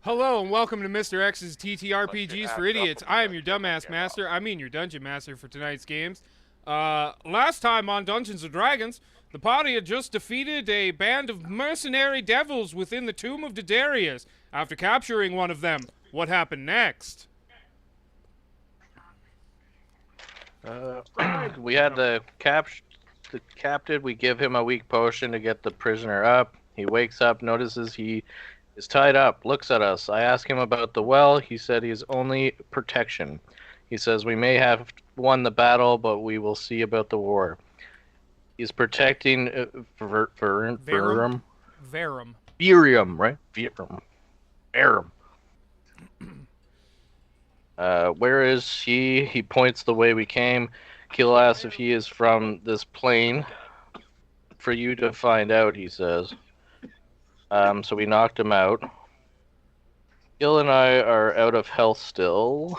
Hello and welcome to Mr. X's TTRPGs for Idiots. I am your dumbass master, your dungeon master for tonight's games. Last time on Dungeons & Dragons, the party had just defeated a band of mercenary devils within the Tomb of Daedarius. After capturing one of them, what happened next? We had the captain. We give him a weak potion to get the prisoner up. He wakes up, notices he is tied up, looks at us. I ask him about the well. He said he's only protection. He says we may have won the battle, but we will see about the war. He's protecting Verum. Virium, right? Verum. Where is he? He points the way we came. Kill asks if he is from this plane. For you to find out, he says. So we knocked him out. Gil and I are out of health still.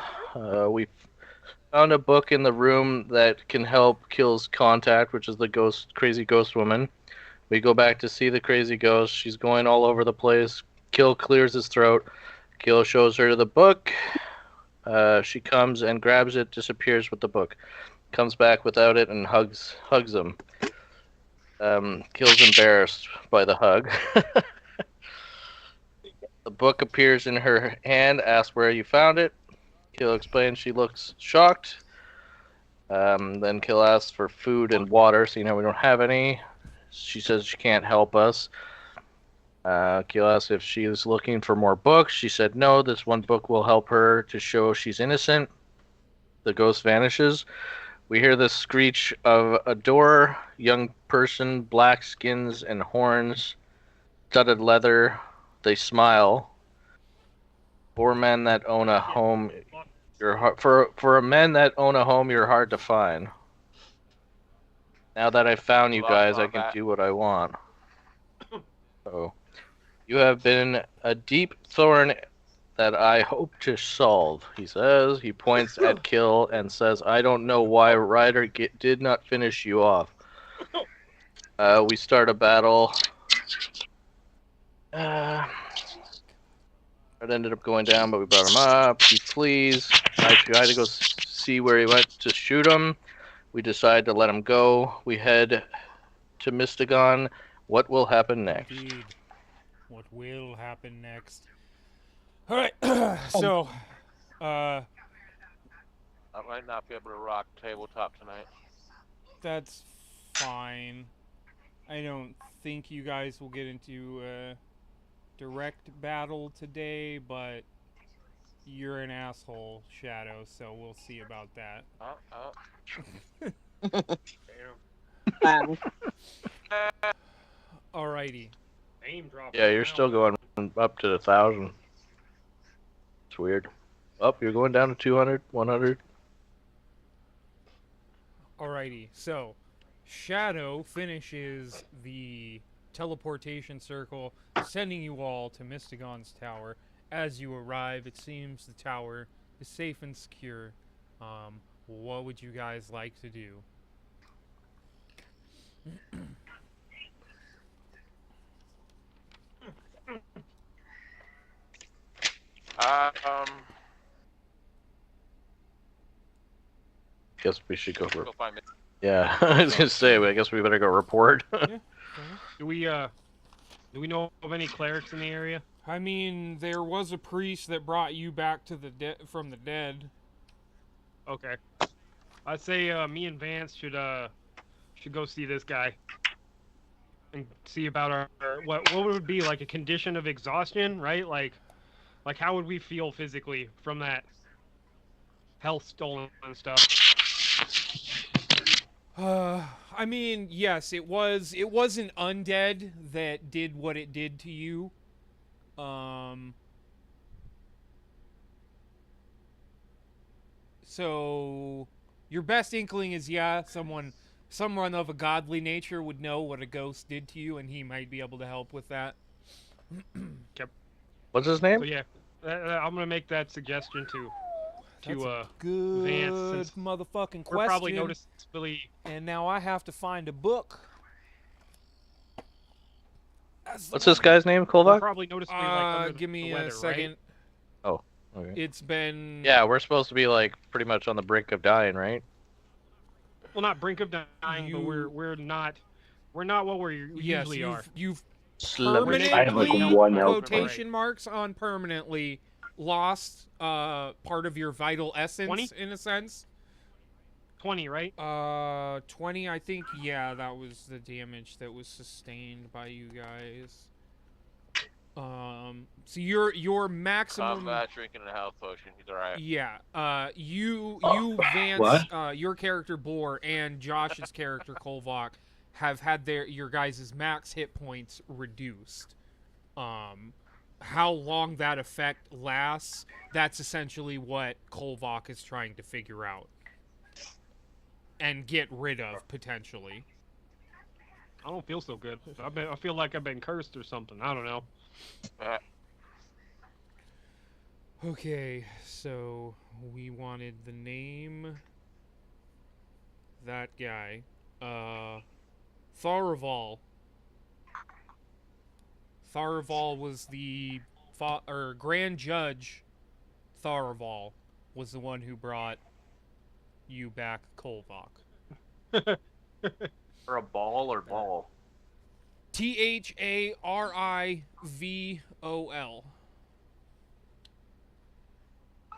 We found a book in the room that can help Kill's contact, which is the crazy ghost woman. We go back to see the crazy ghost. She's going all over the place. Kill clears his throat. Kill shows her the book. She comes and grabs it, disappears with the book. Comes back without it and hugs him. Kill's embarrassed by the hug. The book appears in her hand, asks where you found it. Kill explains she looks shocked. Then Kill asks for food and water, so we don't have any. She says she can't help us. Kill asks if she is looking for more books. She said no, this one book will help her to show she's innocent. The ghost vanishes. We hear the screech of a door. Young person, black skins and horns, studded leather. They smile. For men that own a home, for men that own a home, you're hard to find. Now that I found you guys, I can do what I want. So, you have been a deep thorn that I hope to solve, he says. He points at Kill and says, I don't know why Ryder did not finish you off. We start a battle. It ended up going down, but we brought him up. He flees. I tried to go see where he went to shoot him. We decide to let him go. We head to Mystagon. What will happen next? Indeed. What will happen next? Alright, so, I might not be able to rock tabletop tonight. that's fine. I don't think you guys will get into direct battle today, but you're an asshole, Shadow, so we'll see about that. Alrighty. Yeah, you're still going up to 1,000. It's weird. Oh, you're going down to 200, 100. Alrighty, so Shadow finishes the teleportation circle, sending you all to Mystagon's tower. As you arrive, it seems the tower is safe and secure. What would you guys like to do? Guess we should go for. Go find me. Yeah, I was gonna say. I guess we better go report. Yeah. Do we know of any clerics in the area? I mean, there was a priest that brought you back to from the dead. Okay. I'd say me and Vance should go see this guy and see about our what would be like a condition of exhaustion, right? Like how would we feel physically from that health stolen and stuff? I mean, yes, it was an undead that did what it did to you. So your best inkling is, yeah, someone of a godly nature would know what a ghost did to you, and he might be able to help with that. Yep. What's his name? So yeah, I'm gonna make that suggestion to Good Vance, motherfucking question. we're probably noticeably. And now I have to find a book. That's What's this guy's name, Kolvak? Probably noticeably like under give me the weather, a second. Oh, okay. It's been. Yeah, we're supposed to be like pretty much on the brink of dying, right? Right? Well, not brink of dying, but we're not what we Yes, usually are. you've Slowly. I have like permanently one health quotation marks on permanently lost part of your vital essence 20? in a sense. 20, right? 20, I think. Yeah, that was the damage that was sustained by you guys. So your maximum. Combat drinking a health potion. He's alright. Yeah. You Vance, What? your character Boar, and Josh's character Kolvak have had your guys' max hit points reduced. How long that effect lasts, that's essentially what Kolvak is trying to figure out. And get rid of, potentially. I don't feel so good. I feel like I've been cursed or something. I don't know. Okay, so we wanted the name. That guy. Tharaval. Tharaval was the Grand Judge. Tharaval was the one who brought you back, Kolvak. Or a ball or ball? Tharivol.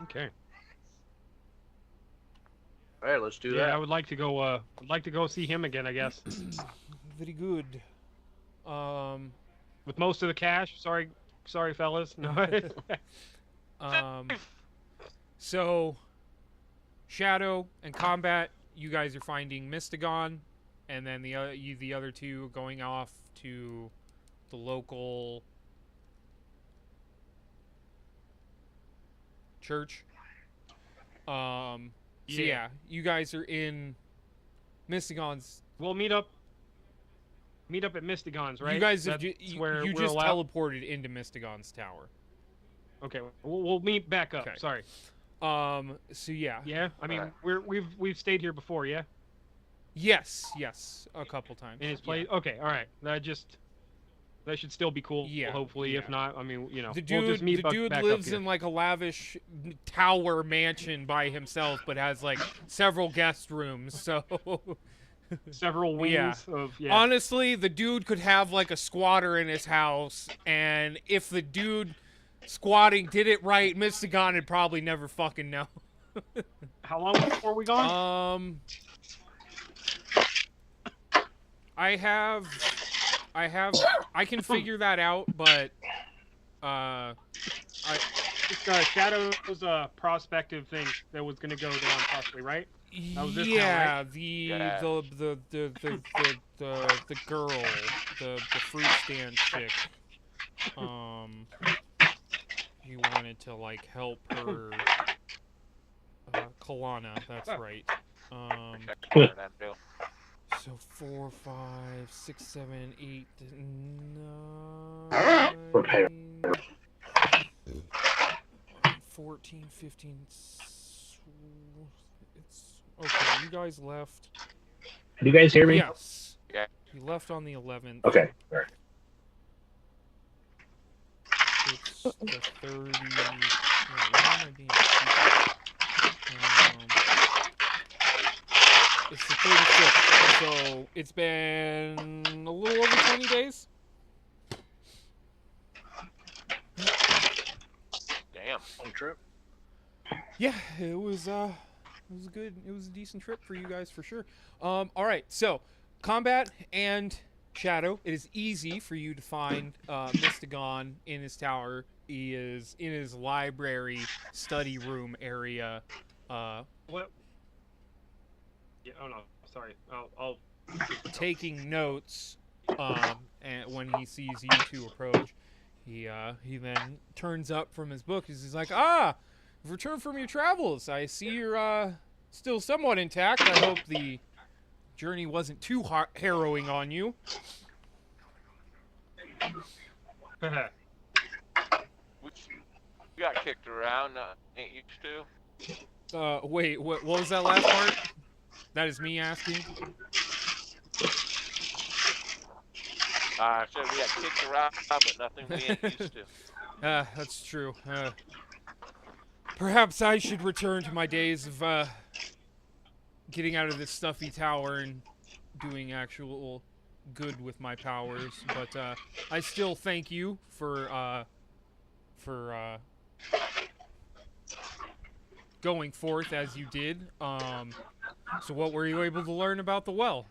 Okay. All right, let's do Yeah, that. I would like to go. I'd like to go see him again. I guess. Very good. With most of the cash. Sorry, fellas. No. So, Shadow and Combat, you guys are finding Mystagon, and then the other two going off to the local church. So yeah, you guys are in Mystagon's. We'll meet up at Mystagon's, right? You guys have That's you where we're just allowed- teleported into Mystagon's tower. Okay, we'll meet back up. Okay. Sorry. So yeah. Yeah, I mean we've stayed here before, yeah. Yes, a couple times. In his Yeah. place. Okay, all right. That should still be cool. Yeah, Hopefully, yeah. if not, I mean, you know, The we'll just meet dude back up lives here. in like a lavish tower mansion by himself, but has like several guest rooms. So Several wings Yeah. of yeah. honestly, the dude could have like a squatter in his house, and if the dude squatting did it right, Mystagon would probably never fucking know. How long before we gone? I can figure that out, but It's Shadow's prospective thing that was gonna go down possibly, right? That was this town, yeah, right? the girl, the fruit stand chick. He wanted to like help her. Kalana, that's right. Check for that too. So 4, 5, 6, 7, 8, 9, Prepare. 14, 15. It's okay. You guys left. Can you guys hear me? Yes. Yeah. You left on the 11th. Okay. All right. It's the 30. Why am I being stupid? It's the 36th. So it's been a little over 20 days. Damn. Long trip. Yeah, it was good. It was a decent trip for you guys for sure. All right, so Combat and Shadow. It is easy for you to find Mystagon in his tower. He is in his library study room area. What? Yeah. Oh no. Sorry. I'll Taking notes. And when he sees you two approach, he then turns up from his book. He's like, you've returned from your travels. I see you're still somewhat intact. I hope the journey wasn't too harrowing on you. We got kicked around, ain't used to. Wait, what was that last part? That is me asking. So we got kicked around, but nothing we ain't used to. That's true. Perhaps I should return to my days of getting out of this stuffy tower and doing actual good with my powers. But I still thank you for going forth as you did. So what were you able to learn about the well?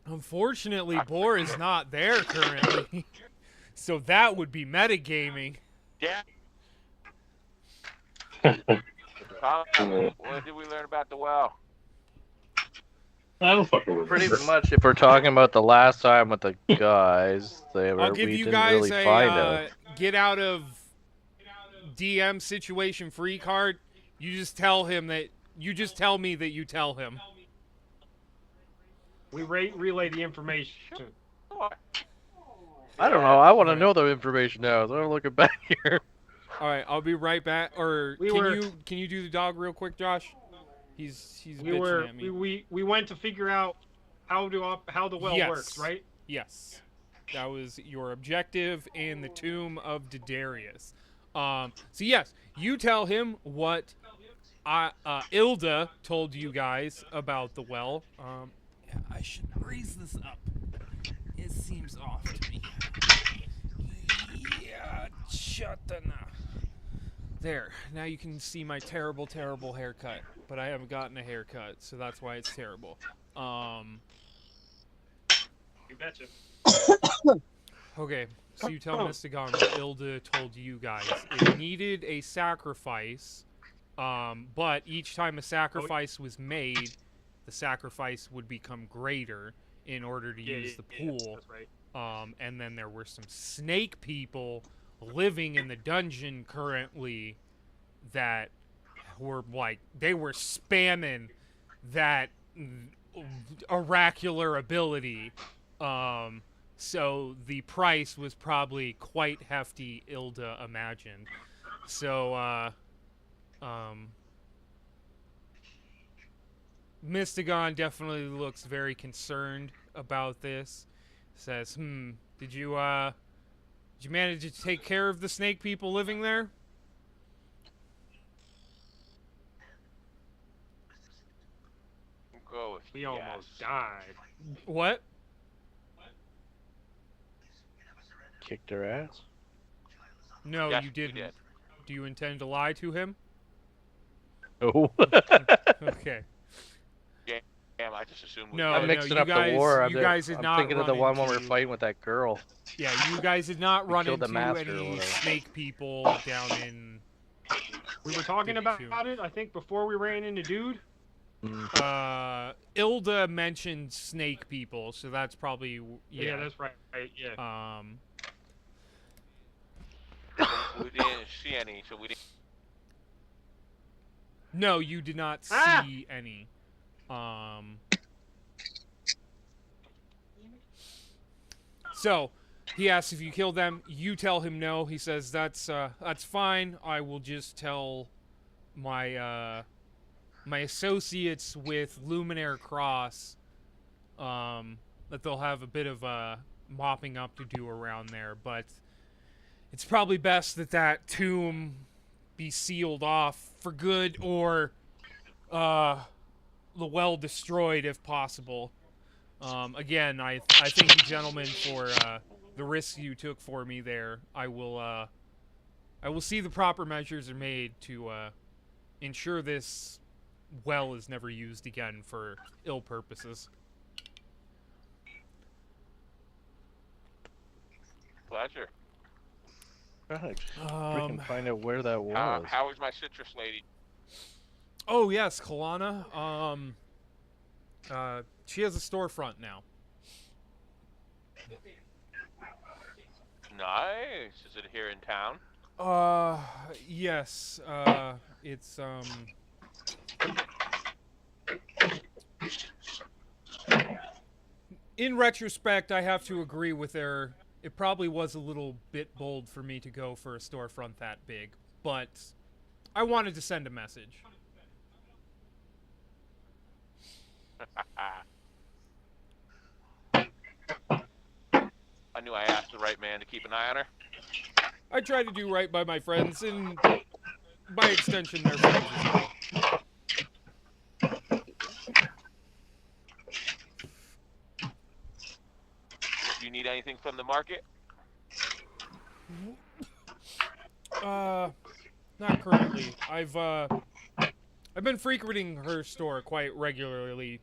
Unfortunately, Boar is not there currently, so that would be metagaming. Yeah. Tom, what did we learn about the well? I don't fucking remember. Pretty much, if we're talking about the last time with the guys, I'll give we you didn't guys really a find out. get out of DM situation free card. You just tell him that. You just tell me that you tell him. We relay the information. I don't know. I want to know the information now, so I'm looking back here. All right, I'll be right back. Or can you do the dog real quick, Josh? He's bitching at me. We went to figure out how the well works, right? Yes, that was your objective in the tomb of Didarius. So yes, you tell him what Ilda told you guys about the well. Yeah, I should raise this up. It seems off to me. Yeah, shut the now. There. Now you can see my terrible, terrible haircut. But I haven't gotten a haircut, so that's why it's terrible. You betcha. Okay, so you tell Mystagon what Ilda told you guys. It needed a sacrifice, but each time a sacrifice was made, the sacrifice would become greater in order to use the pool. That's right. And then there were some snake people living in the dungeon currently that were like, they were spamming that oracular ability. So the price was probably quite hefty, Ilda imagined. So, Mystagon definitely looks very concerned about this. Says, did you manage to take care of the snake people living there? Go with We almost died. What? Kicked her ass? No, Yes, you we didn't. did. Do you intend to lie to him? Oh. Okay. Damn, I just assumed. No, I'm mixing up guys, the war. you guys did I'm not thinking of the run one when we're into- fighting with that girl. Yeah, you guys did not run killed the into master or any whatever. snake people down in... We were talking about Too. it, I think, before we ran into Dude. Ilda mentioned snake people, so that's probably... Yeah, that's right. Yeah. We didn't see any, so we didn't. No, you did not see any. So, he asks if you killed them. You tell him no. He says, that's fine. I will just tell my, my associates with Luminaire Cross, that they'll have a bit of, mopping up to do around there. But it's probably best that that tomb be sealed off for good, or the well destroyed if possible. Again, I thank you gentlemen for the risk you took for me there. I will see the proper measures are made to ensure this well is never used again for ill purposes. Pleasure. God, freaking find out where that was. How is my citrus lady? Oh yes, Kalana. She has a storefront now. Nice. Is it here in town? Yes. It's in retrospect, I have to agree with her. It probably was a little bit bold for me to go for a storefront that big, but I wanted to send a message. I knew I asked the right man to keep an eye on her. I try to do right by my friends, and by extension, their friends as well. Do you need anything from the market? Not currently. I've been frequenting her store quite regularly.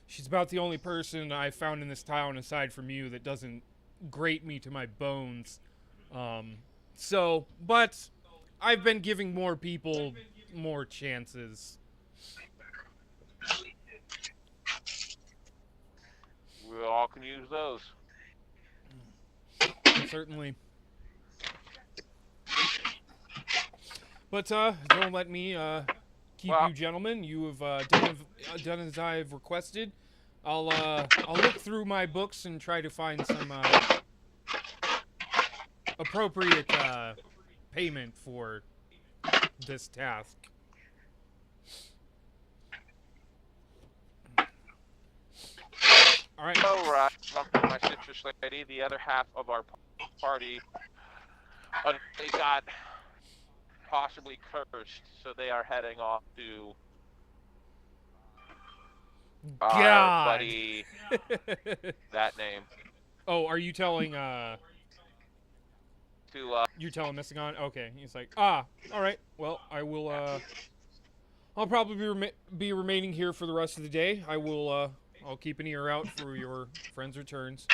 She's about the only person I've found in this town, aside from you, that doesn't grate me to my bones. But I've been giving more people more chances. We all can use those. Certainly. But, don't let me, keep you gentlemen. You have, done as I've requested. I'll look through my books and try to find some, appropriate, payment for this task. All right. So, my citrus lady, the other half of our party, they got possibly cursed, so they are heading off to our God. buddy. That name. Oh, are you telling, To you're telling Missing On? Okay. He's like, all right. Well, I will, I'll probably be remaining here for the rest of the day. I will, I'll keep an ear out for your friend's returns.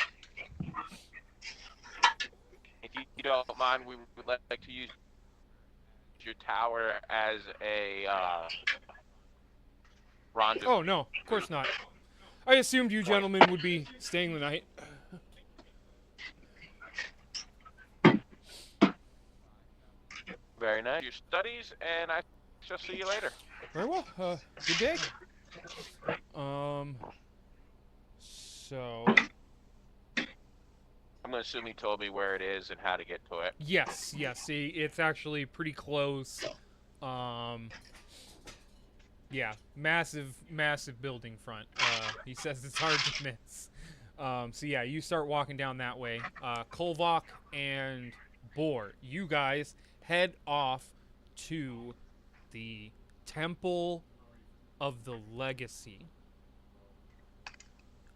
if you don't mind, we would like to use your tower as a rendezvous. Oh, no. Of course not. I assumed you gentlemen would be staying the night. Very nice. Your studies, and I shall see you later. Very well. Good day. So... I'm gonna assume he told me where it is and how to get to it. Yes, see, it's actually pretty close. Yeah, massive building front. He says it's hard to miss. So yeah, you start walking down that way. Kolvok and Boar, you guys head off to the Temple of the Legacy.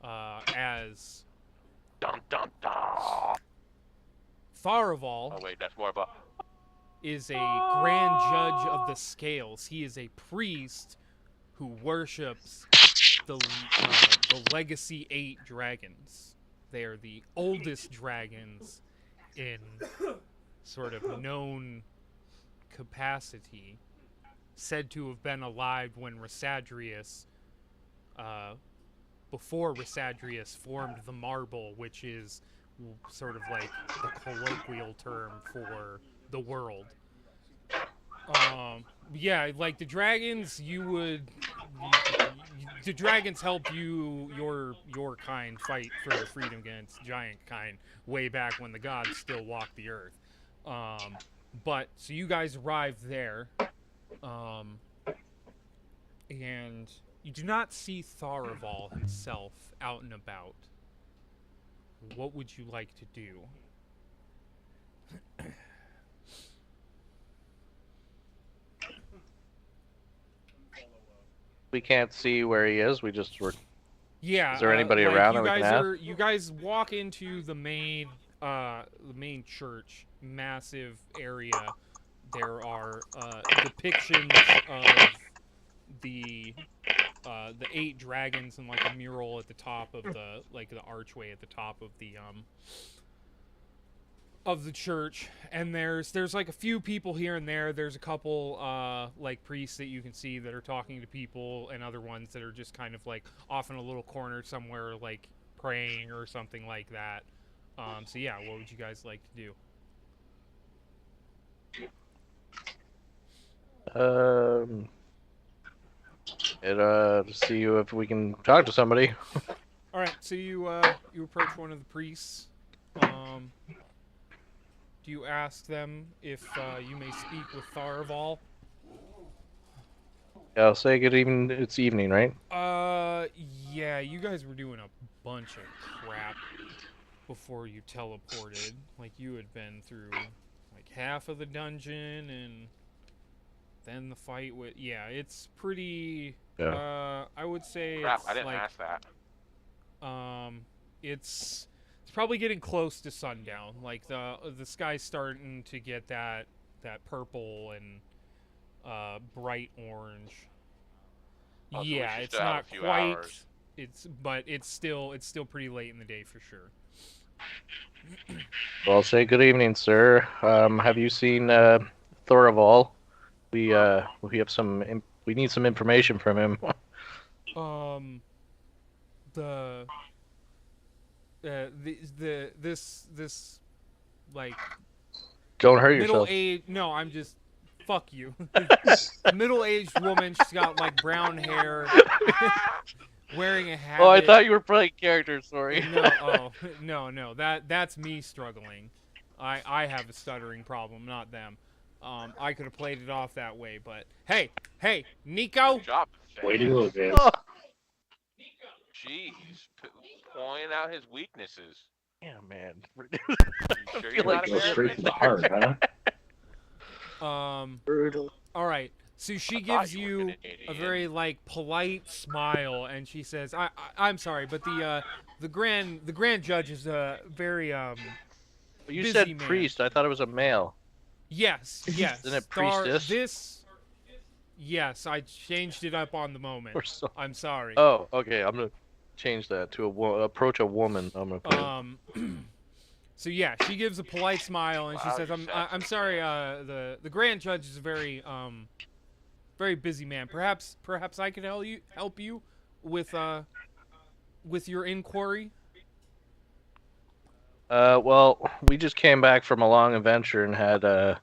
As Dun dun dun. Tharaval Oh wait, that's more of a. is a grand judge of the scales. He is a priest who worships the Legacy 8 dragons. They are the oldest dragons in sort of known capacity, said to have been alive when Resadrius, before Resadrius formed the Marble, which is sort of like the colloquial term for the world. Yeah, like the dragons, the dragons helped your kind fight for their freedom against giant kind way back when the gods still walked the earth. But so you guys arrived there, and you do not see Tharaval himself out and about. What would you like to do? We can't see where he is. We just were. Yeah. Is there anybody around that we can ask? You guys walk into the main church, massive area. There are depictions of the 8 dragons and like a mural at the top of the archway at the top of the church, and there's like a few people here and there. There's a couple like priests that you can see that are talking to people, and other ones that are just kind of like off in a little corner somewhere, like praying or something like that. So yeah, what would you guys like to do? To see if we can talk to somebody. All right, so you approach one of the priests. you ask them if you may speak with Tharval? Yeah, I'll say good evening. It's evening, right? Yeah, you guys were doing a bunch of crap before you teleported. Like, you had been through, like, half of the dungeon, and then the fight with... Yeah, it's pretty... Yeah. I would say Crap, it's, I didn't like... ask that. It's probably getting close to sundown. Like, the sky's starting to get that purple and bright orange. Oh, so we Yeah, should it's still have not a few quite. hours. But it's still pretty late in the day for sure. Well, I'll say good evening, sir. Have you seen Thoraval? We have we need some information from him. This like Don't hurt yourself. middle-aged. No, I'm just. Fuck you. Middle-aged woman. She's got like brown hair, wearing a hat. Oh, I thought you were playing characters. Sorry. No. That's me struggling. I have a stuttering problem, not them. I could have played it off that way, but hey, Nico. Good job. Way to go, James. Oh, Jeez, pointing out his weaknesses. yeah, man. You sure feel you're like not a Go straight therapist? to the heart, huh? Brutal. All right. So she I thought gives you were you gonna a idiot. very like polite smile, and she says, "I'm sorry, but the grand judge is a very You busy said man." priest. I thought it was a male. Yes. Isn't it priestess? Yes, I changed it up on the moment. Or so. I'm sorry. Oh, okay. I'm gonna change that to approach a woman. I'm gonna put So yeah, she gives a polite smile and she Wow, says, you're "I'm sorry. The grand judge is a very very busy man. Perhaps I could help you with your inquiry." Well, we just came back from a long adventure and had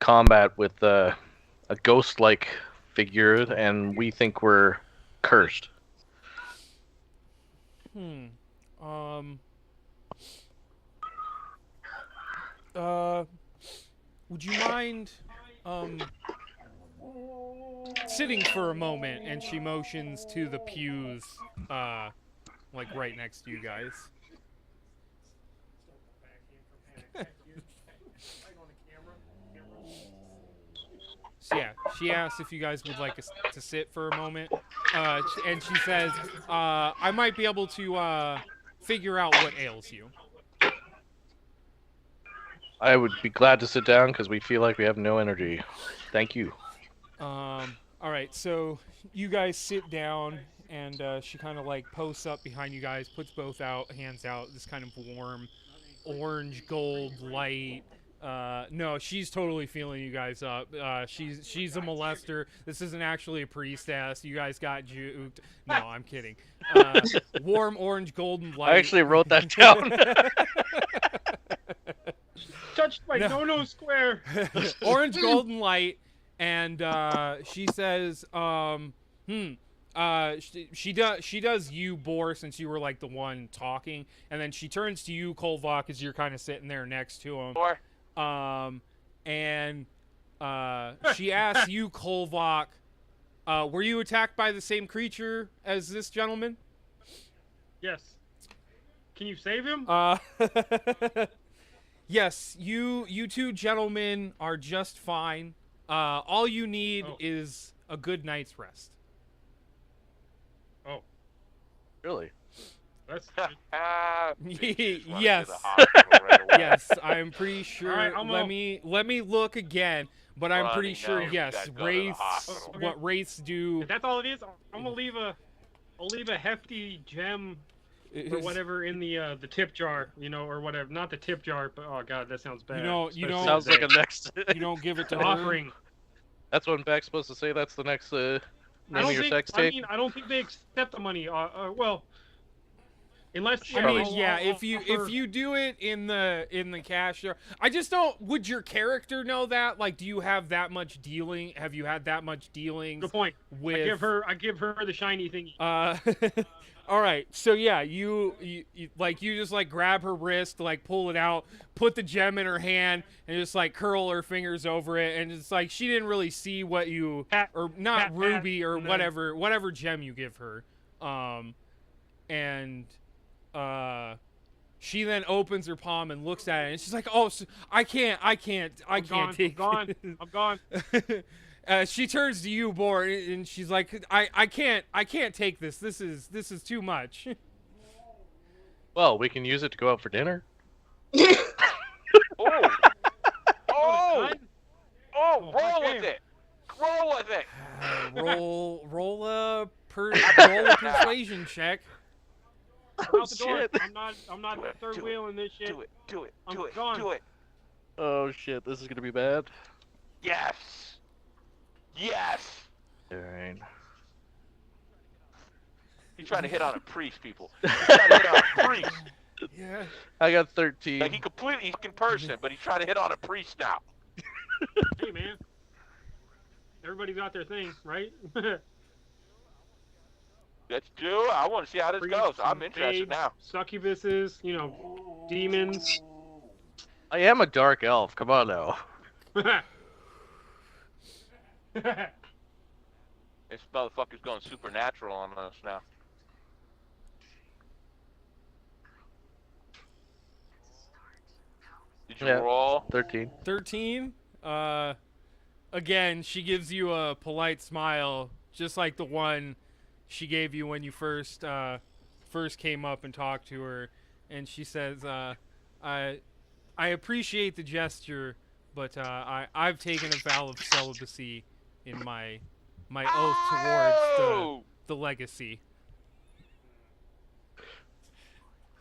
combat with a ghost-like figure, and we think we're cursed. Would you mind sitting for a moment? And she motions to the pews like right next to you guys. So yeah, she asks if you guys would like us to sit for a moment, and she says, "I might be able to figure out what ails you." I would be glad to sit down because we feel like we have no energy. Thank you. All right, so you guys sit down, and she kind of like posts up behind you guys, puts both hands out, this kind of warm orange gold light. No, she's totally feeling you guys up. She's a molester. This isn't actually a priestess. You guys got juked. No, I'm kidding. Warm orange golden light. I actually wrote that down. Touched my no square. Orange golden light, and she says, she does you, Boar, since you were like the one talking, and then she turns to you, Kolvok, as you're kind of sitting there next to him. Or And she asks you, Kolvok, were you attacked by the same creature as this gentleman? Yes. Can you save him? Yes, you two gentlemen are just fine. All you need is a good night's rest. Oh, Really? that's Yes. Yes, I'm pretty sure. All right, let me look again, but I'm pretty Running sure. now, you Yes, guys go to the wraiths. hospital. What wraiths do? If that's all it is, I'm gonna leave a hefty gem or whatever in the tip jar, or whatever. Not the tip jar, but oh god, that sounds bad. You know- Especially Sounds like a today. next. You don't give it to An her. offering. That's what Beck's supposed to say. That's the next name I of don't your think. sex I tape. mean, I don't think they accept the money. Well, Unless I Probably- mean, yeah, if you do it in the cash jar, I just don't. Would your character know that? Like, do you have that much dealing? Have you had that much dealings good point. with? I give her the shiny thing. All right. So yeah, you just like grab her wrist, like pull it out, put the gem in her hand, and just like curl her fingers over it, and it's like she didn't really see what you or not pat, ruby or and then- whatever gem you give her, and she then opens her palm and looks at it, and she's like, "Oh, I can't take I'm gone. she turns to you, Bor, and she's like, I can't take this. This is too much." Well, we can use it to go out for dinner. Oh! Oh! Done? Oh! Oh, Roll damn. with it! Roll with it! roll a persuasion check. Out the door. shit. I'm not Do it, third do it, wheel in this shit. Do it! Do it! I'm Do it! gone. Do it! Oh shit, this is gonna be bad. Yes! Yes! Alright. He's trying to hit on a priest, people. He's trying to hit on a priest. Yeah. I got 13. Like, he completely fucking person, but he's trying to hit on a priest now. Hey man, everybody's got their thing, right? Let's do it. I want to see how this Priests goes. I'm and interested babes, now. Succubuses, demons. I am a dark elf, come on now. This motherfucker's going supernatural on us now. Did you Yeah. roll? 13. 13. Again, she gives you a polite smile, just like the one she gave you when you first came up and talked to her, and she says, I appreciate the gesture, but I've taken a vow of celibacy in my oath towards the legacy.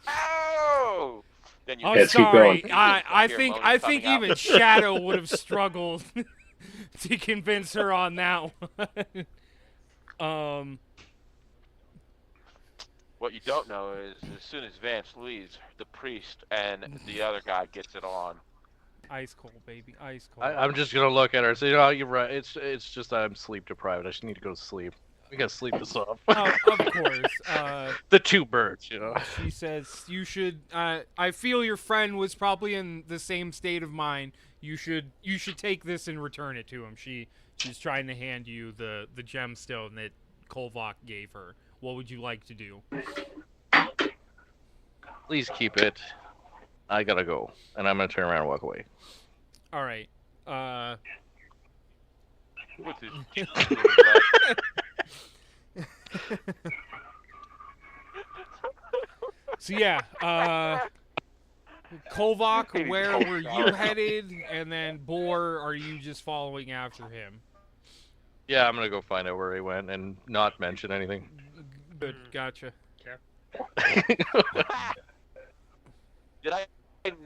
Oh! Then you I'm Let's keep sorry. going. I Here, think Mo's coming out. even Shadow would have struggled to convince her on that one. What you don't know is, as soon as Vance leaves, the priest and the other guy gets it on. Ice cold, baby, ice cold. I'm just gonna look at her and say, "Oh, you're right. It's just that I'm sleep deprived. I just need to go to sleep. We gotta sleep this off." Of course. The two birds, She says you should. I feel your friend was probably in the same state of mind. You should take this and return it to him. She's trying to hand you the gemstone that Kolvok gave her. What would you like to do? Please keep it. I gotta go, and I'm gonna turn around and walk away. All right. With his So yeah, Kolvok, Maybe where Kolvok. were you headed? And then Bor, are you just following after him? Yeah, I'm gonna go find out where he went and not mention anything. Good, gotcha. Did I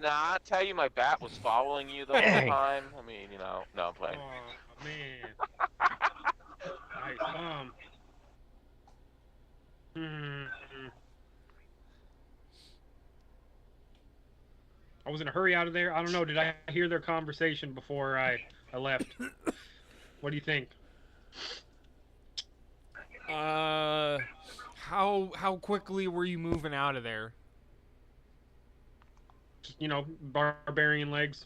not tell you my bat was following you the whole Dang. time? I mean, no, I'm playing. Oh man. Nice. I was in a hurry out of there. I don't know. Did I hear their conversation before I left? What do you think? How quickly were you moving out of there? Just, barbarian legs,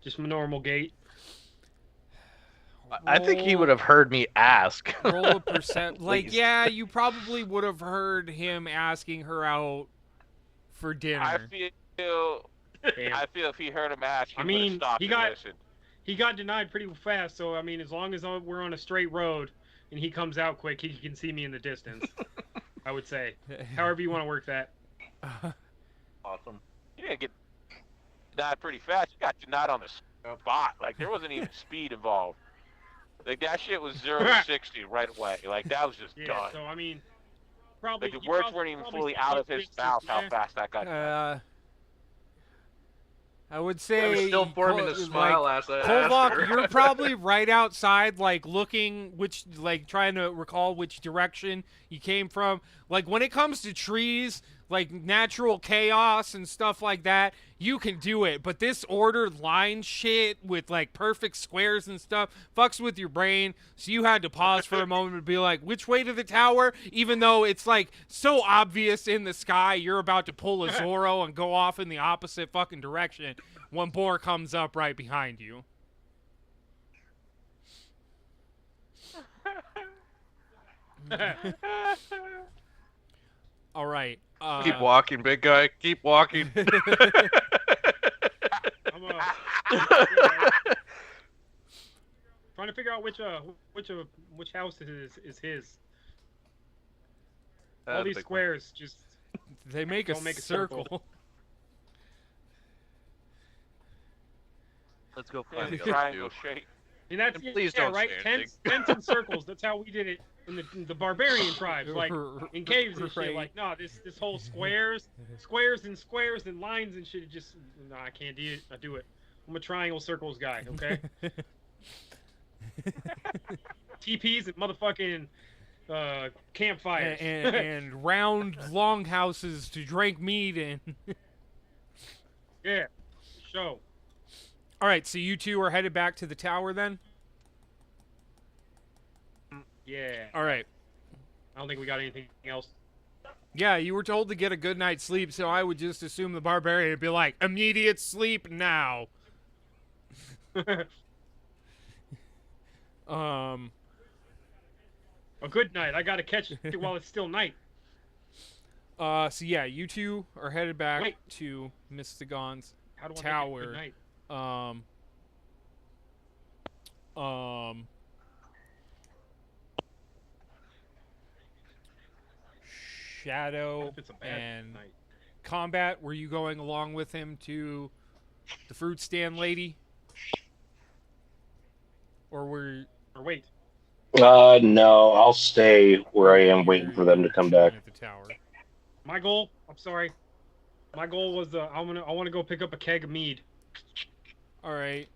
just a normal gait. I think he would have heard me ask. Roll a percent. Like, Please. yeah, you probably would have heard him asking her out for dinner. I feel Damn. if he heard him ask, he I would mean, have stopped he and got- listened. He got denied pretty fast, so I mean, as long as we're on a straight road and he comes out quick, he can see me in the distance. I would say. However you want to work that. Awesome. You didn't get denied pretty fast. You got denied on the spot. Like, there wasn't even speed involved. Like, that shit was 0 to 60 right away. Like, that was just Yeah. done. So I mean, probably Like, the you words probably- weren't even probably fully said out of like his 60, mouth how yeah. fast that got done. I would I'm say still forming the smile as I asked Kolvok, her. you're probably right outside, like looking trying to recall which direction you came from. Like when it comes to trees, like natural chaos and stuff like that, you can do it. But this ordered line shit with like perfect squares and stuff fucks with your brain. So you had to pause for a moment to be like, which way to the tower? Even though it's like so obvious in the sky, you're about to pull a Zorro and go off in the opposite fucking direction when Boar comes up right behind you. All right. Keep walking, big guy. Keep walking. I'm trying to figure out which house is his. All these squares just They make a don't make a circle. circle. Let's go In find the the other triangle two. shape. And that's And please yeah, don't right. say anything. Tents and circles. That's how we did it in the barbarian tribes, like in caves and shit. Right. Like, no, this whole squares and lines and shit. Just no, I can't do it. I do it. I'm a triangle circles guy. Okay. TPs and motherfucking campfires. and round longhouses to drink meat in. Yeah. Show. All right, so you two are headed back to the tower then? Yeah. All right. I don't think we got anything else. Yeah, you were told to get a good night's sleep, so I would just assume the barbarian would be like, immediate sleep now. A good night. I gotta catch it while it's still night. So yeah, you two are headed back Wait. to Mystagon's How do I tower. make it good night? Shadow What if it's a bad and night? Combat, were you going along with him to the fruit stand lady? Or were Or wait. No, I'll stay where I am waiting for them to come back. at the tower? My goal. I'm sorry. My goal was I want to go pick up a keg of mead. All right.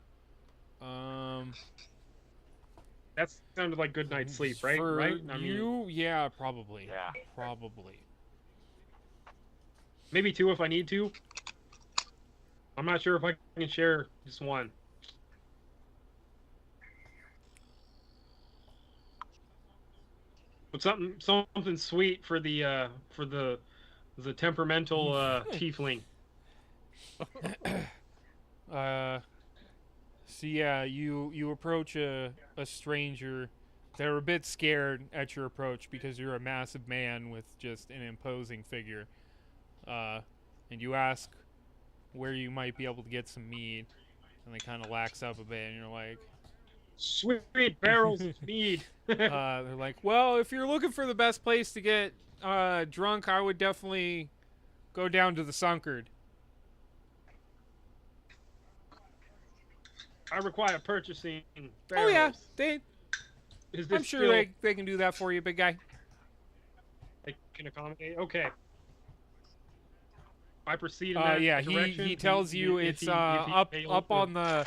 That sounded like good night's sleep, right? For Right? I mean, you, yeah, probably. Yeah. Probably. maybe two if I need to. I'm not sure if I can share just one. But something sweet for the temperamental tiefling. So yeah, you approach a stranger. They're a bit scared at your approach because you're a massive man with just an imposing figure. And you ask where you might be able to get some mead, and they kind of lax up a bit, and you're like, Sweet barrels of mead. they're like, well, if you're looking for the best place to get drunk, I would definitely go down to the Sunkard. I require purchasing barrels. Oh yeah, they. Is this I'm sure still, they can do that for you, big guy. they can accommodate. Okay. I proceed in that Yeah, direction. he tells you if it's he up fails on the.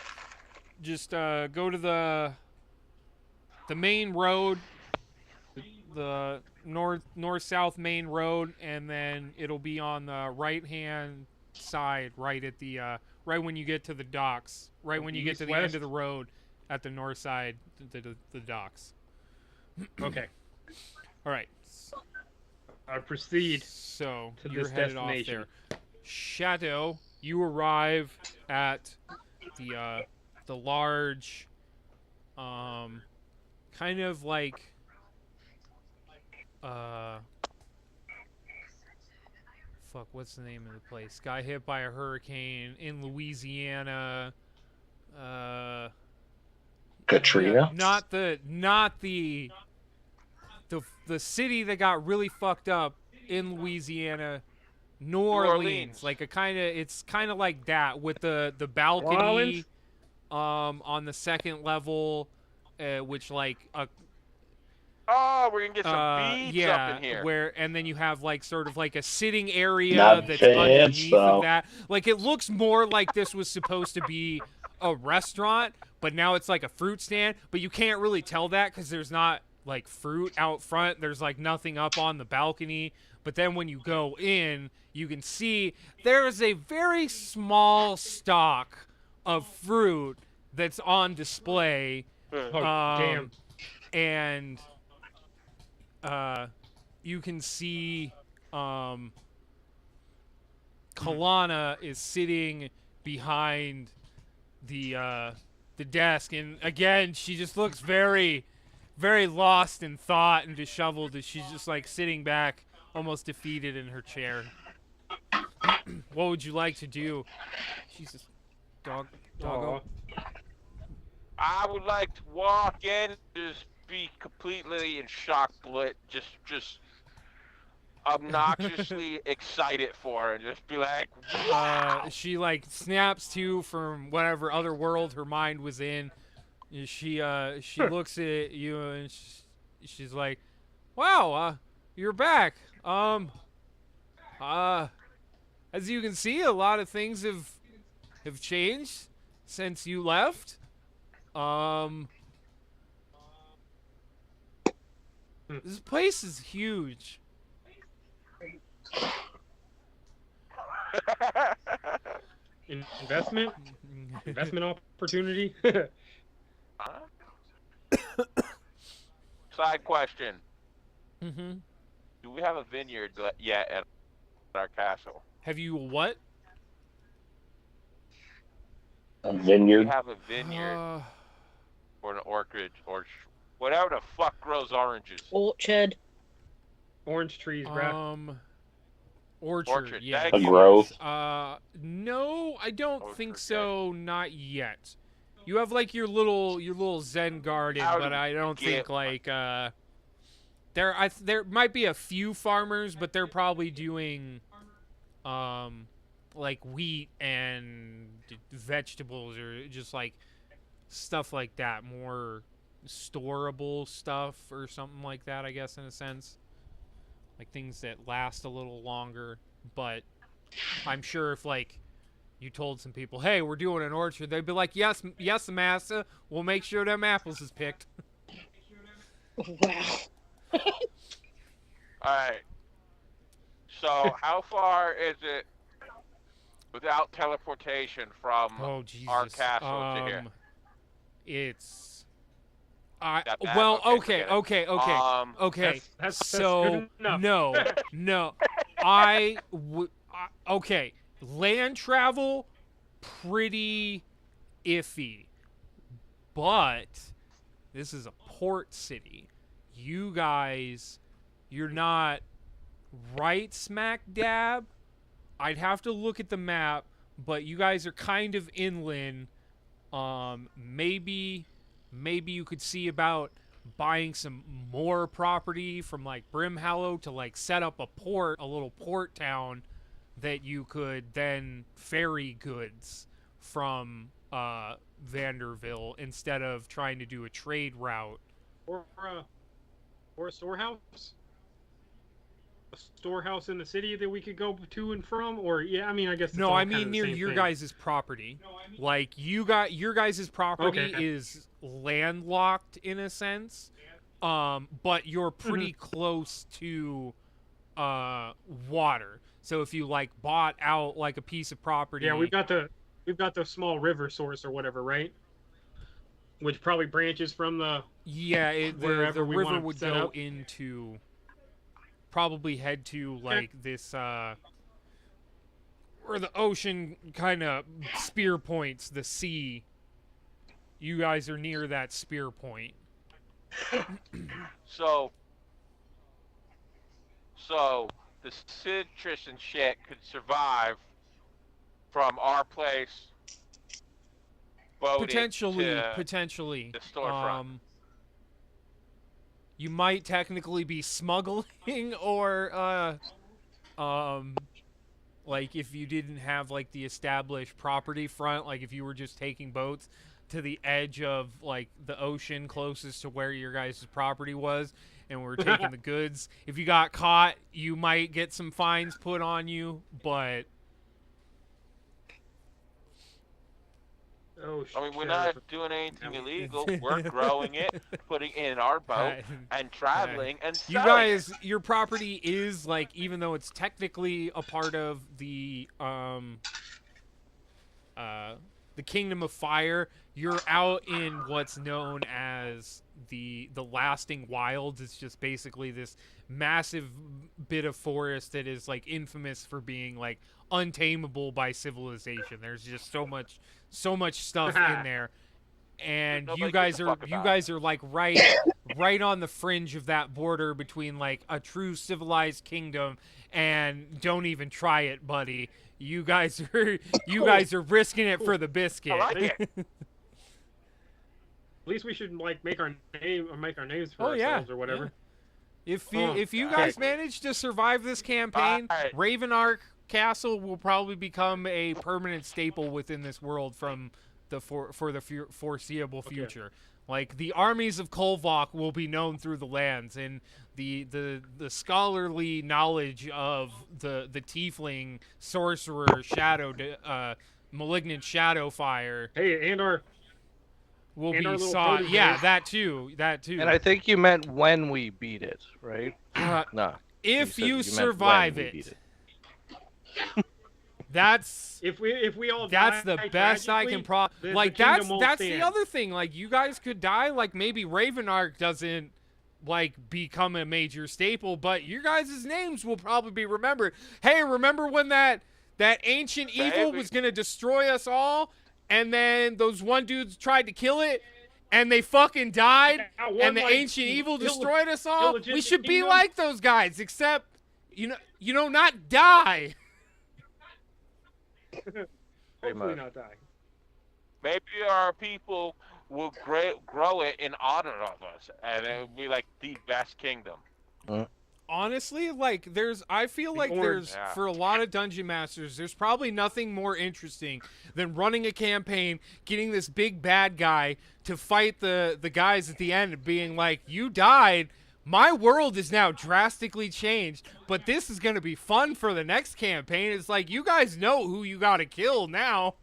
Just go to the main road, the north-south main road, and then it'll be on the right-hand side, right at the right when you get to the docks, right when you get to the end East-west? of the road, at the north side, the docks. Okay. All right. I proceed. So to you're this headed off destination. there. Shadow, you arrive at the large, kind of like, fuck, what's the name of the place? Got hit by a hurricane in Louisiana. Katrina? Not the city that got really fucked up in Louisiana. New Orleans. Like it's kind of like that with the balcony. Oh, we're gonna get some beads yeah, up in here. and then you have like sort of like a sitting area Not that's fancy, underneath though. of that. Like it looks more like this was supposed to be a restaurant, but now it's like a fruit stand. But you can't really tell that because there's not like fruit out front. There's like nothing up on the balcony. But then when you go in, you can see there is a very small stock of fruit that's on display. Oh, damn. And you can see Kalana is sitting behind the desk, and again she just looks very, very lost in thought and disheveled as she's just like sitting back, almost defeated in her chair. What would you like to do? Jesus, doggo. I would like to walk in, just be completely in shock, just obnoxiously excited for her, and just be like, wow. She like snaps to from whatever other world her mind was in. She looks at you and she's like, "Wow, you're back. As you can see, a lot of things have changed since you left. This place is huge." Investment opportunity. Side question: Mm-hmm. do we have a vineyard yet at our castle? Have you what? A Do we vineyard. have a vineyard or an orchard or whatever the fuck grows oranges? Orchard. Orange trees, bruh. Orchard, yeah. thank A you. grove. No, I don't Orchard, think so. Not yet. You have like your little Zen garden, How but do I don't you think get like there might be a few farmers, but they're probably doing like wheat and vegetables or just like stuff like that, more storable stuff or something like that, I guess, in a sense. Like things that last a little longer. But I'm sure if like you told some people, "Hey, we're doing an orchard," they'd be like, yes, master, we'll make sure them apples is picked." Wow. Alright. So, how far is it without teleportation from Oh Jesus. our castle to here? It's That bad? well, Okay, okay. forget it. That's So good enough. no. Okay, land travel pretty iffy. But this is a port city. You guys, you're not right smack dab. I'd have to look at the map, but you guys are kind of inland. Maybe you could see about buying some more property from like Brimhallow to like set up a little port town that you could then ferry goods from Vanderville instead of trying to do a trade route. Or a storehouse. A storehouse in the city that we could go to and from, or I mean, I guess. It's No, all I kind of mean the near same your thing. guys' property. Like your guys' property Okay. is landlocked in a sense, but you're pretty close to water. So if you like bought out like a piece of property, Yeah, we've got the small river source or whatever, right? Which probably branches from the. yeah, the wherever we river wanna would set go up. into, probably head to like this where the ocean kind of spear points the sea. You guys are near that spear point. So the citrus and shit could survive from our place boated to Potentially. the storefront. You might technically be smuggling, or like if you didn't have like the established property front, like if you were just taking boats, to the edge of like the ocean closest to where your guys' property was, and we're taking the goods. If you got caught, you might get some fines put on you, but Oh, I mean, we're sheriff. not doing anything illegal. We're growing it, putting it in our boat, and traveling and you selling guys, your property is like, even though it's technically a part of the Kingdom of Fire, you're out in what's known as the lasting wilds. It's just basically this massive bit of forest that is like infamous for being like untamable by civilization. There's just so much stuff in there, and Nobody you guys gives a are fuck about it. like right on the fringe of that border between like a true civilized kingdom and don't even try it, buddy. You guys are risking it for the biscuit. I like it. At least we should like make our names for Oh, yeah, ourselves or whatever. If you okay. guys manage to survive this campaign, Alright. Ravenark Castle will probably become a permanent staple within this world from the foreseeable future. Like the armies of Kolvok will be known through the lands, and the scholarly knowledge of the tiefling sorcerer malignant shadow fire Hey, and our will and our be little sought. proteges. Yeah, that too. And I think you meant when we beat it, right? No. If said you meant survive when we beat it, that's if we all that's die the best I can tragically, like the kingdom won't that's the stand. other thing. Like you guys could die. Like maybe Ravenark doesn't like become a major staple, but your guys' names will probably be remembered. Hey, remember when that ancient evil was gonna destroy us all, and then those one dudes tried to kill it, and they fucking died, That one, and the like, ancient evil destroyed us all? We illegitimate should be kingdom? like those guys, except not die. Hopefully much. not die. Maybe our people will grow it in honor of us, and it will be like the best kingdom. Honestly, like I feel like orange. there's Yeah. for a lot of dungeon masters, there's probably nothing more interesting than running a campaign, getting this big bad guy to fight the guys at the end and being like, you died, my world is now drastically changed, but this is going to be fun for the next campaign. It's like, you guys know who you got to kill now.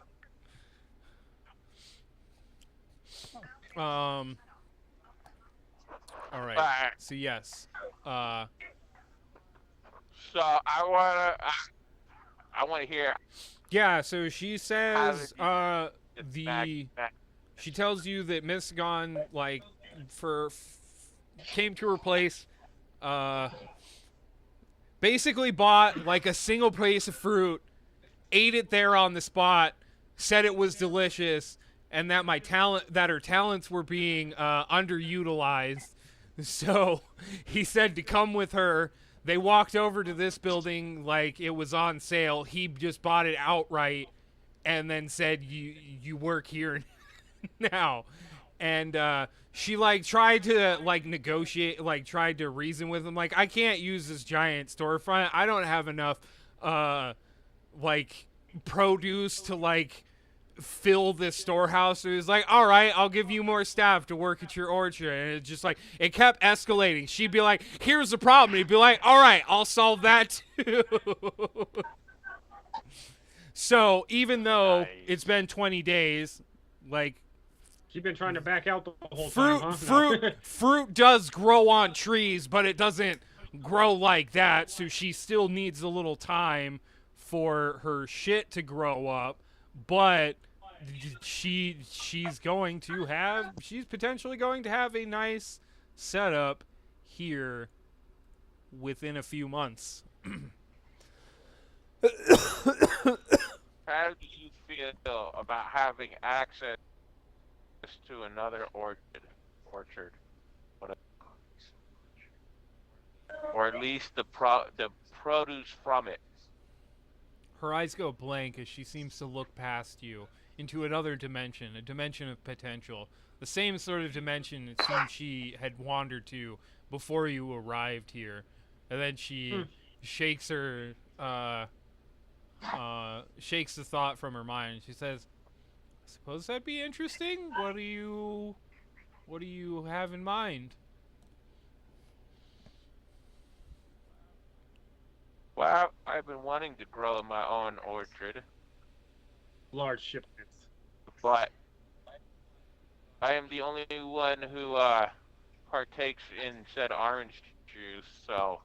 All right. Alright. So yes. So I wanna hear Yeah, so she says it's back. she tells you that Misgon like came to her place, basically bought like a single place of fruit, ate it there on the spot, said it was delicious, and that her talents were being underutilized. So he said to come with her. They walked over to this building like it was on sale. He just bought it outright and then said, you work here now. And she like tried to like negotiate, like tried to reason with him. Like, I can't use this giant storefront. I don't have enough like produce to like fill this storehouse. So he was like, all right, I'll give you more staff to work at your orchard. And it just like, it kept escalating. She'd be like, here's the problem. And he'd be like, all right, I'll solve that too. So even though Nice. it's been 20 days, like, She's been trying to back out the whole time, huh? No. fruit does grow on trees, but it doesn't grow like that. So she still needs a little time for her shit to grow up. But she's potentially going to have a nice setup here within a few months. How do you feel about having access to another orchard, or at least the produce from it? Her eyes go blank as she seems to look past you into another dimension, a dimension of potential. The same sort of dimension it seemed she had wandered to before you arrived here. And then she shakes shakes the thought from her mind. She says, suppose that'd be interesting. What do you have in mind? Well, I've been wanting to grow my own orchard, Large shipments. but I am the only one who partakes in said orange juice, so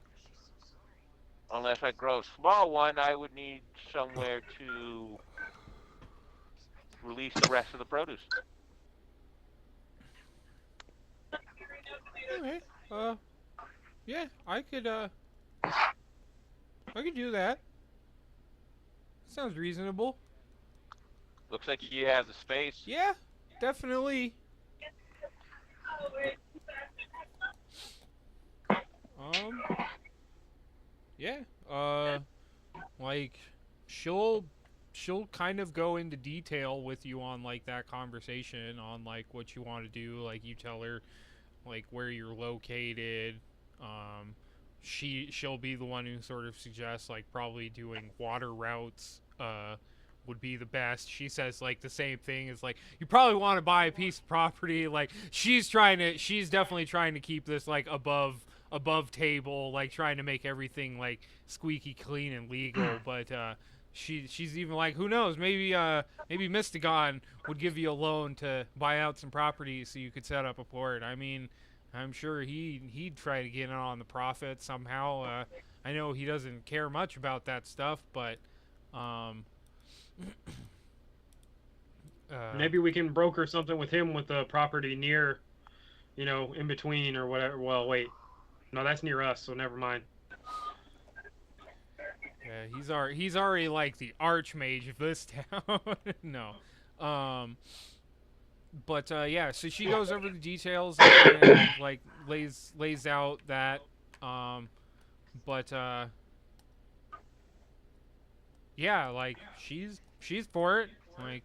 unless I grow a small one, I would need somewhere to release the rest of the produce. Okay. Yeah, I could do that. Sounds reasonable. Looks like he has the space. Yeah, definitely. Um, yeah. Like she'll kind of go into detail with you on like that conversation on like what you want to do. Like you tell her like where you're located. She'll be the one who sort of suggests like probably doing water routes would be the best. She says like the same thing as like you probably want to buy a piece of property. Like she's definitely trying to keep this like above table, like trying to make everything like squeaky clean and legal. But she's even like, who knows, maybe Mystagon would give you a loan to buy out some properties so you could set up a port. I mean, I'm sure he'd try to get in on the profit somehow. I know he doesn't care much about that stuff, but Maybe we can broker something with him with the property near, in between or whatever. Well, wait. No, that's near us, so never mind. yeah, he's already like the archmage of this town. No. But yeah, so she goes over the details and like lays out that but yeah, like she's for it. Like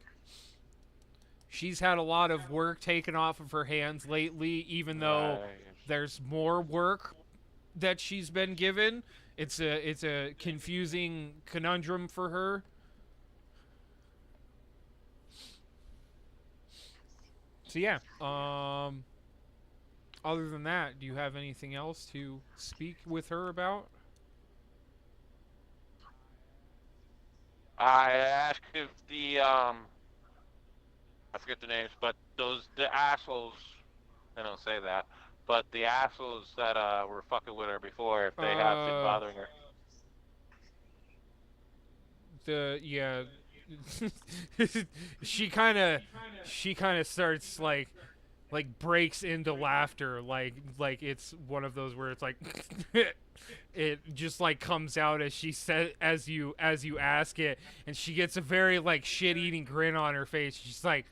she's had a lot of work taken off of her hands lately, even though there's more work that she's been given. It's a confusing conundrum for her. So yeah, other than that, do you have anything else to speak with her about? I asked if I forget the names, but the assholes, they don't say that, but the assholes that were fucking with her before, if they have been bothering her. Yeah, she kind of starts like breaks into laughter, like it's one of those where it's like it just like comes out as she said as you ask it, and she gets a very like shit-eating grin on her face. She's like,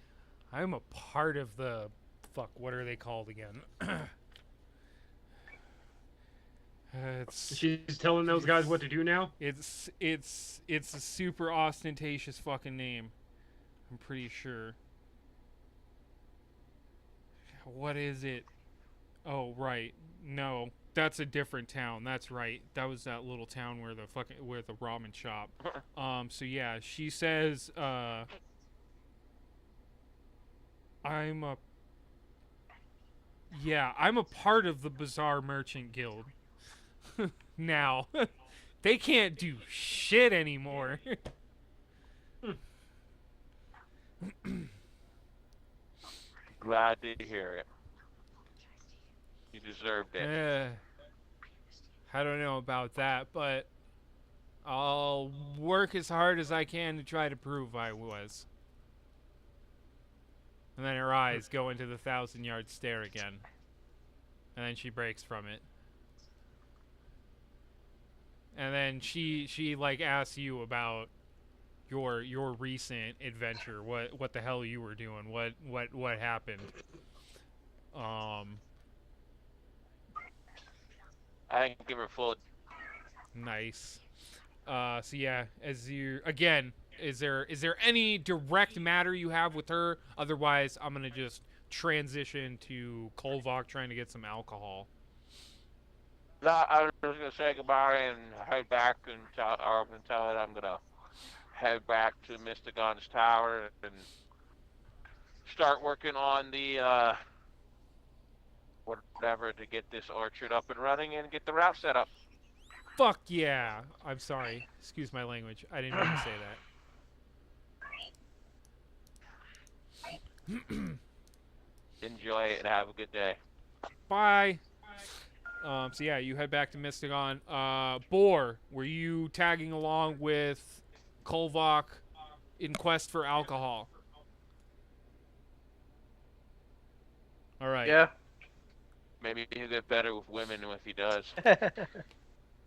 I'm a part of the fuck, what are they called again? She's telling those guys what to do now? It's a super ostentatious fucking name. I'm pretty sure. What is it? Oh, right. No, that's a different town. That's right. That was that little town where the ramen shop. So yeah, she says I'm a part of the Bazaar Merchant Guild. Now, they can't do shit anymore. Glad to hear it. You deserved it. I don't know about that, but I'll work as hard as I can to try to prove I was. And then her eyes go into the 1,000-yard stare again. And then she breaks from it. And then she like asks you about your recent adventure, what the hell you were doing, what happened. I didn't give her full. Nice. So yeah, as you again, is there any direct matter you have with her? Otherwise, I'm gonna just transition to Kolvok trying to get some alcohol. No, I was gonna say goodbye and head back and tell her I'm gonna head back to Mystagon's tower and start working on the whatever to get this orchard up and running and get the route set up. Fuck yeah. I'm sorry. Excuse my language. I didn't mean to say that. Enjoy it and have a good day. Bye. So yeah, you head back to Mystigon. Boar, were you tagging along with Kolvok in quest for alcohol? All right. Yeah. Maybe he'll get better with women if he does.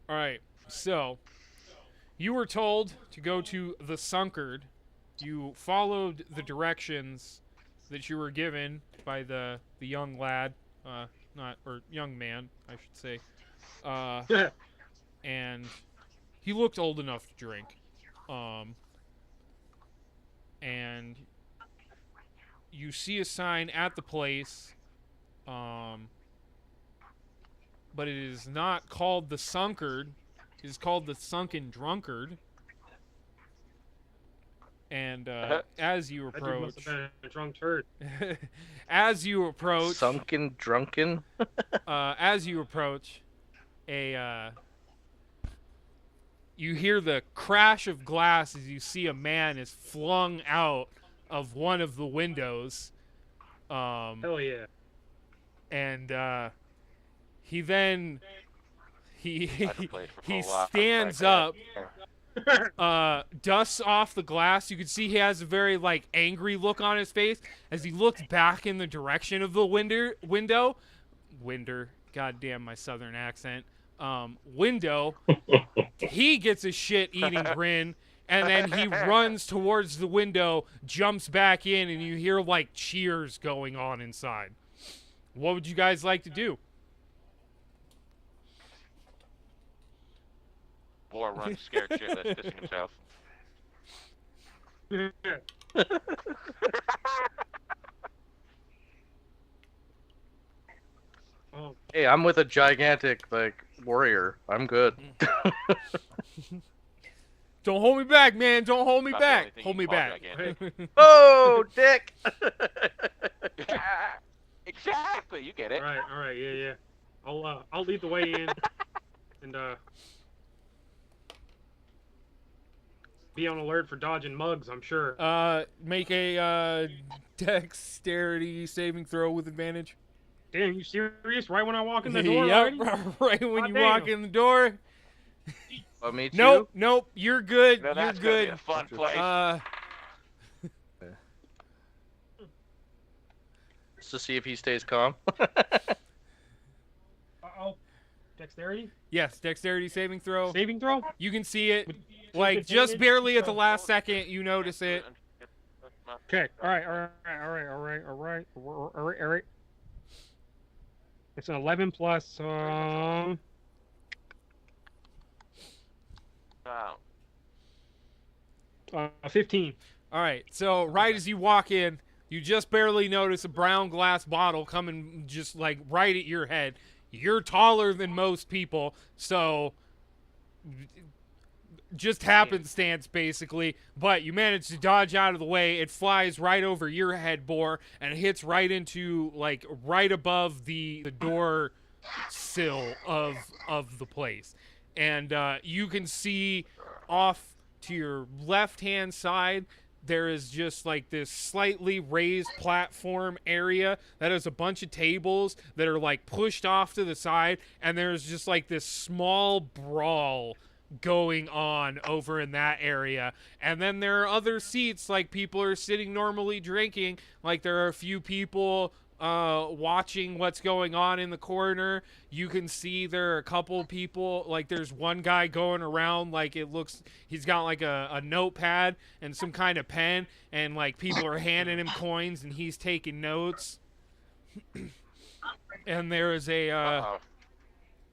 All right. So you were told to go to the Sunkard. You followed the directions that you were given by the young lad, or young man, I should say. And he looked old enough to drink. And you see a sign at the place, but it is not called the Sunkard. It is called the Sunken Drunkard. And as you That dude must approach, have been a drunk turd. as you approach, Sunken, drunken. as you approach, you hear the crash of glass as you see a man is flung out of one of the windows. Hell yeah. And he then he He stands up, dusts off the glass. You can see he has a very angry look on his face as he looks back in the direction of the window. Goddamn my southern accent. Window. He gets a shit-eating grin, and then he runs towards the window, jumps back in, and you hear cheers going on inside. What would you guys like to do? Boar runs scared shitless, pissing himself. Oh, Hey, I'm with a gigantic warrior. I'm good. Don't hold me back, man. Don't hold me Not the back. only thing Hold you me call back. gigantic. Oh, dick! Exactly, you get it. all right, yeah. I'll lead the way in, and be on alert for dodging mugs. I'm sure. Make a dexterity saving throw with advantage. Damn, you serious? Right when I walk in the door? Yep, already? right when God you damn. walk in the door. I'll meet Nope, you're good. Now You're that's gonna be good. a fun place. Just to see if he stays calm. Uh-oh. Dexterity? Yes, dexterity saving throw. Saving throw? You can see it, With just advantage? barely at the last second. You notice it. Okay. All right. It's an 11 plus, Wow. 15. All right. So right as you walk in, you just barely notice a brown glass bottle coming just right at your head. You're taller than most people, so just happenstance basically, but you manage to dodge out of the way. It flies right over your head, Boar, and it hits right into right above the door sill of the place. And you can see off to your left-hand side, there is just this slightly raised platform area that has a bunch of tables that are pushed off to the side, and there's just this small brawl going on over in that area. And then there are other seats people are sitting normally drinking. There are a few people watching what's going on in the corner. You can see there are a couple people, there's one guy going around, it looks, he's got a notepad and some kind of pen, and people are handing him coins and he's taking notes. And there is a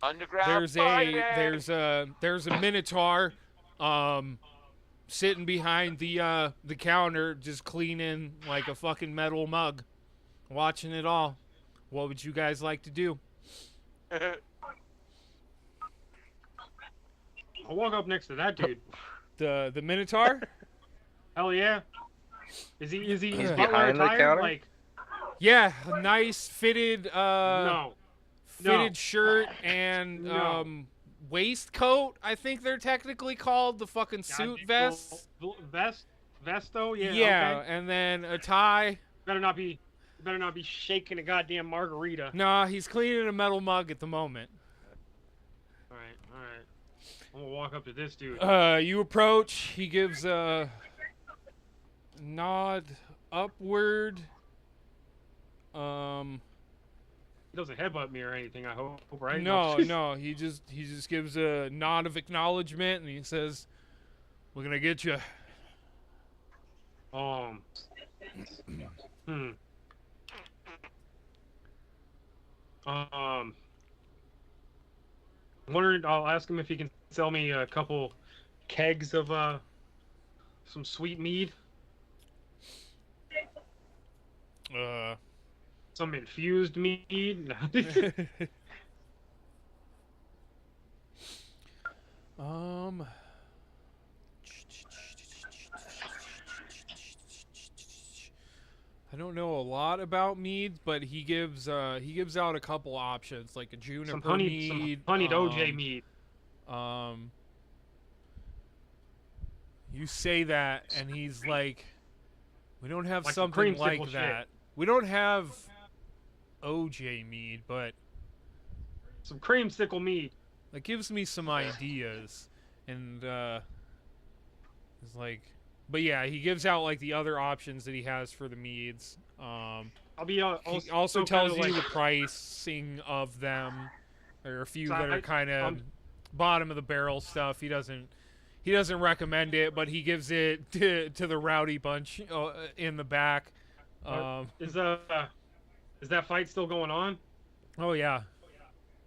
Underground there's a minotaur sitting behind the counter just cleaning a fucking metal mug, watching it all. What would you guys like to do? I'll walk up next to that dude. The minotaur? Hell yeah. Is he He's butler behind the attire? counter? Like Yeah, a nice fitted no. fitted shirt and No. waistcoat. I think they're technically called the fucking suit vests. Vesto, yeah. Yeah, Okay. and then a tie. Better not be shaking a goddamn margarita. Nah, he's cleaning a metal mug at the moment. All right. I'm gonna walk up to this dude. You approach. He gives a nod upward. He doesn't headbutt me or anything, I hope, right? No. He just gives a nod of acknowledgement, and he says, "We're gonna get you." Wondering. I'll ask him if he can sell me a couple kegs of some sweet mead, some infused mead. I don't know a lot about mead, but he gives out a couple options, like a juniper mead, some honeyed OJ mead. You say that, and he's like, "We don't have Like something creamsicle like shit. that. We don't have OJ mead, but Some creamsicle mead. that gives me some ideas." And it's like, but yeah, he gives out like the other options that he has for the meads. I'll be He also tells you like, the pricing of them. There are a few So that are kind of bottom of the barrel stuff. He doesn't recommend it, but he gives it to the rowdy bunch in the back. Is that fight still going on? Oh yeah.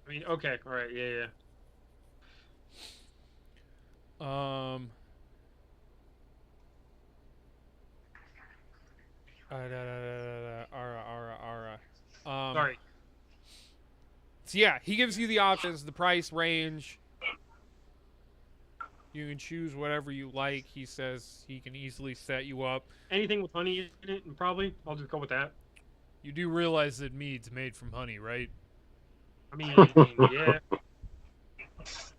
I mean, okay, all right, yeah. Sorry. So yeah, he gives you the options, the price range. You can choose whatever you like. He says he can easily set you up. Anything with honey in it, and probably I'll just go with that. You do realize that mead's made from honey, right? I mean, yeah.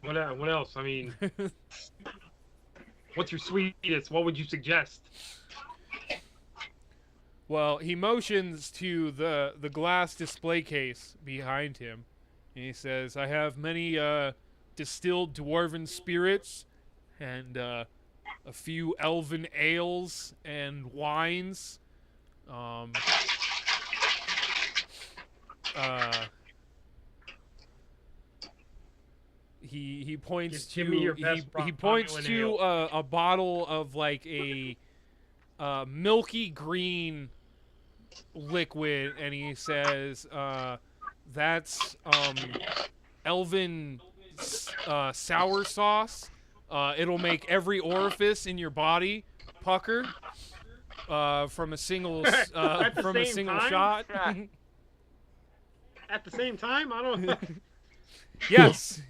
What else? I mean, what's your sweetest? What would you suggest? Well, he motions to the glass display case behind him, and he says, "I have many distilled dwarven spirits and a few elven ales and wines. He points Give me your to best he points Romulan to ale. a bottle of like a milky green liquid, and he says, "That's elven sour sauce. It'll make every orifice in your body pucker from a single At the from a same single time? shot." At the same time, I don't know. Yes.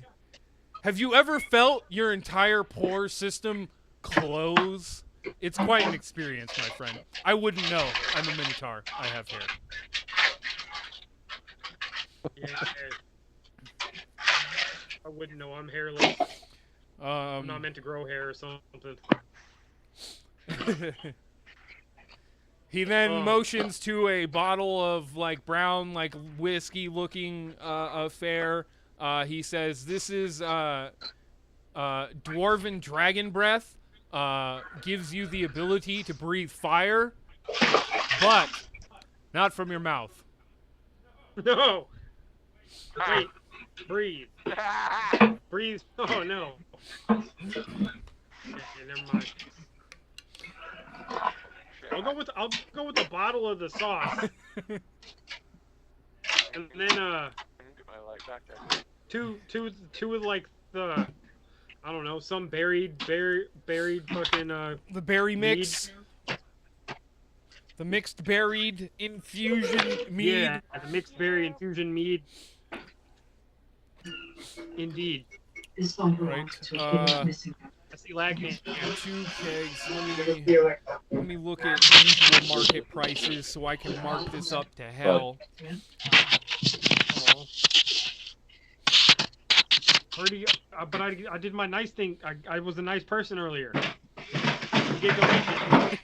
Have you ever felt your entire pore system close? It's quite an experience, my friend. I wouldn't know. I'm a Minotaur. I have hair. Yeah. I wouldn't know. I'm hairless. I'm not meant to grow hair or something. He then motions to a bottle of like brown, like whiskey looking affair. He says, "This is dwarven dragon breath. Gives you the ability to breathe fire, but not from your mouth." No. Wait. Breathe. Breathe. Oh no. Okay, never mind. I'll go with the bottle of the sauce. And then two with like the, I don't know, some buried fucking The berry mix. The mixed berried infusion mead. Yeah, the mixed berry infusion mead. Indeed. Right. I see lag me. 2 kegs. Let me Let me look at usual market prices so I can mark this up to hell. Already, but I did my nice thing. I was a nice person earlier. You gave donations.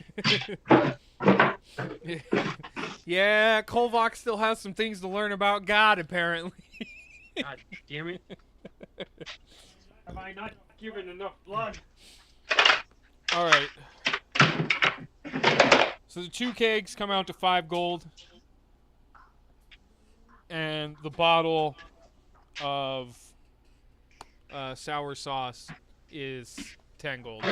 Yeah, Kolvok still has some things to learn about God, apparently. God damn it. Have I not given enough blood? Alright. So the 2 kegs come out to 5 gold. And the bottle of sour sauce is 10 gold.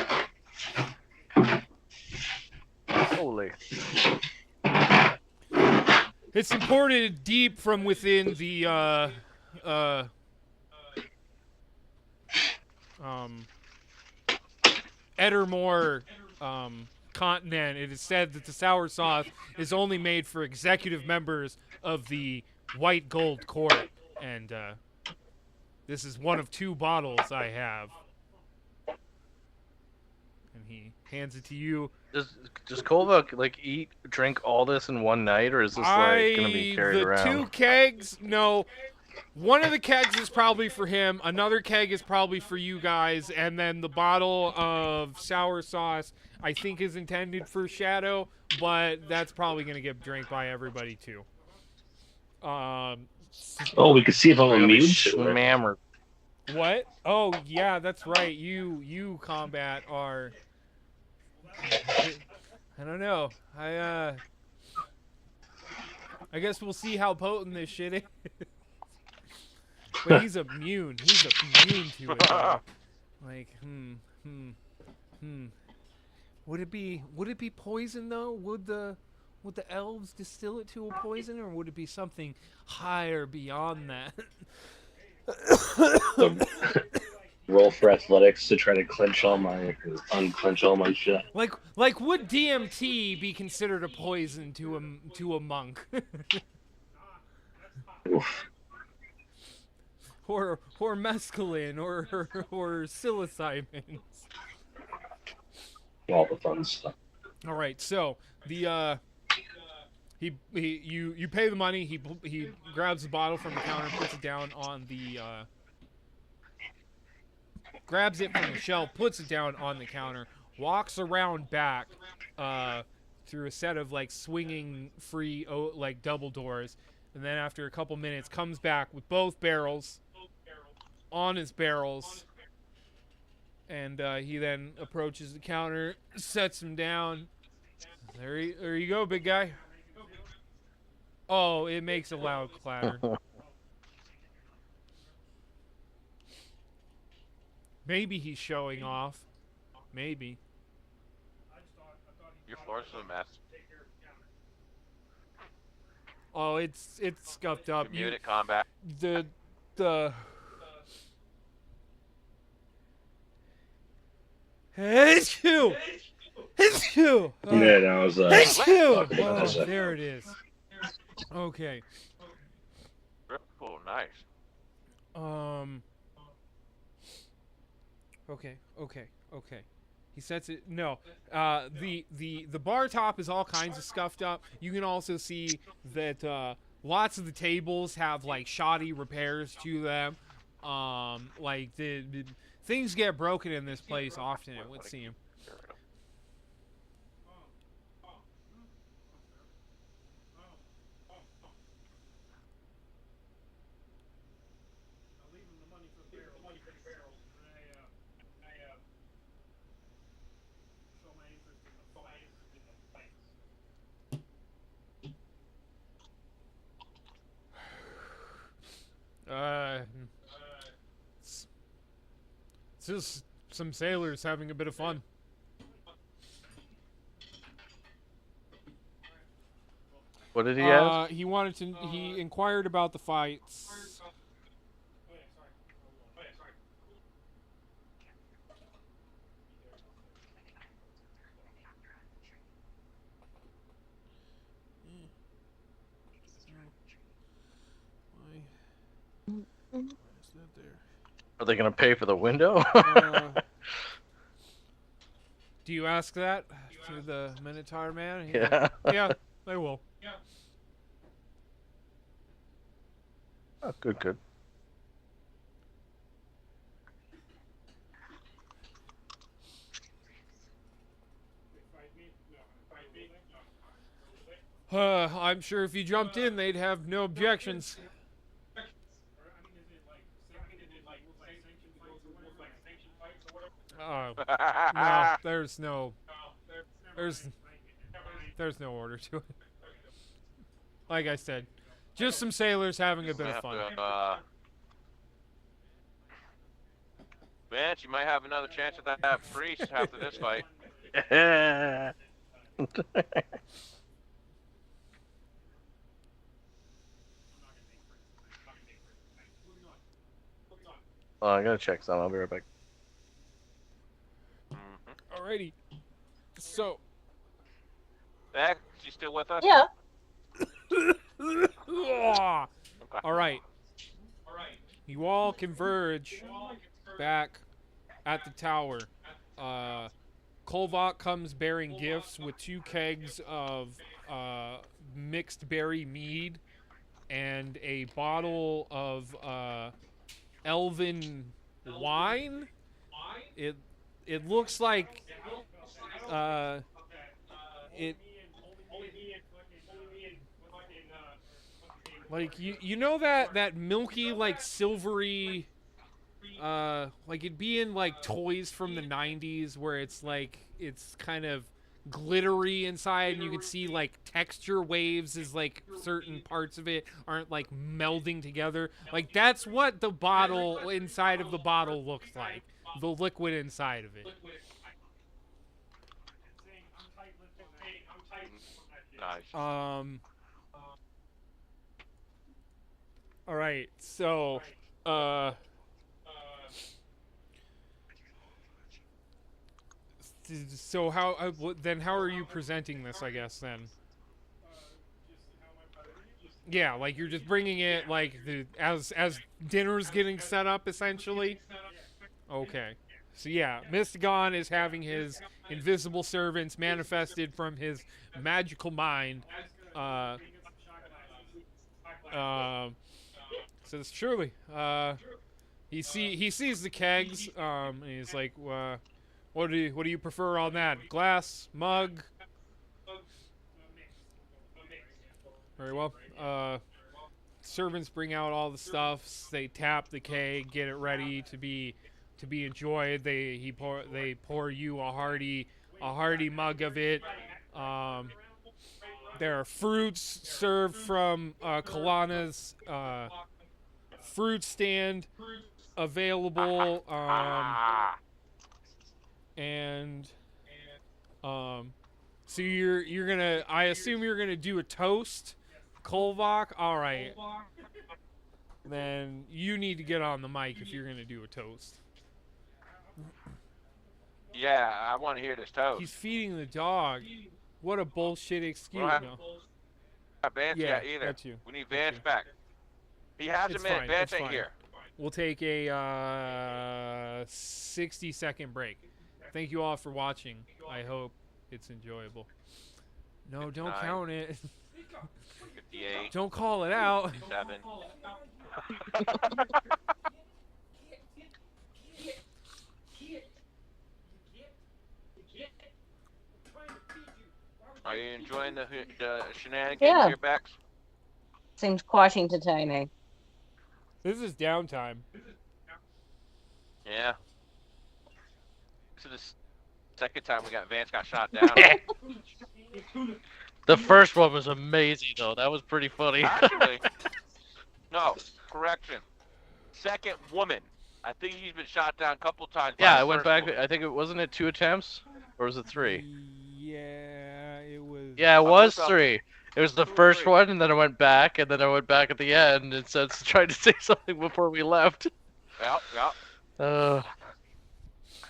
Holy. It's imported deep from within the Ettermore continent. It is said that the sour sauce is only made for executive members of the White Gold Court, and this is one of 2 bottles I have. And he hands it to you. Does Kolvok like drink all this in one night, or is this like gonna be carried around? The 2 kegs, no. One of the kegs is probably for him. Another keg is probably for you guys, and then the bottle of sour sauce I think is intended for Shadow, but that's probably gonna get drank by everybody too. Oh, we could see if I'm immune to it. Mammer. What? Oh yeah, that's right. You combat are. I don't know. I guess we'll see how potent this shit is. But he's immune. He's immune to it. Though. Like, Would it be poison though? Would the elves distill it to a poison, or would it be something higher beyond that? Roll for athletics to try to unclench all my shit. Like would DMT be considered a poison to a monk? Oof. or mescaline or psilocybin. All the fun stuff. All right, so the you pay the money. He grabs the bottle from the counter, puts it down on the grabs it from the shelf, puts it down on the counter, walks around back through a set of like swinging free like double doors, and then after a couple minutes comes back with both barrels on his barrels, and he then approaches the counter, sets him down. There you go, big guy. Oh, it makes a loud clatter. Maybe he's showing off. Maybe. Your floor's a mess. Oh, it's scuffed up. Unit combat. The H2! H2! Yeah, that was H2! Oh, there it is. Okay. Oh, nice. Okay. He sets it. No, the bar top is all kinds of scuffed up. You can also see that lots of the tables have like shoddy repairs to them. Like the things get broken in this place often. It would seem. It's just some sailors having a bit of fun. What did he ask? He inquired about the fights. Why is that there? Are they gonna pay for the window? Do you ask that to the Minotaur man? He's Yeah. like, yeah, I will. Oh, good, good. I'm sure if you jumped in, they'd have no objections. No, there's no order to it. Like I said, just some sailors having a bit of fun. Vance, you might have another chance at that priest after this fight. Oh, I gotta check some. I'll be right back. Alrighty. So. Bex, you still with us? Yeah. Alright. You all converge back at the tower. Kolvok comes bearing gifts with 2 kegs of mixed berry mead and a bottle of elven wine. It looks like like you know that milky, like, silvery, like it'd be in like toys from the 90s where it's like it's kind of glittery inside and you can see like texture waves as like certain parts of it aren't like melding together. Like that's what the bottle inside of the bottle looks like. The liquid inside of it. Nice. All right. So, so how are you presenting this? I guess then. Yeah, like you're just bringing it like as dinner's getting set up essentially. Okay. So yeah, Mystagon is having his invisible servants manifested from his magical mind. Says surely. He sees the kegs. And he's like, what do you prefer on that? Glass, mug. Very well. Servants bring out all the stuffs. They tap the keg, get it ready to be enjoyed. They pour you a hearty mug of it. There are fruits served from Kalana's fruit stand available, and so you're gonna, I assume you're gonna do a toast, Kolvok. All right, then you need to get on the mic if you're gonna do a toast. Yeah, I want to hear this toast. He's feeding the dog. What a bullshit excuse. Not Vance yet either. That's you. We need Vance back. He has a minute. Vance ain't here. We'll take a 60-second break. Thank you all for watching. I hope it's enjoyable. No, don't count it. 58. Don't call it out. 7. Are you enjoying the shenanigans here, Bex? Seems quite entertaining. This is downtime. Yeah. This is the second time Vance got shot down. The first one was amazing, though. That was pretty funny. Actually, no, correction. Second woman. I think he's been shot down a couple times. Yeah, I went back. I think it wasn't it 2 attempts, or was it 3? Yeah, it was. Yeah, it was 3. It was the first one, and then I went back, and then I went back at the end, and said tried to say something before we left. Yep.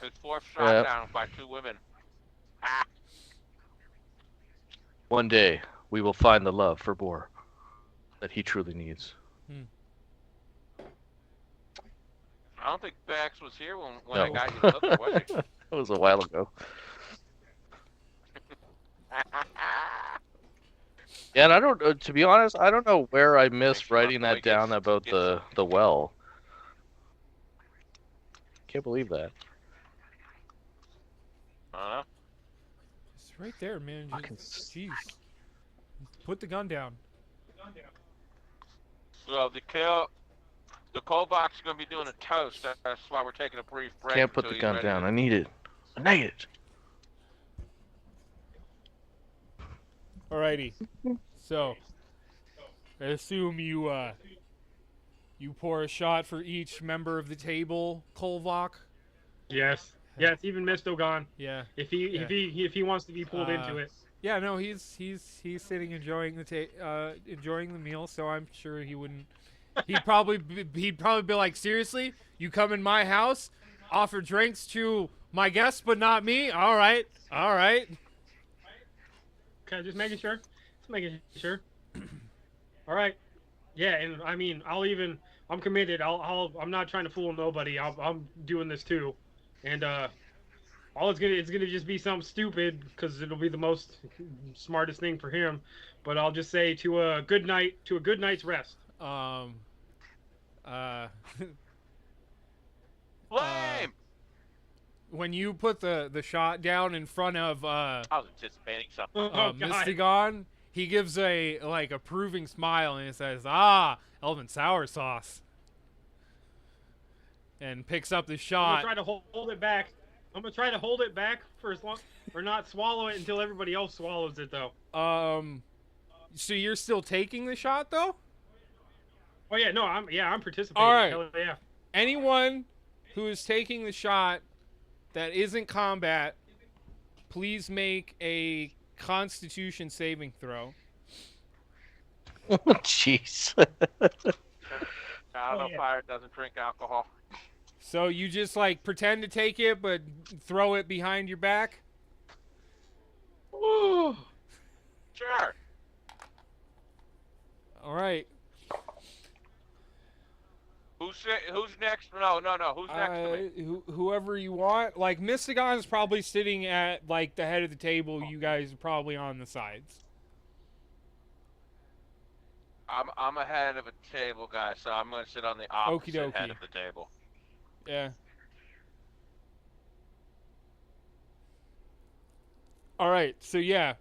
His 4th shot down by 2 women. Ah. One day, we will find the love for Boar that he truly needs. I don't think Bex was here when I got you the hooker, was he? That was a while ago. Yeah, and I don't. To be honest, I don't know where I missed sure my writing boy that down gets- about gets- the well. Can't believe that. It's right there, man. Fucking Jeez. Put the gun down. So the Kolbach's gonna be doing a toast. That's why we're taking a brief break. Can't put until the he's gun ready down. to- I need it. I need it. Alrighty. So, I assume you pour a shot for each member of the table, Kolvok. Yes. Yes. Even Misto gone. Yeah. If he wants to be pulled into it. Yeah. No, he's sitting enjoying the meal. So I'm sure he wouldn't. He'd probably be like, seriously, you come in my house, offer drinks to my guests, but not me. All right. Okay, just making sure. All right. Yeah, and I mean, I'm committed. I'm not trying to fool nobody. I'm doing this too, and it's gonna just be something stupid because it'll be the most smartest thing for him. But I'll just say to a good night's rest. Flame! When you put the shot down in front of I was anticipating something. Oh, God. Mystigon, he gives a approving smile and he says, Elven sour sauce. And picks up the I'm shot. gonna try to hold it back. I'm gonna try to hold it back for as long, or not swallow it until everybody else swallows it, though. So you're still taking the shot though? Oh yeah, no, I'm participating. All right. Hell yeah. Anyone who is taking the shot that isn't combat, please make a Constitution saving throw. Jeez. Child on fire doesn't drink alcohol. So you just pretend to take it, but throw it behind your back. Sure. All right. Who's next? No. Who's next to me? Whoever you want. Mystigon is probably sitting at the head of the table. You guys are probably on the sides. I'm ahead of a table guy, so I'm gonna sit on the opposite Okie dokie. head of the table. Yeah. All right. So yeah,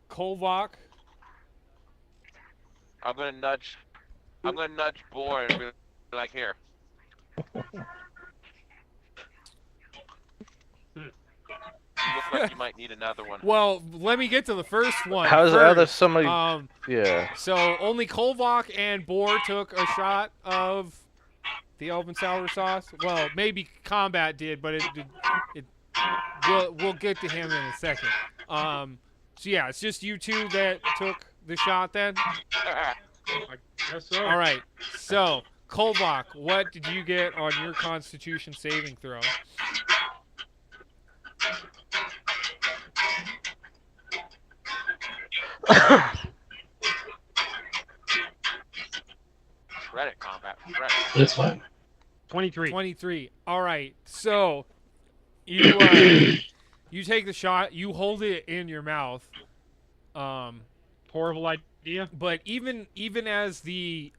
Kolvok. I'm gonna nudge Boar and be like, here. You look like you might need another one. Well, let me get to the first one. How's first. other somebody? Yeah. So only Kolvok and Boar took a shot of the Elven sour sauce. Well, maybe Combat did, but we'll get to him in a second. So yeah, it's just you two that took the shot then. I guess so. All right. So Kolvok, what did you get on your Constitution saving throw? Shred it, Combat. Shred it. That's fine. 23. 23. All right. So you you take the shot, you hold it in your mouth. Horrible idea. But even as the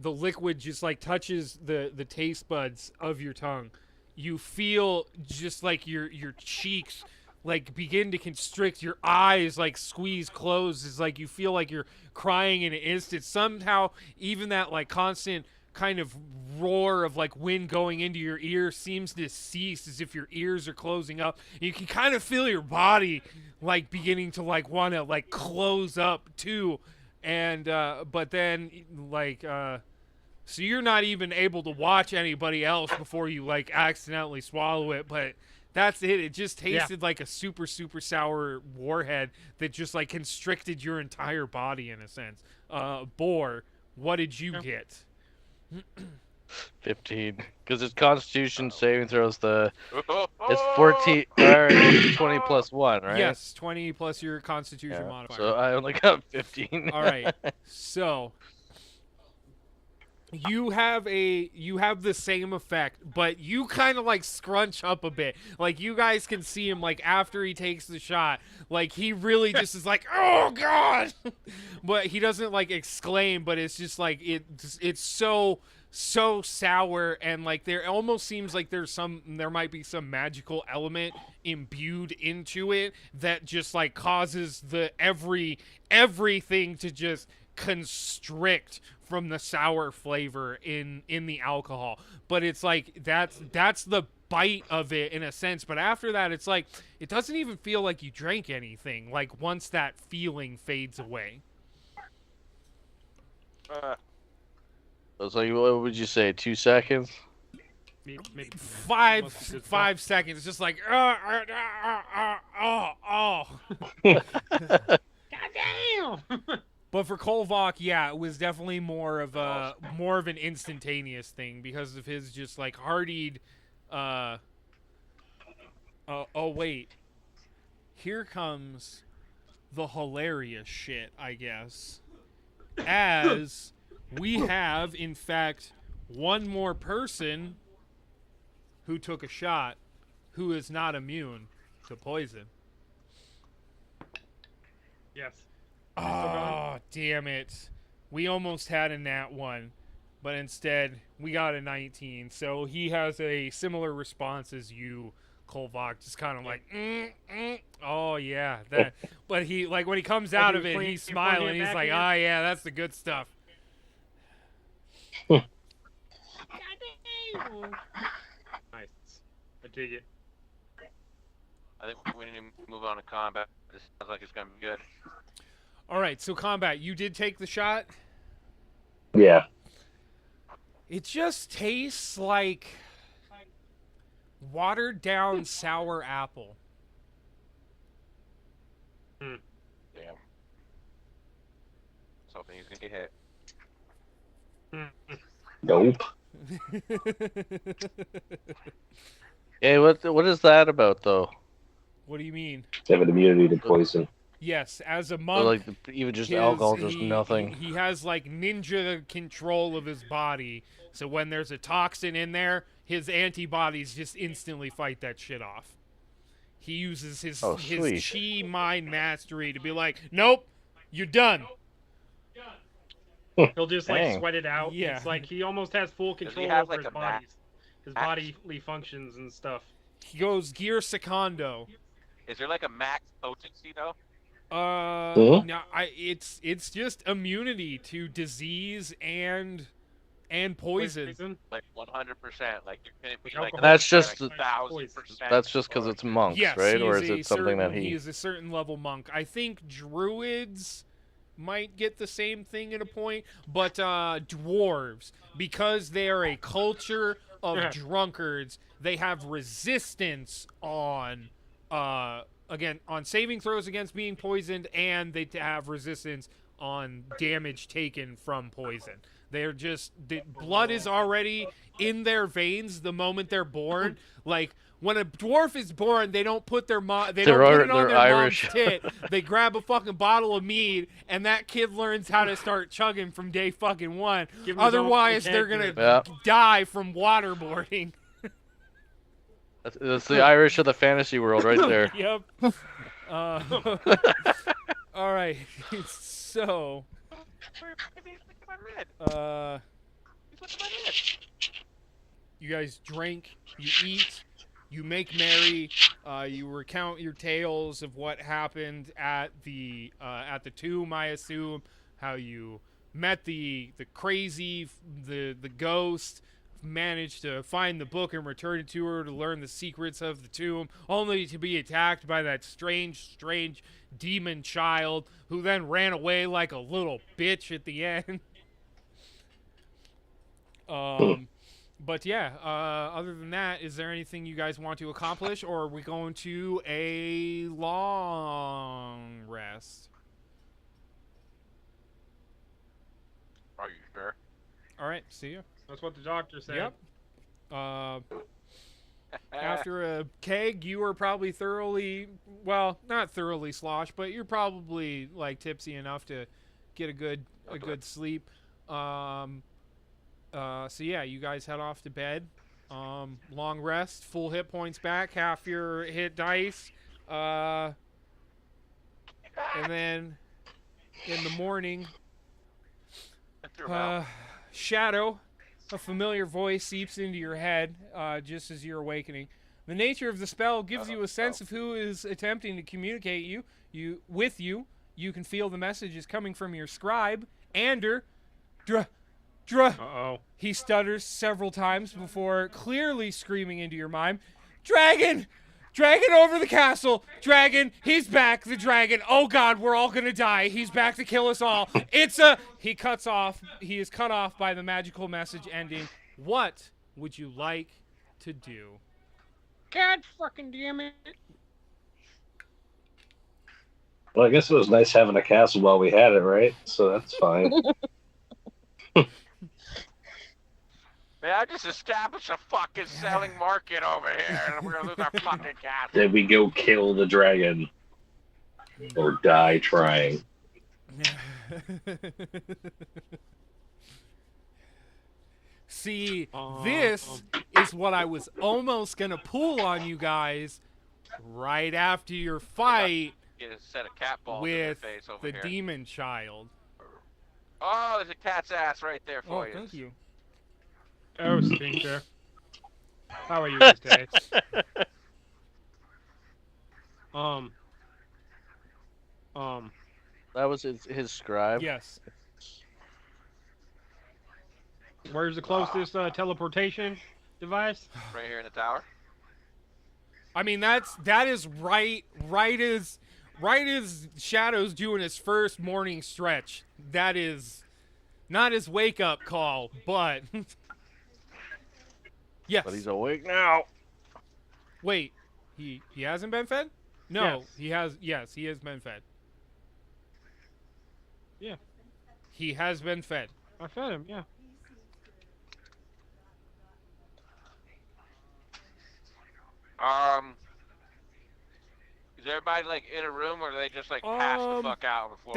liquid just touches the taste buds of your tongue, you feel just your cheeks begin to constrict, your eyes squeeze closed. It's you feel like you're crying in an instant. Somehow even that constant kind of roar of wind going into your ear seems to cease, as if your ears are closing up. You can kind of feel your body beginning to want to close up too. And but then so you're not even able to watch anybody else before you accidentally swallow it. But that's it. It just tasted like a super sour warhead that just constricted your entire body in a sense. Boar, what did you get? 15. Because it's Constitution saving throws it's 14 or 20 plus 1, right? Yes, 20 plus your Constitution Yeah, modifier. so I only got 15. All right. So you have the same effect, but you kind of like scrunch up a bit. Like you guys can see him like after he takes the shot, like he really just is like, oh god, but he doesn't like exclaim. But it's just like it's so sour, and like there almost seems like there might be some magical element imbued into it that just like causes the everything to just constrict from the sour flavor in the alcohol. But it's like that's the bite of it in a sense, but after that it's like it doesn't even feel like you drank anything, like once that feeling fades away. So what would you say, 2 seconds? Maybe 5 seconds, just like Damn. But for Kolvok, yeah, it was definitely more of an instantaneous thing because of his just like hardied. Oh wait, here comes the hilarious shit, I guess. As we have, in fact, one more person who took a shot who is not immune to poison. Yes. Oh, damn it. We almost had a nat 1, but instead we got a 19. So he has a similar response as you, Kolvok, just kind of like, oh yeah, that. But he like when he comes out of it, he's smiling. He's like, oh yeah, that's the good stuff. Nice. I dig it. I think we need to move on to combat. This sounds like it's gonna be good. All right, so combat, you did take the shot. Yeah. It just tastes like watered down sour apple. Damn. I was hoping he was gonna get hit. Nope. Hey, what is that about though? What do you mean? They have an immunity to poison. Yes, as a Or monk, like even just alcohol, just nothing. He has like ninja control of his body, so when there's a toxin in there, his antibodies just instantly fight that shit off. He uses his chi mind mastery to be like, nope, you're done. He'll just like Dang. sweat it out. Yeah. It's like he almost has full control have, over like, his a max- bodily functions and stuff. He goes gear secondo. Is there like a max potency though? No, it's just immunity to disease and poison. Like 100%. Like you're gonna be like. That's just like 1,000%. That's just because it's monks, Yes, right? he Or is is a it something that he is a certain level monk. I think druids might get the same thing at a point, but dwarves, because they are a culture of drunkards, they have resistance on again on saving throws against being poisoned, and they have resistance on damage taken from poison. They're just the blood is already in their veins the moment they're born. Like when a dwarf is born, they don't put their put it on their Irish. mom's tit. They grab a fucking bottle of mead, and that kid learns how to start chugging from day fucking 1. Give him his own Otherwise, they're gonna Yeah. die from waterboarding. That's the Irish of the fantasy world right there. Yep. All right. So, you guys drink, you eat, you make merry, you recount your tales of what happened at the tomb. I assume how you met the crazy, the ghost, managed to find the book and return it to her to learn the secrets of the tomb, only to be attacked by that strange demon child who then ran away like a little bitch at the end. But yeah, other than that, is there anything you guys want to accomplish, or are we going to a long rest? Are you sure? All right, see ya. That's what the doctor said. Yep. After a keg, you were probably not thoroughly sloshed, but you're probably like tipsy enough to get a good sleep. So yeah, you guys head off to bed. Long rest, full hit points back, half your hit dice. And then in the morning, Shadow, a familiar voice seeps into your head just as you're awakening. The nature of the spell gives you a sense of who is attempting to communicate with you. You can feel the message is coming from your scribe, Ander. Uh-oh. He stutters several times before clearly screaming into your mind, "Dragon! Dragon over the castle! Dragon! He's back! The dragon! Oh God, we're all gonna die! He's back to kill us all! It's a..." He is cut off by the magical message ending. What would you like to do? God fucking damn it. Well, I guess it was nice having a castle while we had it, right? So that's fine. Man, I just established a fucking selling market over here, and we're gonna lose our fucking castle. Then we go kill the dragon. Or die trying. See, this is what I was almost gonna pull on you guys right after your fight Get a set of cat balls in their with face over the here. demon child. Oh, there's a cat's ass right there for you. Thank you. Oh, stinker. How are you these days? That was his scribe. Yes. Where's the closest teleportation device? Right here in the tower. I mean, that is right as Shadow's doing his first morning stretch. That is not his wake up call, but yes. But he's awake now. Wait, he hasn't been fed? No, Yes. he has. Yes, he has been fed. Yeah. He has been fed. I fed him, yeah. Is everybody like in a room, or do they just like pass the fuck out on the floor?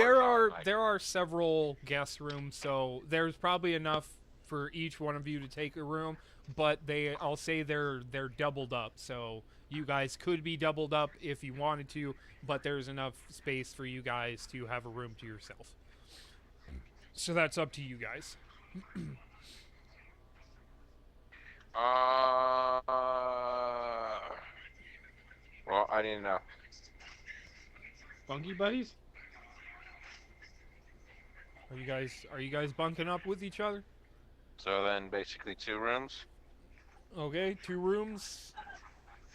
There are several guest rooms, so there's probably enough for each one of you to take a room. But I'll say they're doubled up, so you guys could be doubled up if you wanted to, but there's enough space for you guys to have a room to yourself. So that's up to you guys. Well, I didn't know. Funky buddies? Are you guys bunking up with each other? So then, basically 2 rooms. Okay, 2 rooms.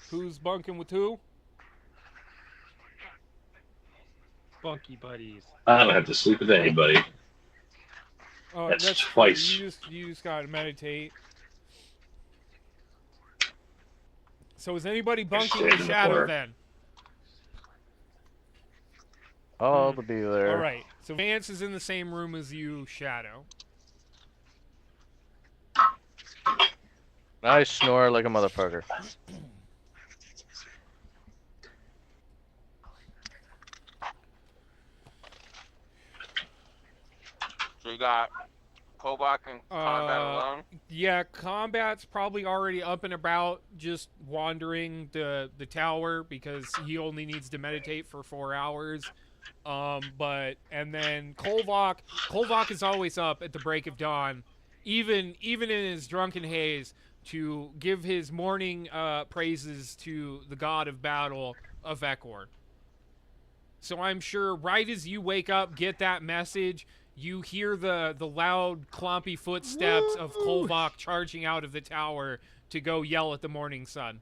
Who's bunking with who? Funky buddies. I don't have to sleep with anybody. Oh, That's twice. You just gotta meditate. So is anybody bunking with Shadow then? Oh, to be there. All right. So Vance is in the same room as you, Shadow. I snore like a motherfucker. So you got Kobach and Combat alone. Yeah, Combat's probably already up and about, just wandering the tower because he only needs to meditate for 4 hours. And then Kolvok is always up at the break of dawn, even in his drunken haze, to give his morning praises to the god of battle, Avekor. So I'm sure right as you wake up, get that message, you hear the loud, clompy footsteps of Kolvok charging out of the tower to go yell at the morning sun.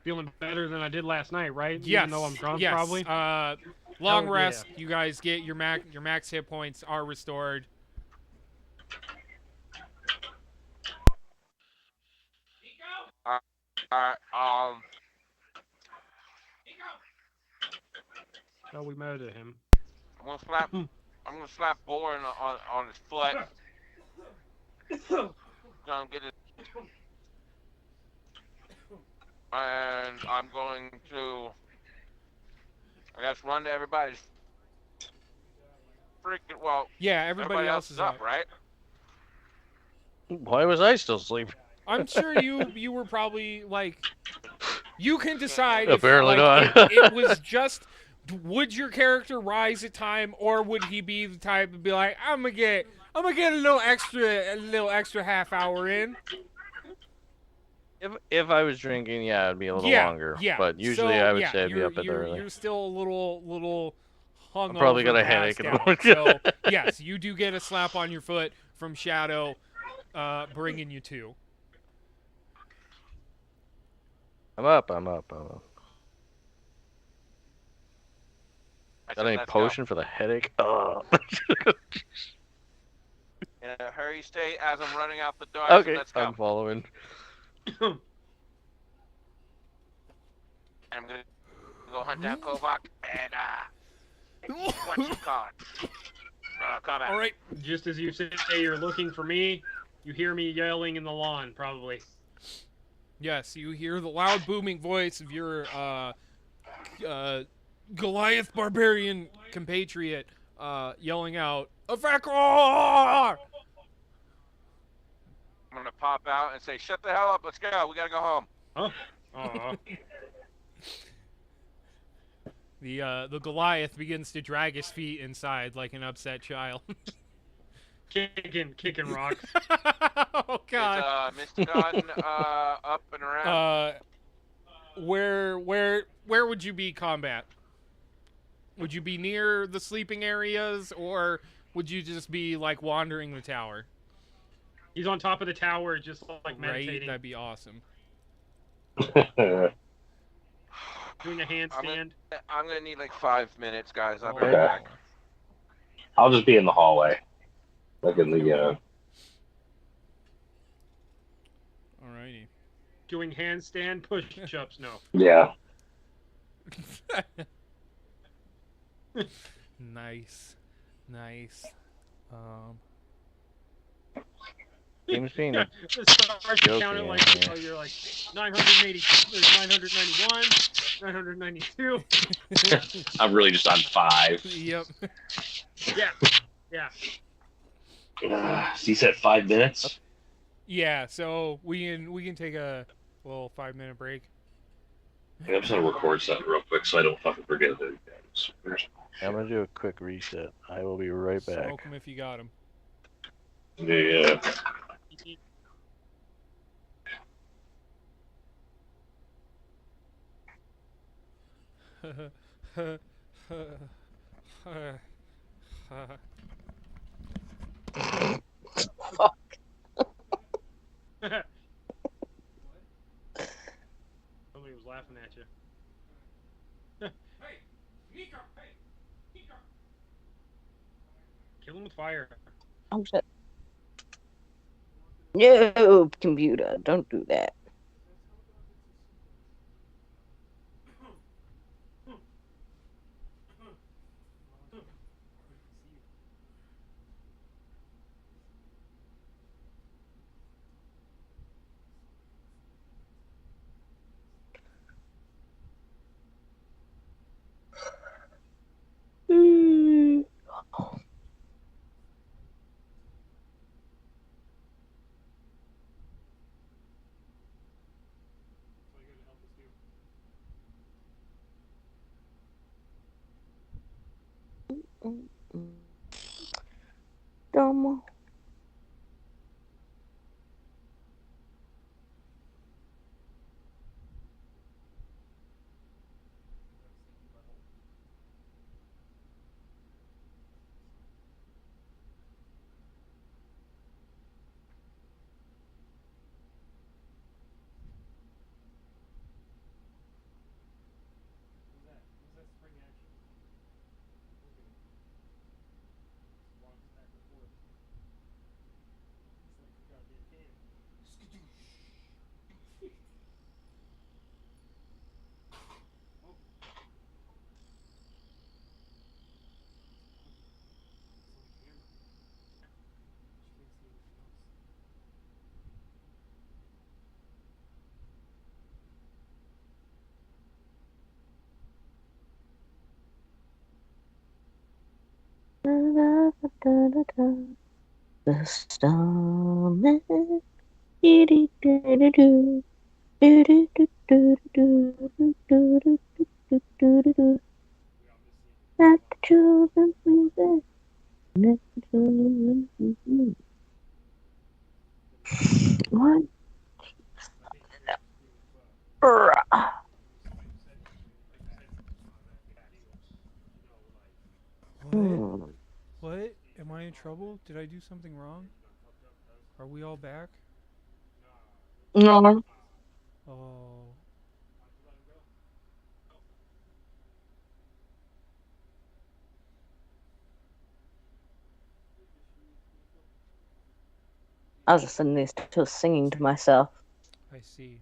Feeling better than I did last night, right? Yes. Even though I'm drunk, yes. probably. Long Hell rest. yeah. You guys get your max hit points are restored. So we murder him. I'm gonna slap Boren on his foot. Gonna get it. And I'm going to, I guess, run to everybody's freaking well. Yeah, everybody else is up, up. right? Why was I still sleeping? I'm sure you were probably like, you can decide if Apparently like, not. it was just, would your character rise at time, or would he be the type to be like, I'm gonna get a little extra half hour in. If I was drinking, yeah, it'd be a little longer. Yeah. But usually So, I would yeah, say I'd be you're, up at you're, early. You're still a little hungover. I'm probably got a headache in the morning. So yes, you do get a slap on your foot from Shadow, bringing you to. I'm up. Got any Let's potion for the headache? Oh. In a hurry, stay as I'm running out the door. Okay, Let's go. I'm following. I'm gonna go hunt down Kovac and what you call it? Come out. All right. Just as you say you're looking for me, you hear me yelling in the lawn, probably. Yes, you hear the loud booming voice of your Goliath barbarian compatriot yelling out, "Avakor!" I'm gonna pop out and say, "Shut the hell up! Let's go. We gotta go home." Huh? Aw. The Goliath begins to drag his feet inside like an upset child. Kicking rocks. Oh God. Is Mystigon up and around? Where would you be combat? Would you be near the sleeping areas, or would you just be like wandering the tower? He's on top of the tower, just like Right, meditating, that'd be awesome. doing a handstand. I'm gonna need like 5 minutes, guys. I'll be Okay. right back. I'll just be in the hallway. Like in the, Alrighty. Doing handstand push-ups. No. yeah. Nice. Seems being The stars joking, count it like, yeah. you're like 980, there's 991, 992. I'm really just on 5. Yep. Yeah. So you said 5 minutes? Yeah. So we can take a little 5-minute break. I'm just gonna record something real quick so I don't fucking forget the I'm gonna do a quick reset. I will be right back. Smoke 'em if you got 'em. Yeah. Somebody was laughing at you. Kill him with fire. Oh shit. No, computer, don't do that. The storm is do-do-do-do-do. Do-do-do-do-do-do-do-do-do-do-do. Not the children music. Not the children music. What? What? What? Am I in trouble? Did I do something wrong? Are we all back? No. Oh. I was just sitting there still singing to myself. I see.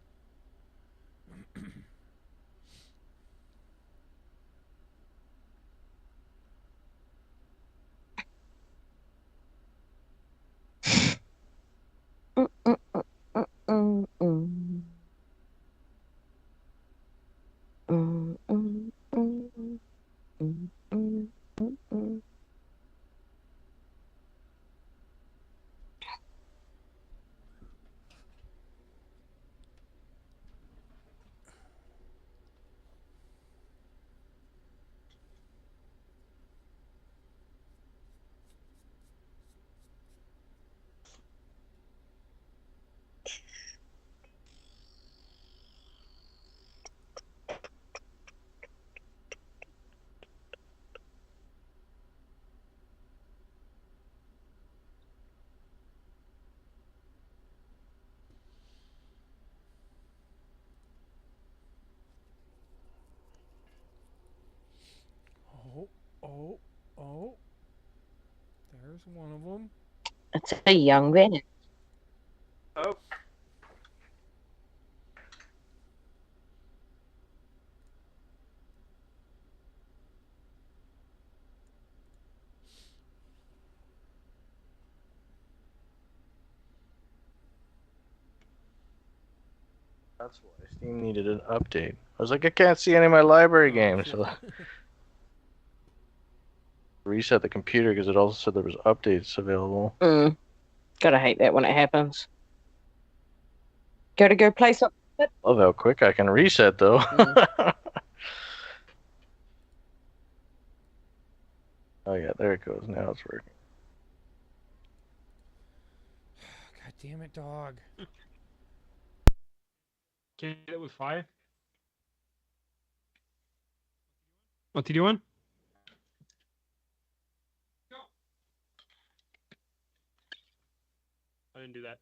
Oh, oh, oh. There's one of them. It's a young man. Oh. That's why Steam needed an update. I was like, I can't see any of my library games. Shit. So reset the computer because it also said there was updates available. Gotta hate that when it happens. Gotta go play something. Love how quick I can reset though. Oh yeah, there it goes. Now it's working. God damn it, dog. Can't hit it with fire. What you doing? I didn't do that.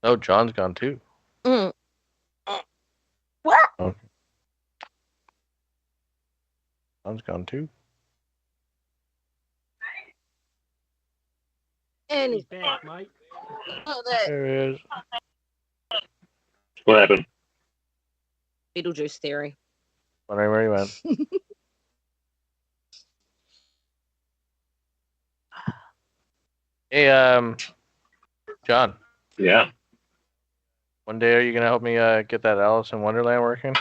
Oh, John's gone too. What? Oh. John's gone too. And He's back, Mike. There he is. What happened? Beetlejuice theory. Wondering where he went. Hey, John. Yeah. One day, are you gonna help me get that Alice in Wonderland working?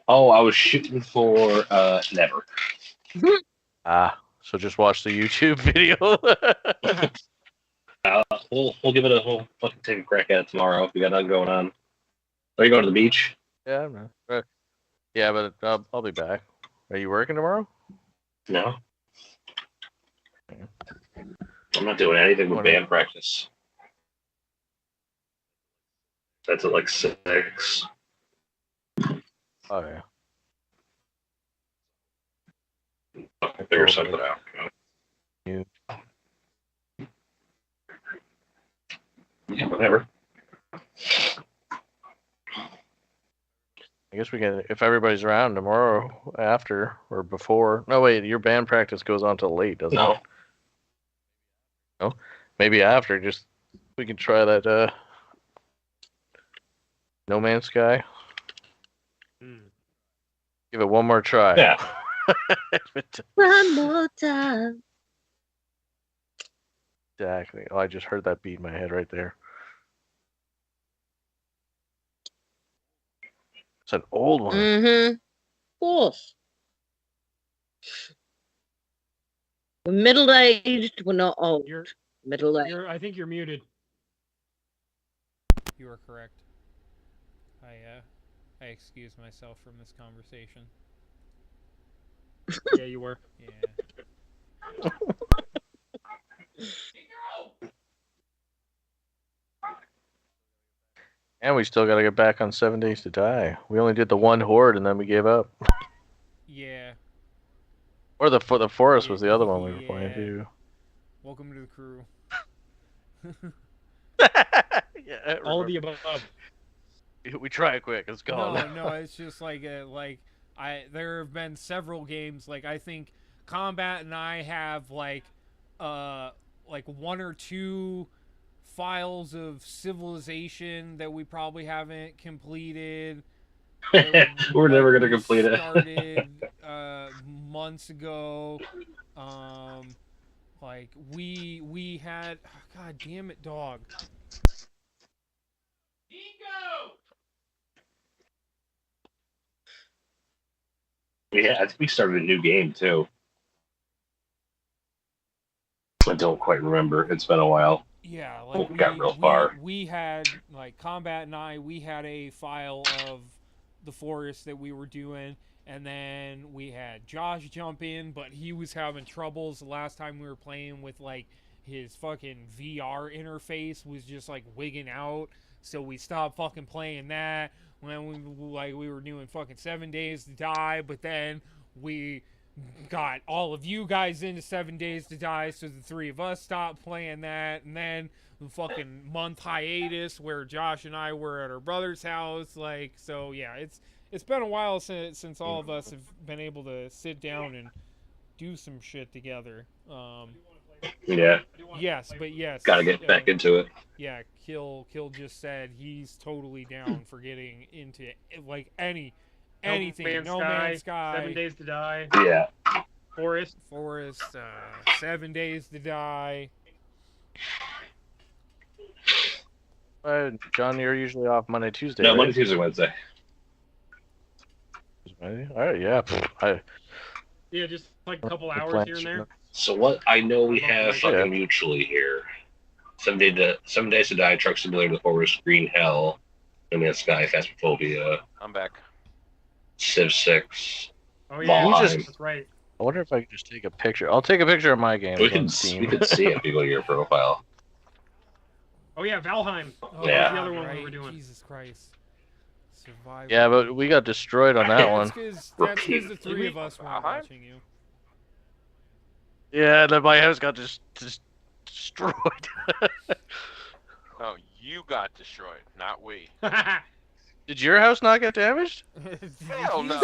Oh, I was shooting for never. So just watch the YouTube video. We'll give it a we'll fucking take a crack at it tomorrow if we got nothing going on. Are you going to the beach? Yeah, man. Yeah, but I'll be back. Are you working tomorrow? No. I'm not doing anything with band practice. That's at like 6. Oh yeah. I'll figure something out. Yeah, whatever. I guess we can, if everybody's around tomorrow after or before. No, wait, your band practice goes on till late, doesn't No. it? No? Maybe after, just, we can try that, No Man's Sky. Give it one more try. Yeah. One more time. Exactly. Oh, I just heard that beat in my head right there. It's an old one. Mm-hmm. Of course. We're middle-aged. We're not old. You're, Middle-aged. I think you're muted. You are correct. I excuse myself from this conversation. Yeah, you were. Yeah. And we still got to get back on 7 Days to Die. We only did the one horde and then we gave up. Yeah. Or the forest was the other one we were playing Yeah. too. Welcome to the crew. Yeah, All of the above. we try it quick. It's gone. No, it's just like there have been several games. Like I think Combat and I have like one or two files of Civilization that we probably haven't completed. We're never gonna complete it. Started months ago. Like we had. Oh, God damn it, dog. Yeah, I think we started a new game too. I don't quite remember. It's been a while. Yeah, like We got real far. We had like Combat and I. We had a file of the forest that we were doing, and then we had Josh jump in, but he was having troubles the last time we were playing with like his fucking VR interface was just like wigging out, so we stopped fucking playing that. When we were doing fucking 7 Days to Die, but then we got all of you guys into 7 Days to Die, so the three of us stopped playing that, and then the fucking month hiatus where Josh and I were at our brother's house, like, so yeah, it's been a while since all of us have been able to sit down and do some shit together. Yeah. Yes, but yes. Gotta get back into it. Yeah, Kill just said he's totally down for getting into like anything. No Man's Sky, 7 Days to Die. Yeah. Forest. 7 Days to Die. John, you're usually off Monday, Tuesday. No, right? Monday, Tuesday, Wednesday. All right, yeah. Yeah, just like a couple the hours plan here and should there. not- So what I know we have Yeah. fucking mutually here. 7 Days to Die, Truck Simulator, The Forest, Green Hell, No Man's Sky, Phasmophobia, I'm back. Civ 6. Oh yeah, Valheim. that's right. I wonder if I could just take a picture. I'll take a picture of my game. We on can Steam. see it if you go to your profile. Oh yeah, Valheim. Oh, Yeah. The other one we right. were doing. Jesus Christ. Survivor. Yeah, but we got destroyed on that one. That's because the three of us weren't Valheim? watching you. Yeah, then my house got just destroyed. No, you got destroyed, not we. Did your house not get damaged? Hell no.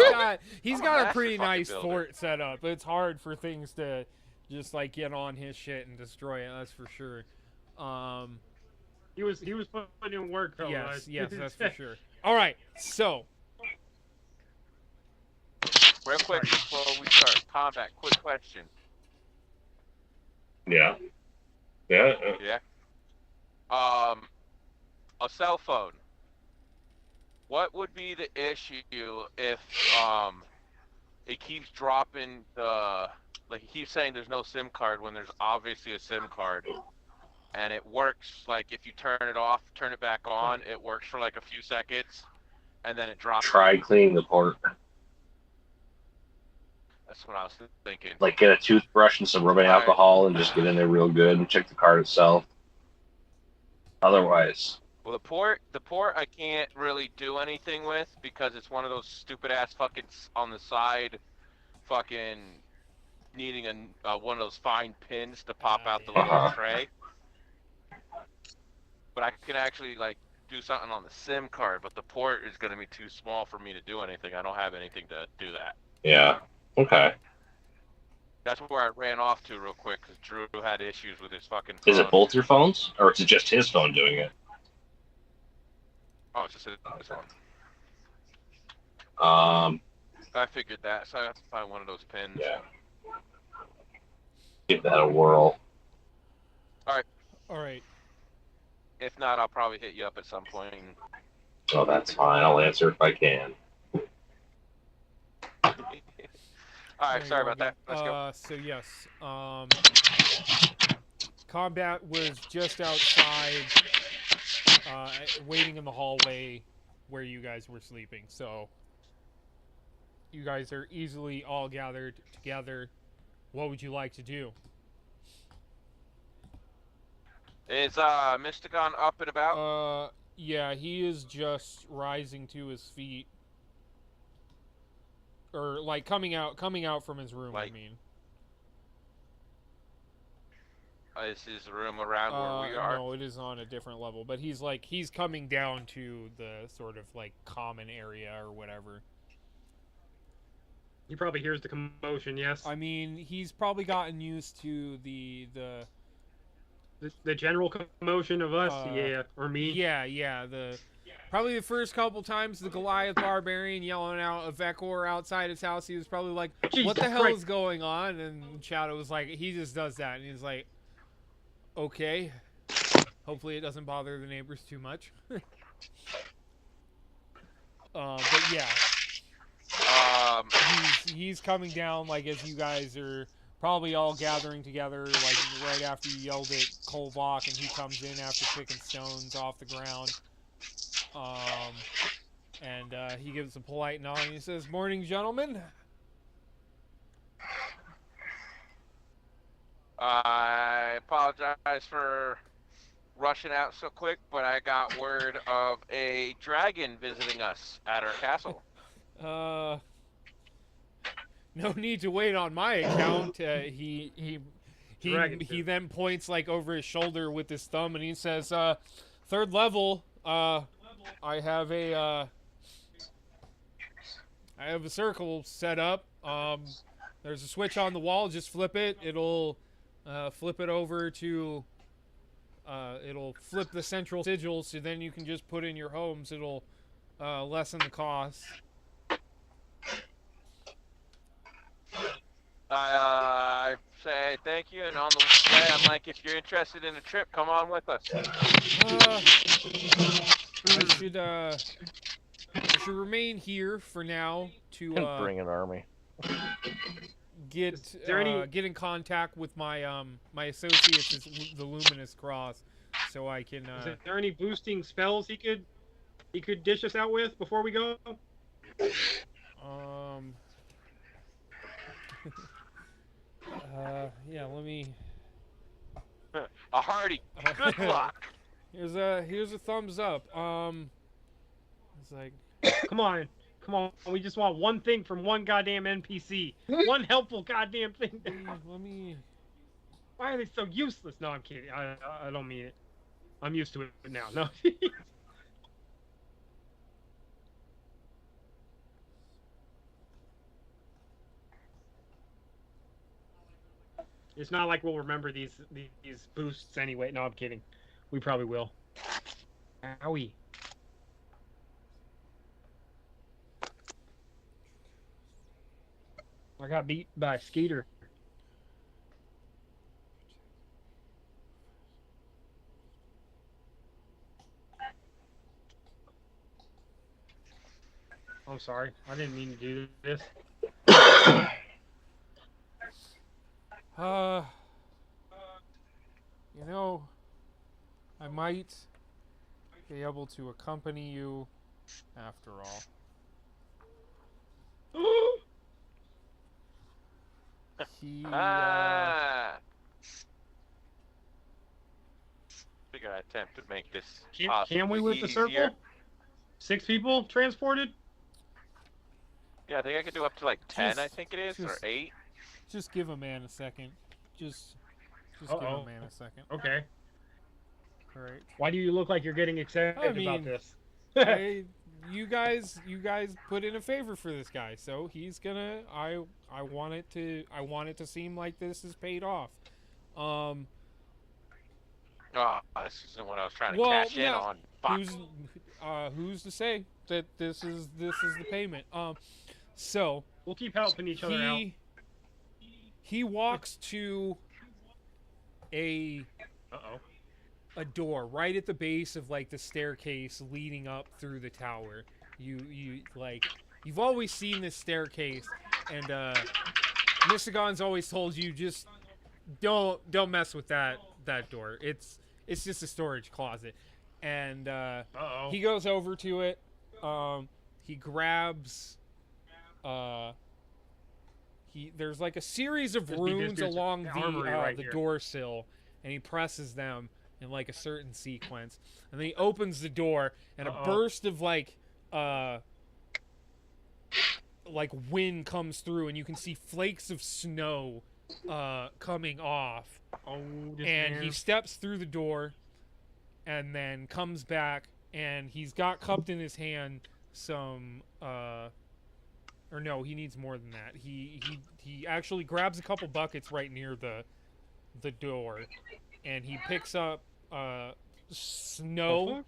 He's I'm got a massive pretty fucking nice builder. fort set up. It's hard for things to just like get on his shit and destroy it. That's for sure. he was putting in work though. Yes, that's for sure. All right, so Real quick before we start combat, quick question. Yeah. Yeah. Yeah. A cell phone. What would be the issue if it keeps dropping the like he keeps saying there's no SIM card when there's obviously a SIM card, and it works like if you turn it off, turn it back on, it works for like a few seconds, and then it drops. Try cleaning the port. That's what I was thinking. Like get a toothbrush and some rubbing Right. alcohol and just get in there real good and check the card itself. Otherwise, Well, the port I can't really do anything with because it's one of those stupid ass fucking on the side, fucking needing a one of those fine pins to pop out the little Uh-huh. tray. But I can actually like do something on the SIM card, but the port is going to be too small for me to do anything. I don't have anything to do that. yeah. Okay. That's where I ran off to real quick because Drew had issues with his fucking phone. Is it both your phones, or is it just his phone doing it? Oh, it's just his phone. I figured that, so I have to find one of those pins. Yeah. Give that a whirl. All right. If not, I'll probably hit you up at some point. Oh, that's fine. I'll answer if I can. Alright, sorry about that. Let's go. So yes, combat was just outside, waiting in the hallway where you guys were sleeping. So you guys are easily all gathered together. What would you like to do? Is Mystigon up and about? Yeah, he is just rising to his feet. Or like coming out from his room, I mean. Is his room around where we are? No, it is on a different level, but he's coming down to the sort of like common area or whatever. He probably hears the commotion, yes? I mean, he's probably gotten used to the general commotion of us, yeah, or me. Yeah, probably the first couple times the Goliath barbarian yelling out a Vekor outside his house, he was probably like, what the hell is going on? And Shadow was like, he just does that, and he's like, okay, hopefully it doesn't bother the neighbors too much. But yeah, he's coming down like as you guys are probably all gathering together, like right after you yelled at Kolvok, and he comes in after picking stones off the ground. And he gives a polite nod and he says, "Morning, gentlemen." I apologize for rushing out so quick, but I got word of a dragon visiting us at our castle. No need to wait on my account. He then points like over his shoulder with his thumb and he says, "Third level. I have a circle set up. There's a switch on the wall. Just flip it. It'll flip it over to. It'll flip the central sigil, so then you can just put in your homes. It'll lessen the cost." I say thank you, and on the way, I'm like, if you're interested in a trip, come on with us. I should remain here for now to bring an army. Get in contact with my my associates at the Luminous Cross, so I can. Is there any boosting spells he could dish us out with before we go? Yeah, let me. A hearty good luck. Here's a thumbs up. It's like, come on. We just want one thing from one goddamn NPC. One helpful goddamn thing. Let me. Why are they so useless? No, I'm kidding. I don't mean it. I'm used to it now. No. It's not like we'll remember these boosts anyway. No, I'm kidding. We probably will. Owie. I got beat by Skeeter. I'm sorry. I didn't mean to do this. You know, I might be able to accompany you after all. Figure I attempt to make this can we with the circle? 6 people transported? Yeah, I think I could do up to like 10, I think it is, or 8. Just give a man a second. Just give a man a second. Okay. All right. Why do you look like you're getting excited about this? You guys put in a favor for this guy, so he's gonna. I want it to seem like this is paid off. This isn't what I was trying to cash in on. Fuck. Who's to say that this is the payment? So We'll keep helping each other out. he walks to a door right at the base of like the staircase leading up through the tower. You've always seen this staircase, and Mystigon's always told you just don't mess with that door. It's just a storage closet. And he goes over to it. He grabs there's like a series of runes along the door sill, and he presses them in like a certain sequence, and then he opens the door, and a burst of like wind comes through, and you can see flakes of snow coming off. And he steps through the door, and then comes back, and he's got cupped in his hand some or no, he needs more than that. He actually grabs a couple buckets right near the door, and he picks up snow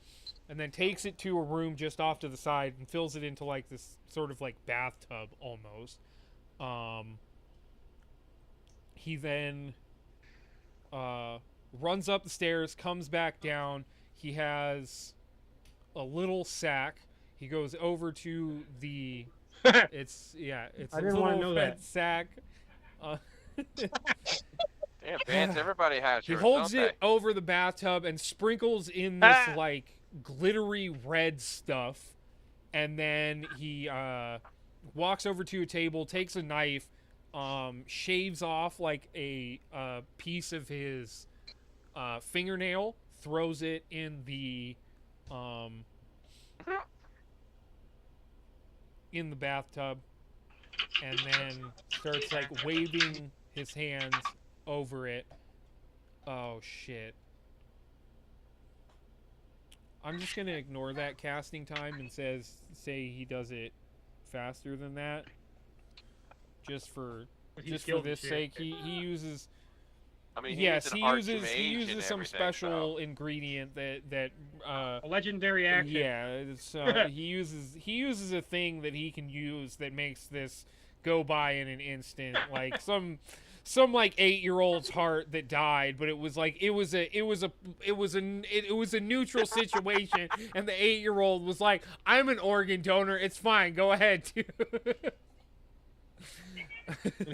and then takes it to a room just off to the side and fills it into like this sort of like bathtub almost. He then runs up the stairs, comes back down. He has a little sack. He goes over to the it's I a didn't want to little know red that. sack. Damn, Vance, everybody has He yours, holds don't it over the bathtub and sprinkles in this like glittery red stuff, and then he walks over to a table, takes a knife, shaves off like a piece of his fingernail, throws it in the bathtub, and then starts like waving his hands over it. Oh shit. I'm just gonna ignore that casting time and say he does it faster than that. Just for this sake. He uses I mean, yes, he he uses some special ingredient that A legendary action. yeah, he uses a thing that he can use that makes this go by in an instant, like some like 8-year-old's heart that died, but it was a neutral situation, and the 8-year-old was like, I'm an organ donor, it's fine, go ahead. He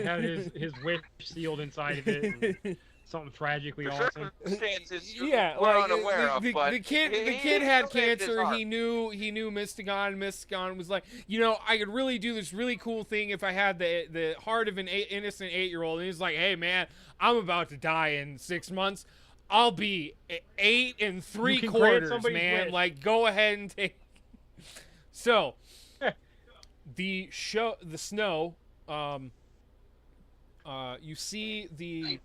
had his wish sealed inside of it. And something tragically awesome. Yeah, we're like unaware of, but the kid had cancer. He knew Mystigon. Mystigon was like, I could really do this really cool thing if I had the heart of an innocent 8-year-old. And he's like, hey man, I'm about to die in 6 months. I'll be 8 3/4, man. Wish. Like, go ahead and take. So, the snow. You see the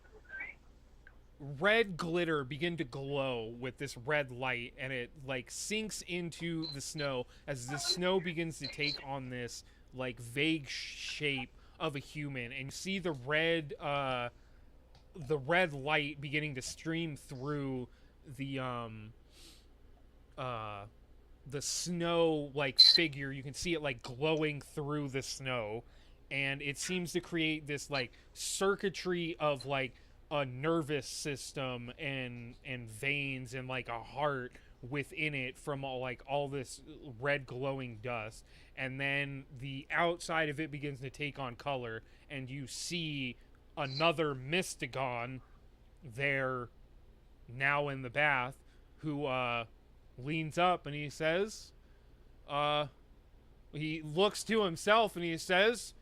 red glitter begin to glow with this red light, and it like sinks into the snow as the snow begins to take on this like vague shape of a human, and you see the red light beginning to stream through the snow like figure. You can see it like glowing through the snow, and it seems to create this like circuitry of like a nervous system and veins and like a heart within it from all this red glowing dust. And then the outside of it begins to take on color, and you see another Mystigon there now in the bath, who leans up and he says, he looks to himself and he says,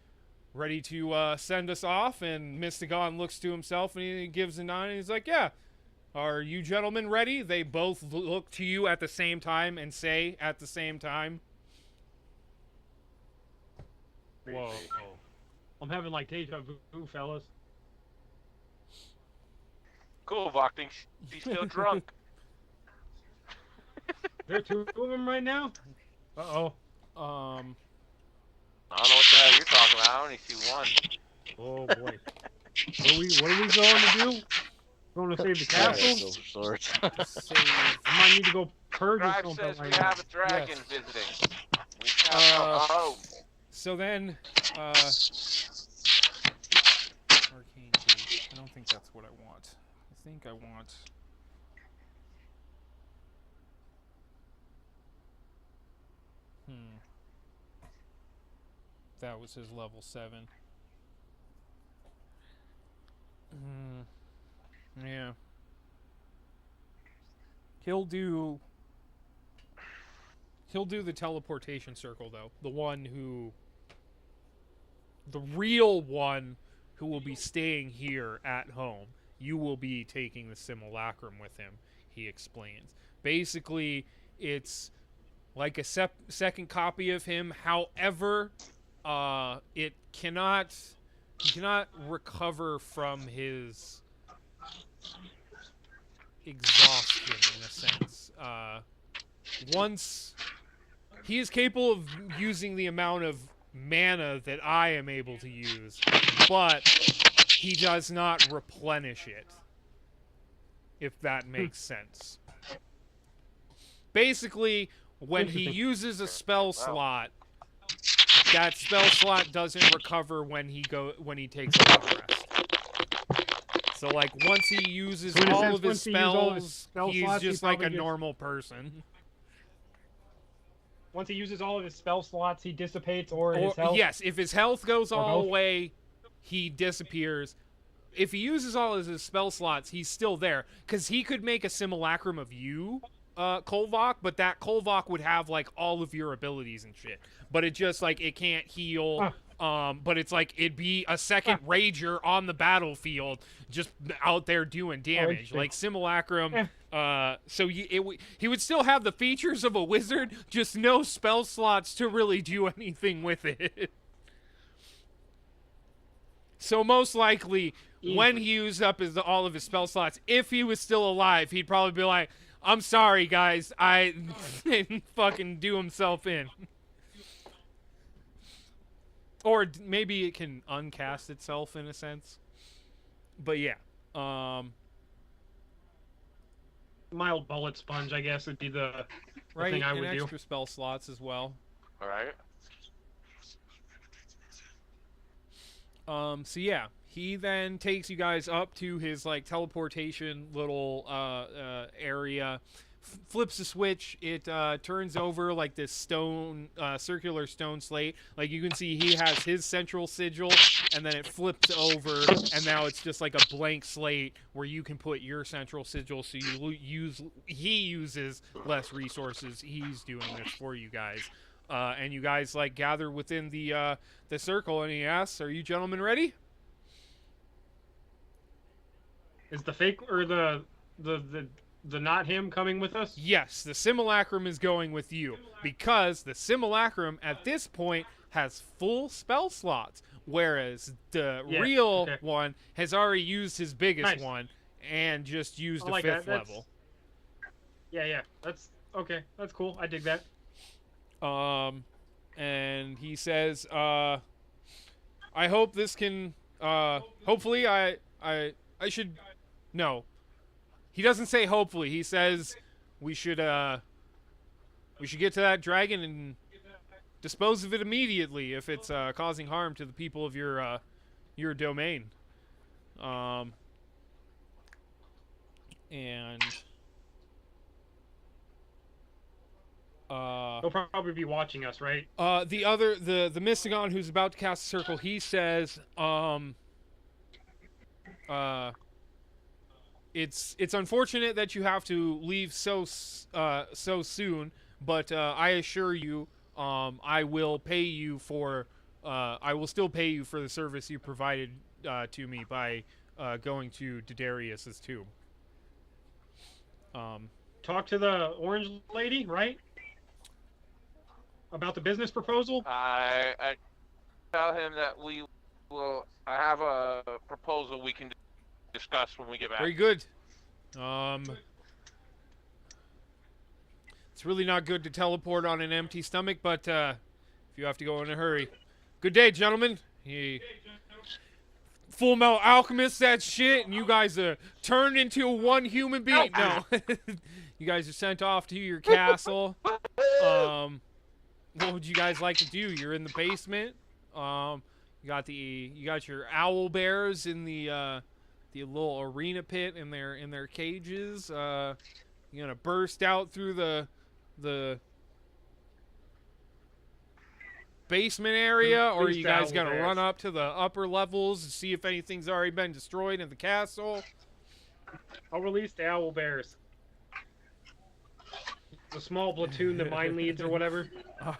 ready to send us off? And Mystigon looks to himself and he gives a nod, and he's like, yeah, are you gentlemen ready? They both look to you at the same time and say at the same time. Whoa. I'm having like deja vu, fellas. Cool, Vocting. She's still drunk. There are 2 of them right now? Uh-oh. I don't know what the hell you're talking about. I only see one. Oh boy. What are we going to do? Going to save the castle? I might need to go purge or Drive something says like we that. have a dragon visiting. We have So then, Arcane Gate. I don't think that's what I want. I think I want... That was his level 7. Yeah. He'll do the teleportation circle, though. The real one who will be staying here at home. You will be taking the simulacrum with him, he explains. Basically, it's like a second copy of him. However, he cannot recover from his exhaustion, in a sense. Once he is capable of using the amount of mana that I am able to use, but he does not replenish it, if that makes sense. Basically, when he uses a spell slot, that spell slot doesn't recover when he takes a long rest. So, like, once he uses all of his spells, he's just like a normal person. Once he uses all of his spell slots, he dissipates, or his health? Yes, if his health goes all away, he disappears. If he uses all of his spell slots, he's still there. Because he could make a simulacrum of you, Kolvok, but that Kolvok would have, like, all of your abilities and shit. But it just, like, it can't heal. But it's like, it'd be a second Rager on the battlefield, just out there doing damage. Like, simulacrum... So he would still have the features of a wizard, just no spell slots to really do anything with it. So most likely, when he used up all of his spell slots, if he was still alive, he'd probably be like, I'm sorry, guys, I fucking do himself in. Or maybe it can uncast itself, in a sense. But yeah, mild bullet sponge, I guess, would be the thing I would do. Extra spell slots as well. All right. So yeah, he then takes you guys up to his, like, teleportation little area, flips the switch, it turns over, like, this stone, circular stone slate. Like, you can see he has his central sigil, and then it flips over, and now it's just like a blank slate where you can put your central sigil, so he uses less resources. He's doing this for you guys. And you guys, like, gather within the circle, and he asks, are you gentlemen ready? Is the fake, or the not him coming with us? Yes, the simulacrum is going with you, because the simulacrum at this point has full spell slots, whereas the real one has already used his biggest one and just used a 5th level. Yeah, that's okay. That's cool. I dig that. And he says, I hope this can, hopefully I should, no. He doesn't say hopefully. He says we should get to that dragon and dispose of it immediately if it's causing harm to the people of your domain. And he'll probably be watching us, right? The Mystigon who's about to cast a circle, he says, it's unfortunate that you have to leave so soon, but I assure you, I will pay you for, I will still pay you for the service you provided to me by going to Didarius's tomb. Talk to the orange lady, right? About the business proposal? I tell him that we will. I have a proposal we can discuss when we get back. Very good. It's really not good to teleport on an empty stomach, but if you have to go in a hurry. Good day, gentlemen. Full Metal Alchemist, that shit, and you guys are turned into one human being. No. You guys are sent off to your castle. what would you guys like to do? You're in the basement. You got your owl bears in the little arena pit in their cages. You're gonna burst out through the basement area, or are you guys gonna run up to the upper levels and see if anything's already been destroyed in the castle? I'll release the owl bears. The small platoon that mine leads or whatever. All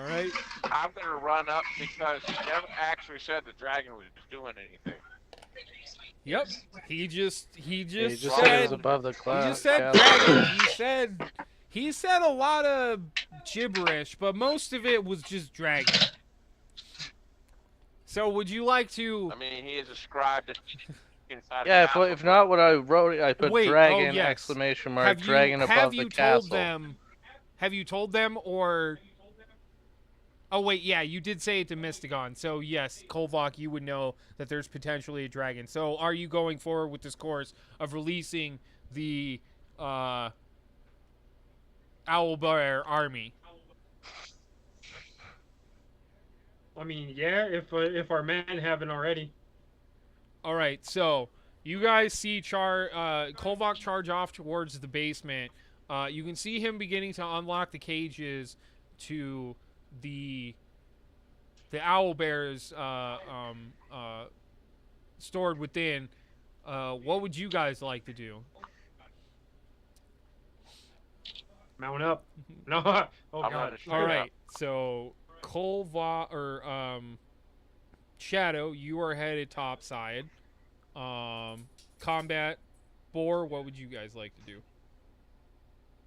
right. I'm gonna run up because he never actually said the dragon was doing anything. Yep. He just He just said it said was above the he cloud. just said dragon. He said a lot of gibberish, but most of it was just dragon. So would you like to? I mean, he is ascribed to inside. Yeah, if not what I wrote, I put Wait, dragon, oh, yes. exclamation mark, dragon above the castle. Have you told them, or? Oh wait, yeah, you did say it to Mystigon. So yes, Kolvok, you would know that there's potentially a dragon. So are you going forward with this course of releasing the Owlbear army? I mean, yeah, if our men haven't already. All right, so you guys see Kolvok charge off towards the basement. You can see him beginning to unlock the cages to the owlbears stored within. What would you guys like to do? Mount up. No. Oh I'm god. gonna shoot All up. right, so Kolvok or Shadow, you are headed topside. Combat, Boar, what would you guys like to do?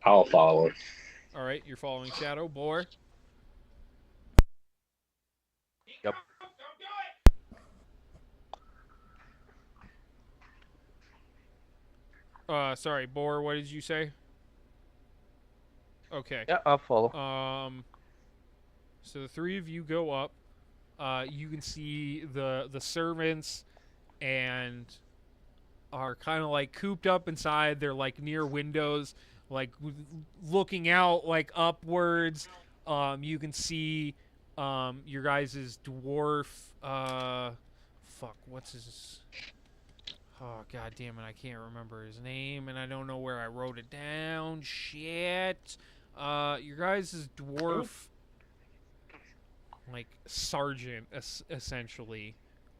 I'll follow. All right, you're following Shadow. Boar. Yep. Sorry, Boar, what did you say? Okay. Yeah, I'll follow. So the three of you go up. You can see the servants and are kind of like cooped up inside. They're like near windows, like looking out like upwards. You can see your guys' dwarf. Fuck, what's his? Oh god damn it! I can't remember his name, and I don't know where I wrote it down. Shit. Your guys' dwarf, like sergeant, essentially,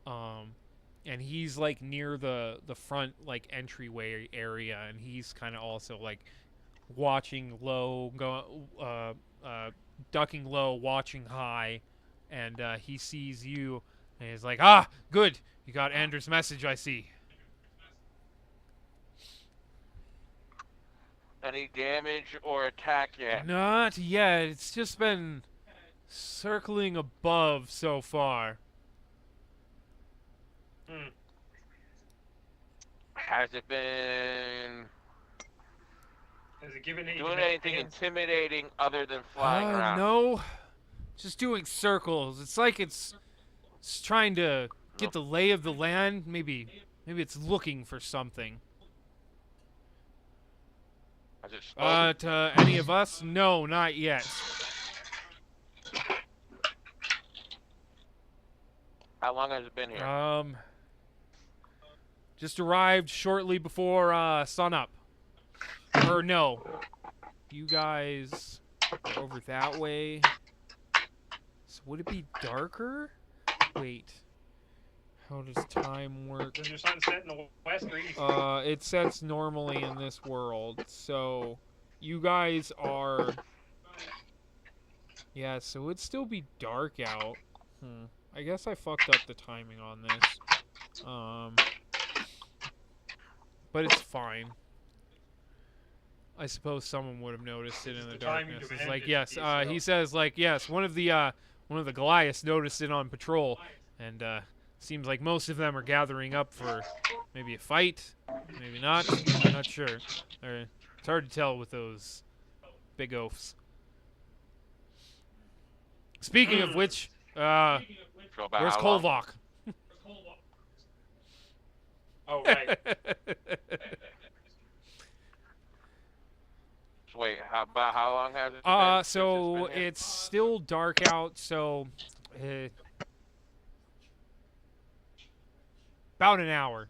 and he's like near the front like entryway area, and he's kind of also like watching low, ducking low, watching high, and he sees you, and he's like, "Ah, good, you got Anders' message, I see." Any damage or attack yet? Not yet. It's just been circling above so far. Has it been Has it given doing anything intimidating other than flying around? No. Just doing circles. It's like it's trying to get the lay of the land. Maybe it's looking for something. Has it spoken? To any of us? No, not yet. How long has it been here? Just arrived shortly before sunup. Or no, you guys are over that way. So would it be darker? Wait, how does time work? Does your sun set in the west or east? It sets normally in this world, so you guys are. Yeah, so it'd still be dark out. I guess I fucked up the timing on this. But it's fine. I suppose someone would have noticed it in the darkness. It's like, yes, he says, like, yes, one of the Goliaths noticed it on patrol, and seems like most of them are gathering up for maybe a fight, maybe not. I'm not sure. It's hard to tell with those big oafs. Speaking of which, For about where's how long? Kolvok? Oh, right. wait, about how long has it been? since So it's been here? it's still dark out, so about an hour.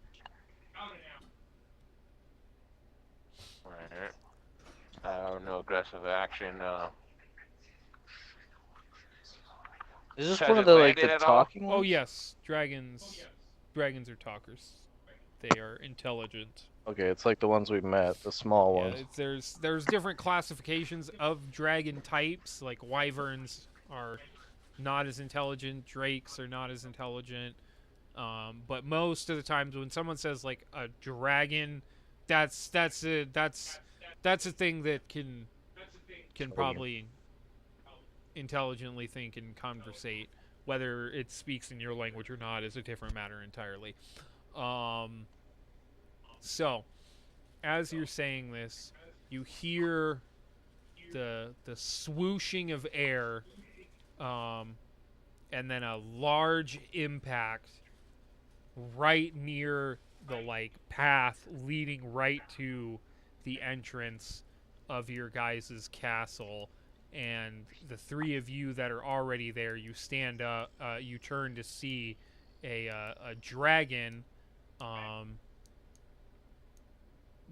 Alright. No aggressive action. Is this Has one of it the like landed the at all? talking Oh ones? yes, dragons are talkers. They are intelligent. Okay, it's like the ones we met, the small Yeah, ones. there's different classifications of dragon types. Like wyverns are not as intelligent, drakes are not as intelligent. But most of the times when someone says like a dragon, that's a thing that can probably intelligently think and conversate. Whether it speaks in your language or not is a different matter entirely. So, as you're saying this, you hear the swooshing of air, and then a large impact right near the like path leading right to the entrance of your guys' castle. And the three of you that are already there, you stand up, you turn to see a dragon,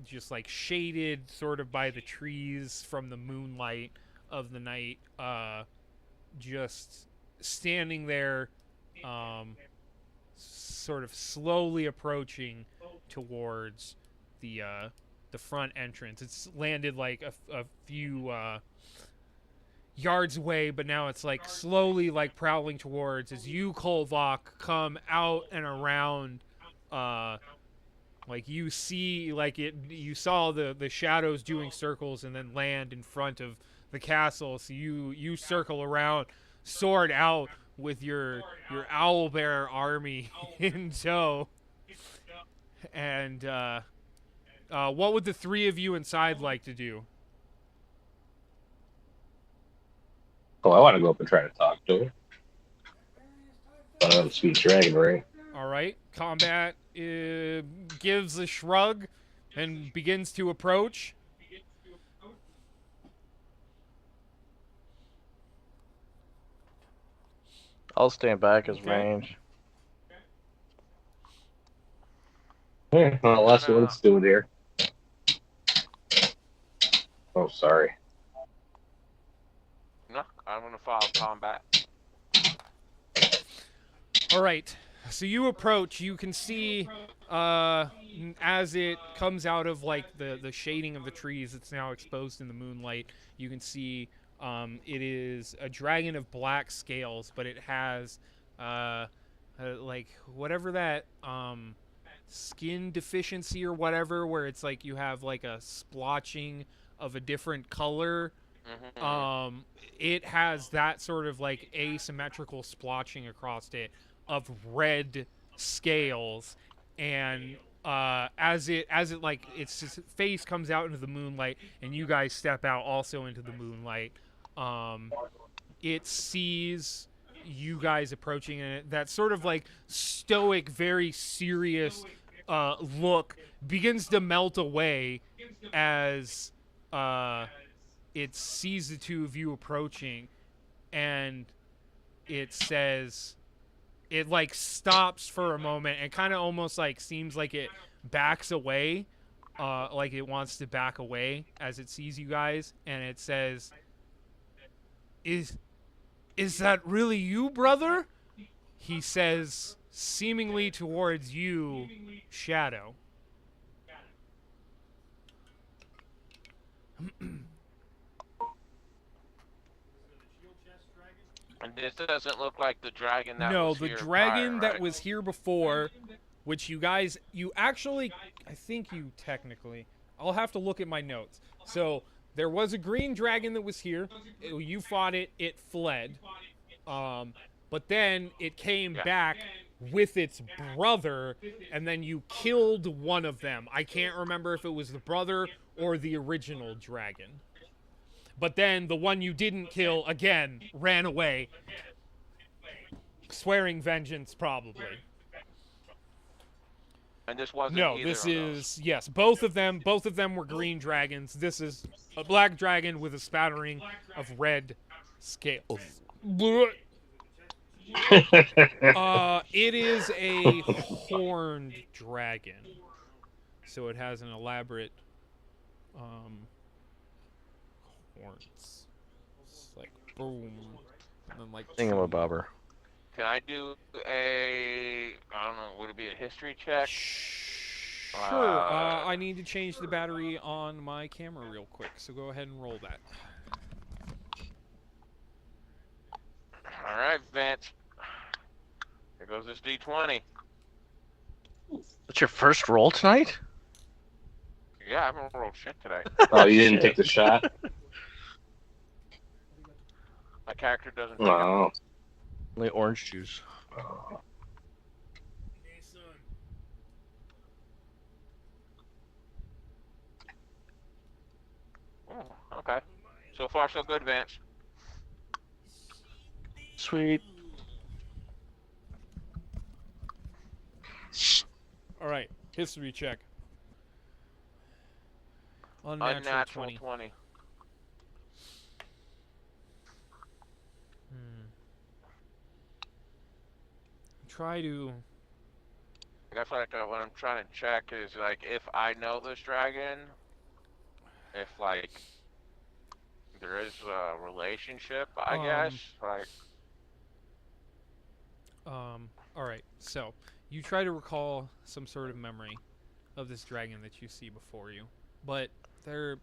just like shaded sort of by the trees from the moonlight of the night, just standing there, sort of slowly approaching towards the front entrance. It's landed like a few yards away, but now it's like slowly like prowling towards as you, Kolvok, come out and around. Like you see, like you saw the shadows doing circles and then land in front of the castle. So you circle around, sword out with your owlbear army in tow. And what would the three of you inside like to do? Oh, I want to go up and try to talk to her. Sweet dragon, right? All right, combat gives a shrug and begins to approach. I'll stand back as Okay. range. Well, that's what it's doing here. Oh, sorry. No, I'm gonna follow combat. All right, so you approach. You can see as it comes out of like the shading of the trees. It's now exposed in the moonlight. You can see it is a dragon of black scales, but it has like whatever that skin deficiency or whatever, where it's like you have like a splotching of a different color. It has that sort of like asymmetrical splotching across it of red scales, and as it like its face comes out into the moonlight and you guys step out also into the moonlight, it sees you guys approaching, and that sort of like stoic, very serious look begins to melt away as it sees the two of you approaching, and it says, it like stops for a moment and kind of almost like seems like it backs away, like it wants to back away as it sees you guys, and it says, Is that really you, brother? He says, seemingly towards you, Shadow. And this doesn't look like the dragon that No, was the here dragon prior, that right? was here before, which you guys, you actually, I think you technically, I'll have to look at my notes. So, there was a green dragon that was here. You fought it, it fled. But then it came back with its brother, and then you killed one of them. I can't remember if it was the brother or the original dragon. But then the one you didn't kill, again, ran away, swearing vengeance, probably. And this wasn't No, either this of those. is yes. Both of them were green dragons. This is a black dragon with a spattering of red scales. It is a horned dragon, so it has an elaborate horns. It's like boom, and then like Thingamabobber. Can I do a, I don't know, would it be a history check? Sure. I need to change the battery on my camera real quick, so go ahead and roll that. All right, Vance. Here goes this D20. That's your first roll tonight? Yeah, I haven't rolled shit today. Oh, you didn't take the shot? My character doesn't take Oh. Only orange juice. Oh, okay. So far, so good, Vance. Sweet. All right, history check. Unnatural 20. Try to. I guess what I'm trying to check is like if I know this dragon, if like there is a relationship, I guess. Like. All right. So you try to recall some sort of memory of this dragon that you see before you, but you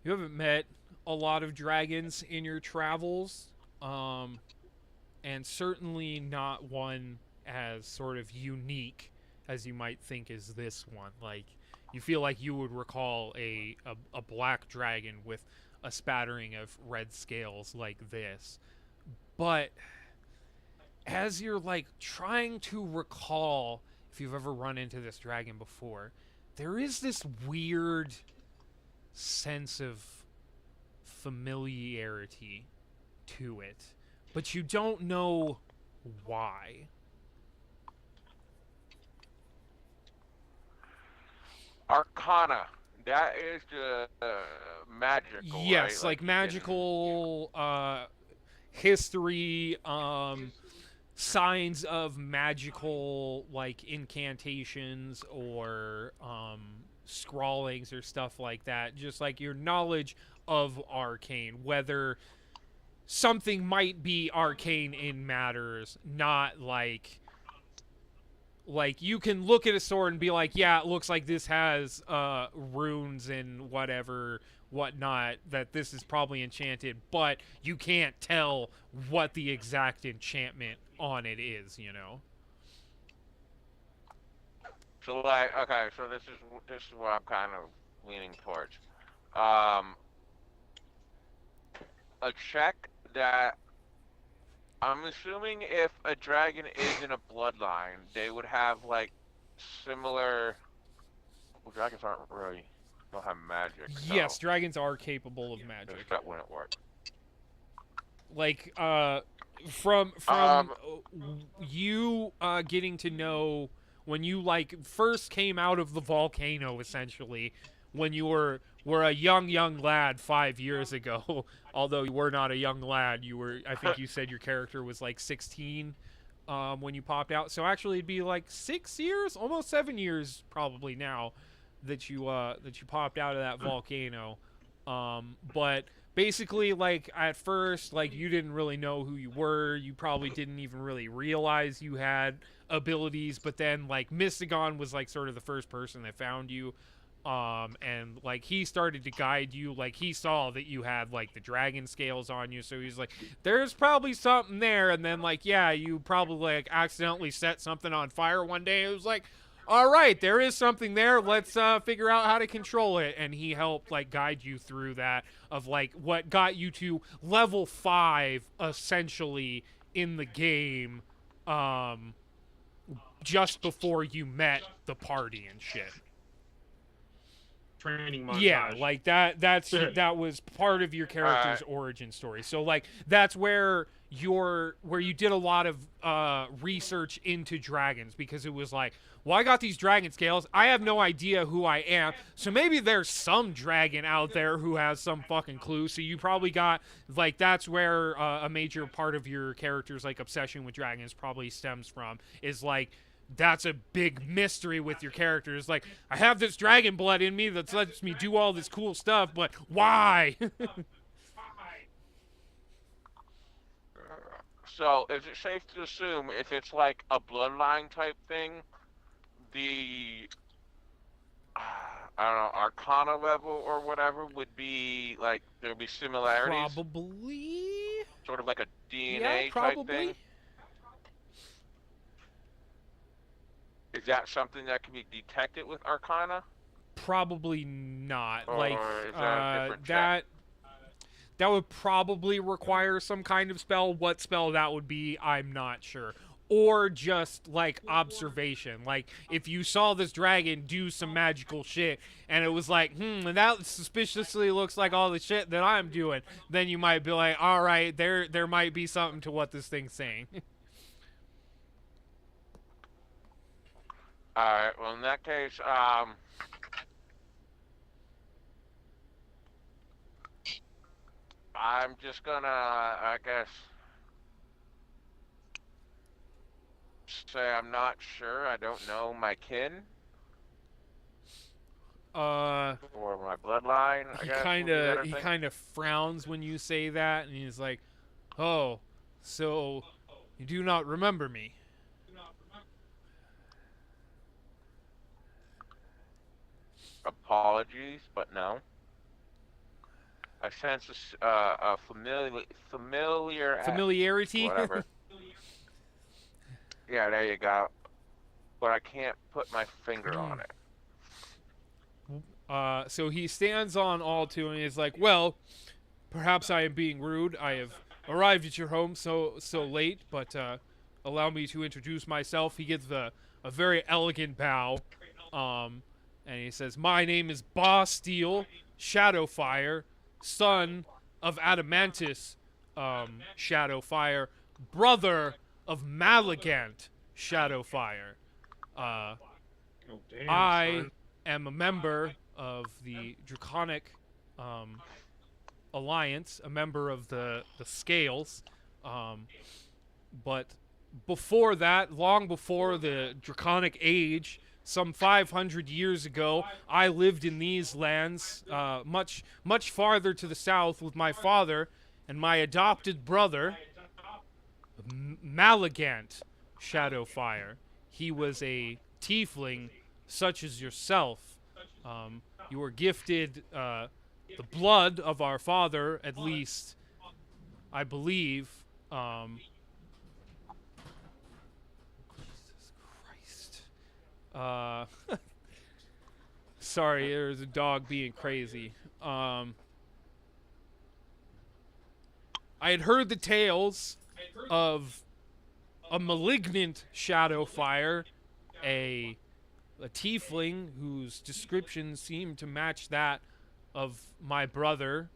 haven't met a lot of dragons in your travels, and certainly not one as sort of unique as you might think is this one. Like, you feel like you would recall a black dragon with a spattering of red scales like this. But as you're, like, trying to recall if you've ever run into this dragon before, there is this weird sense of familiarity to it, but you don't know why. Arcana. That is the magical. Yes, right? like magical history, signs of magical like incantations or scrawlings or stuff like that. Just like your knowledge of arcane, whether something might be arcane in matters, not like you can look at a sword and be like, yeah, it looks like this has runes and whatnot, that this is probably enchanted, but you can't tell what the exact enchantment on it is, you know? So like, okay, so this is what I'm kind of leaning towards. A check that I'm assuming if a dragon is in a bloodline, they would have like similar. Well, dragons don't have magic. So Yes, dragons are capable of magic. that wouldn't work. Like, from you getting to know when you like first came out of the volcano, essentially, when you were a young lad 5 years ago. Although you were not a young lad, I think you said your character was like 16 when you popped out. So actually, it'd be like 6 years, almost 7 years probably now that you popped out of that volcano. But basically, like at first, like you didn't really know who you were. You probably didn't even really realize you had abilities. But then, like Mystigon was like sort of the first person that found you. And like he started to guide you, like he saw that you had like the dragon scales on you, so he's like, there's probably something there. And then like, yeah, you probably like accidentally set something on fire one day. It was like, all right, there is something there, let's figure out how to control it. And he helped like guide you through that, of like what got you to level 5 essentially in the game, just before you met the party and shit. Training montage. Yeah, like that was part of your character's origin story. So like that's where where you did a lot of research into dragons, because it was like, well, I got these dragon scales. I have no idea who I am. So maybe there's some dragon out there who has some fucking clue. So you probably got, like, that's where a major part of your character's, like, obsession with dragons probably stems from. Is, like, that's a big mystery with your characters. Like, I have this dragon blood in me that lets me do all this cool stuff, but why? So, is it safe to assume if it's like a bloodline type thing, the I don't know, Arcana level or whatever would be like there'd be similarities, Probably. sort of like a Yeah, DNA type probably. thing? Is that something that can be detected with Arcana? Probably not. Or Like, is that a different check? that would probably require some kind of spell. What spell that would be, I'm not sure. Or just, like, observation. Like, if you saw this dragon do some magical shit, and it was like, that suspiciously looks like all the shit that I'm doing, then you might be like, alright, there might be something to what this thing's saying. Alright, well in that case, I'm just gonna, I guess, say I'm not sure. I don't know my kin or my bloodline. I He guess kind would be of better he thing. kind of frowns when you say that, and he's like, "Oh, so you do not remember me?" Apologies, but no. I sense a familiar, Familiarity. whatever. Yeah, there you go. But I can't put my finger on it. So he stands on all two, and he's like, "Well, perhaps I am being rude. I have arrived at your home so late, but allow me to introduce myself." He gives a very elegant bow, and he says, "My name is Bastille Shadowfire, son of Adamantis Shadowfire, brother of Malagant Shadowfire. Oh, damn, I son. am a member of the Draconic Alliance, a member of the Scales, but before that, long before the Draconic Age, some 500 years ago, I lived in these lands, much farther to the south, with my father and my adopted brother, Malagant Shadowfire. He was a tiefling such as yourself. You were gifted the blood of our father, at least, I believe. Jesus Christ. Sorry, there's a dog being crazy. I had heard the tales of a malignant Shadowfire, a tiefling whose description seemed to match that of my brother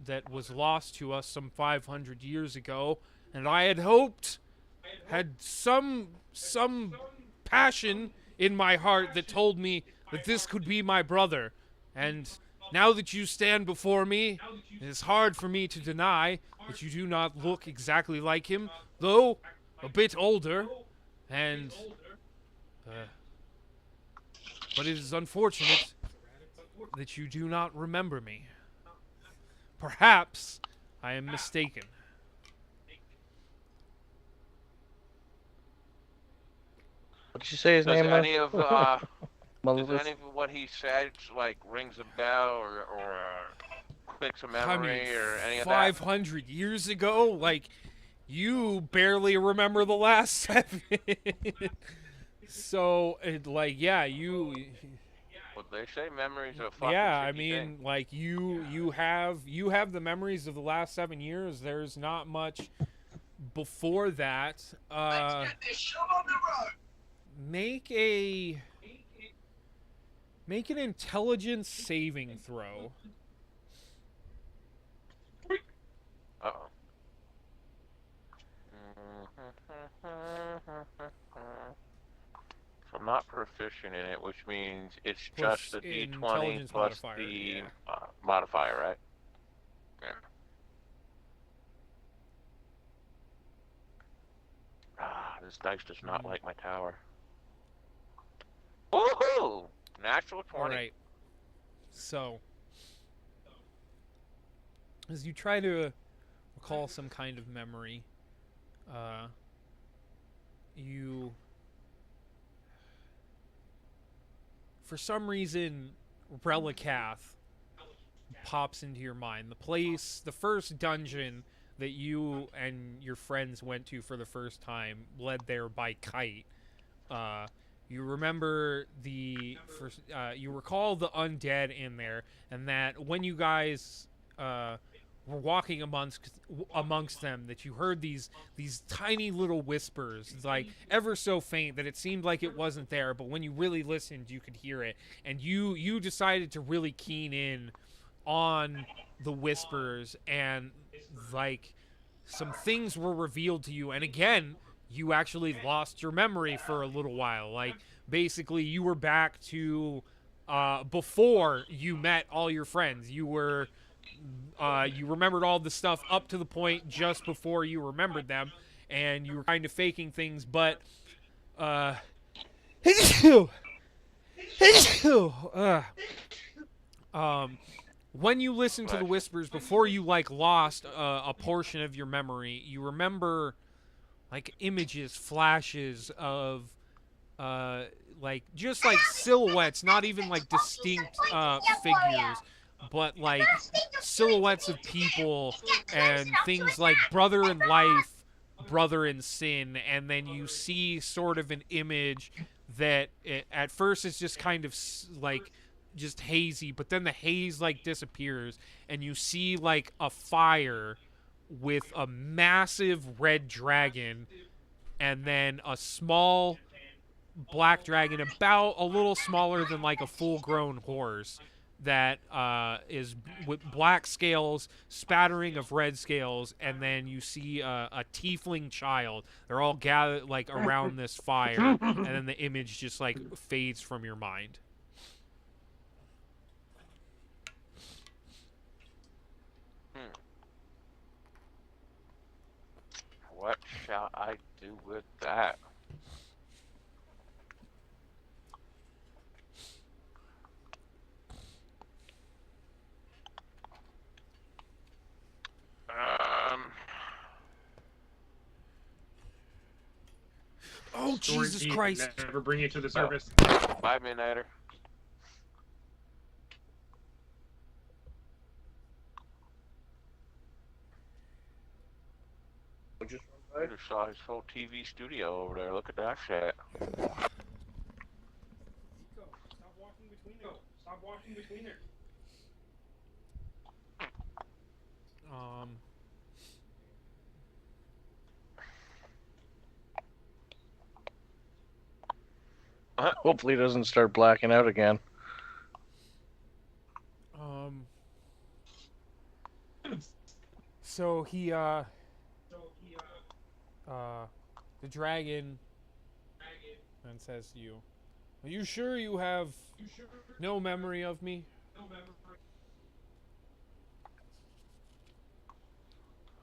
that was lost to us some 500 years ago, and I had hoped, had some passion in my heart that told me that this could be my brother. And now that you stand before me, it is hard for me to deny that you do not look exactly like him, though a bit older, and but it is unfortunate that you do not remember me. Perhaps I am mistaken. What did you say his Does name was? any of does Moses? any of what he said like rings a bell or clicks a memory or any of that? 500 years ago, like, you barely remember the last 7. So, like, yeah, you. Well, they say memories are a fucking Yeah, I tricky mean, thing. like, you have the memories of the last 7 years. There's not much before that. Let's get this show on the road. Make an intelligence saving throw. Uh-oh. So I'm not proficient in it, which means it's Plus just the D20 intelligence plus modifier, the yeah. modifier, right? Yeah. This dice does not like my tower. Woohoo! Natural 20. All right. So, as you try to recall some kind of memory, you, for some reason, Relicath pops into your mind. The first dungeon that you and your friends went to for the first time, led there by Kite. You remember you recall the undead in there, and that when you guys were walking amongst them, that you heard these tiny little whispers, like ever so faint, that it seemed like it wasn't there, but when you really listened, you could hear it, and you decided to really keen in on the whispers, and like some things were revealed to you, and again you actually lost your memory for a little while. Like, basically, you were back to before you met all your friends. You remembered all the stuff up to the point just before you remembered them, and you were kind of faking things, but when you listened to the whispers before you lost a portion of your memory, you remember images, flashes of just silhouettes, not even distinct figures, but silhouettes of people and things like brother in life, brother in sin, and then you see sort of an image that at first it's just kind of just hazy, but then the haze disappears, and you see a fire with a massive red dragon, and then a small black dragon about a little smaller than a full-grown horse that is with black scales spattering of red scales, and then you see a tiefling child. They're all gathered around this fire, and then the image just fades from your mind. What shall I do with that? Oh, Jesus Christ! Never bring it to the surface. Bye, Midnighter. I just saw his whole TV studio over there. Look at that shit. Stop walking between there. Stop walking between there. Hopefully it doesn't start blacking out again. So the dragon then says to you, "Are you sure you have no memory of me?"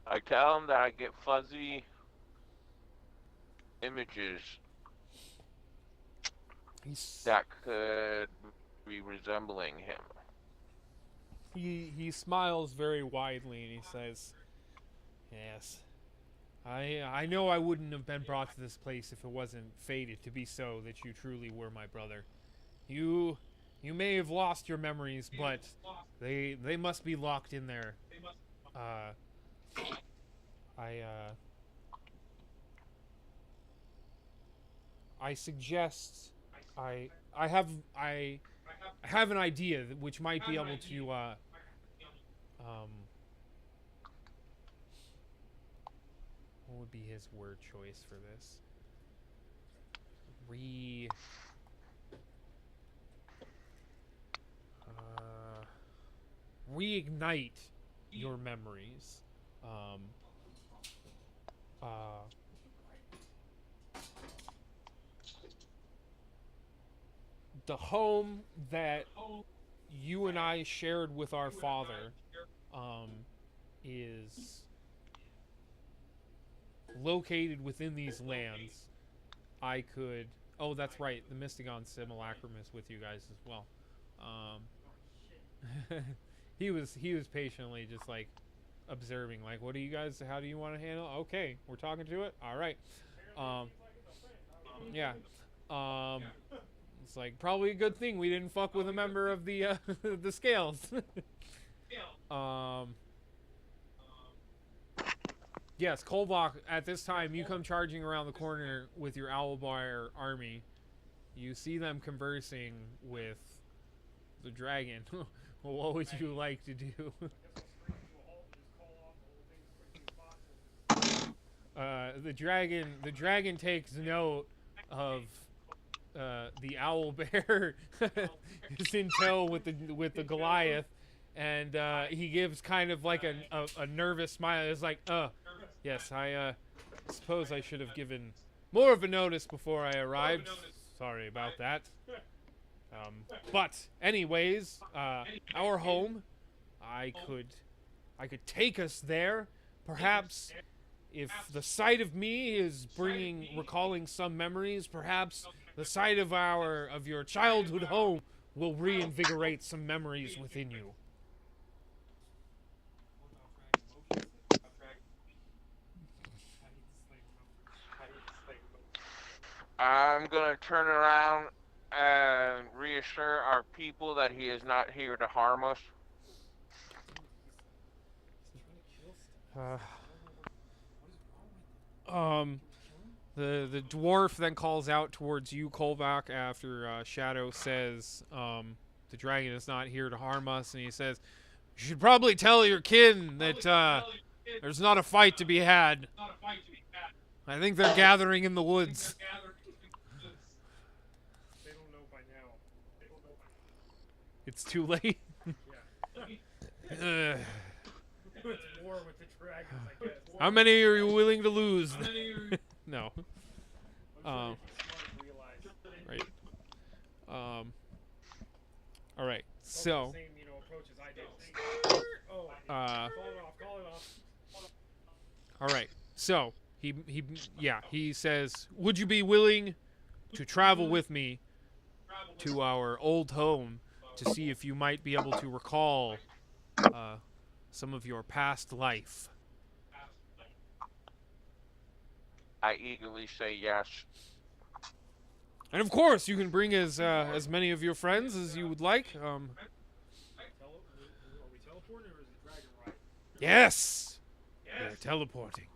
I tell him that I get fuzzy images that could be resembling him. He smiles very widely and he says, "Yes, I know I wouldn't have been brought to this place if it wasn't fated to be so that you truly were my brother. You may have lost your memories, but they must be locked in there. I suggest I have an idea which might be able to what would be his word choice for this? Reignite your memories. the home that you and I shared with our father is located within these lands, I could. Oh, that's right. The Mystigon Simulacrum is with you guys as well. He was patiently just like observing, like, what do you guys? How do you want to handle? Okay, we're talking to it. All right. Yeah. It's like probably a good thing we didn't fuck with a member of the the scales. Yes, Kolbach, at this time, you come charging around the corner with your Owlbear army. You see them conversing with the dragon. Well, what would you like to do? The dragon takes note of the Owlbear is in tow with the Goliath, and he gives kind of like a nervous smile. It's like, yes, I suppose I should have given more of a notice before I arrived. Sorry about that. But anyways, our home, I could take us there. Perhaps if the sight of me is recalling some memories, perhaps the sight of your childhood home will reinvigorate some memories within you. I'm gonna turn around and reassure our people that he is not here to harm us. The dwarf then calls out towards you, Kolbach, after Shadow says the dragon is not here to harm us, and he says, "You should probably tell your kin that there's not a fight to be had. I think they're gathering in the woods." They don't know by now. It's too late. It's war with the dragons, I guess. How many are you willing to lose? No. Right. All right. So. All right. So he says, "Would you be willing to travel with me to our old home to see if you might be able to recall some of your past life?" I eagerly say yes. And of course, you can bring as many of your friends as you would like. Are we teleporting or is it dragon ride? Yes. We're teleporting.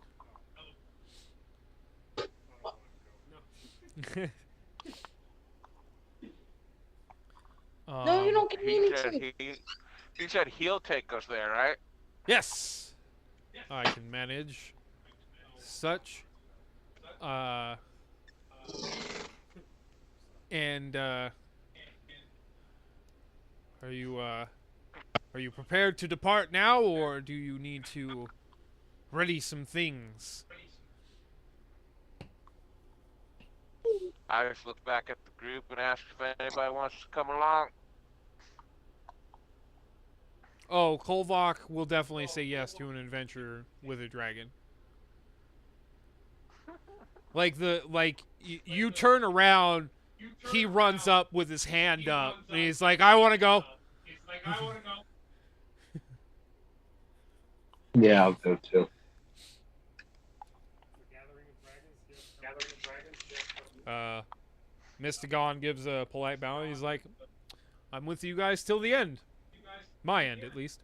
No, you don't give me anything. He said he'll take us there, right? Yes. I can manage such. And are you prepared to depart now, or do you need to ready some things? I just look back at the group and ask if anybody wants to come along. Oh, Kolvok will definitely say yes to an adventure with a dragon. You turn around, he runs up with his hand up, and he's like, "I want to go." Yeah, I'll go too. Mystigon gives a polite bow, and he's like, "I'm with you guys till the end. My end, at least."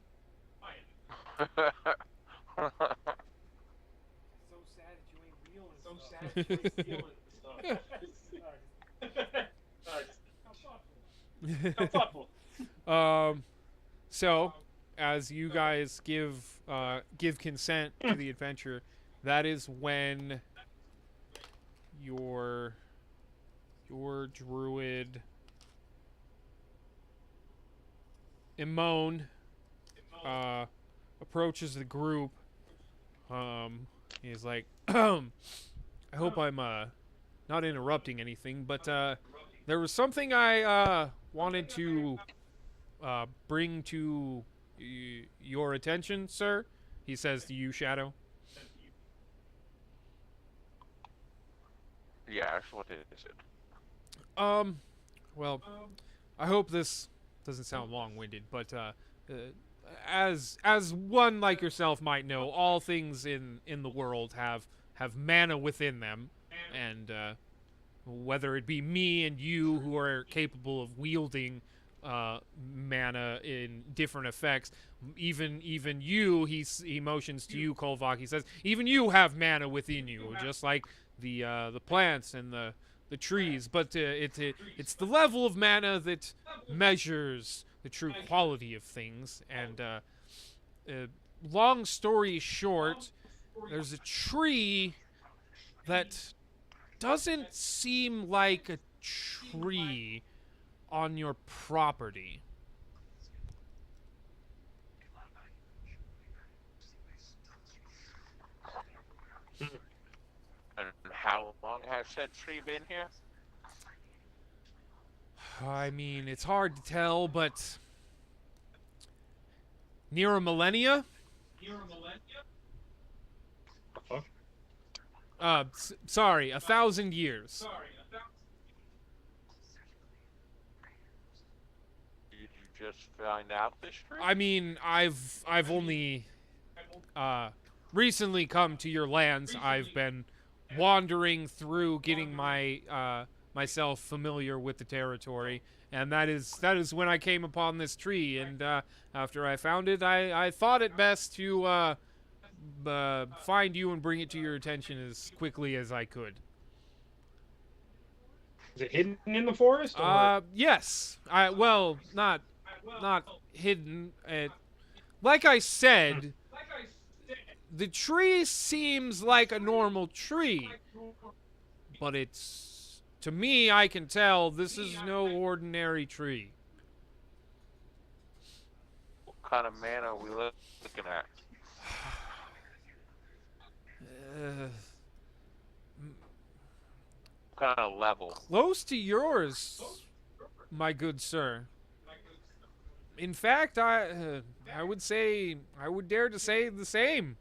So sad that you ain't real and so sad that you ain't stealing stuff. So, as you guys give consent to the adventure, that is when your druid Imone approaches the group. He's like, "I hope I'm not interrupting anything, but there was something I wanted to bring to your attention, sir. He says to you, Shadow. Yes, what is it? Well, I hope this doesn't sound long-winded, but as one like yourself might know, all things in the world have mana within them, and whether it be me and you who are capable of wielding mana in different effects, even you, he motions to you, Kolvak. He says, even you have mana within you, just like the plants and the trees, but it's the level of mana that measures the true quality of things. And long story short, there's a tree that doesn't seem like a tree on your property. And how long has said tree been here? I mean, it's hard to tell, but near a millennia? Sorry, 1,000 years. Did you just find out this tree? I mean, I've only recently come to your lands. I've been wandering through, getting my myself familiar with the territory, and that is when I came upon this tree. And after I found it, I thought it best to find you and bring it to your attention as quickly as I could. Is it hidden in the forest? Or? Yes. Well, not hidden. Like I said, the tree seems like a normal tree, but it's, to me, I can tell this is no ordinary tree. What kind of mana are we looking at? What kind of level? Close to yours, my good sir. In fact, I would say, I would dare to say the same.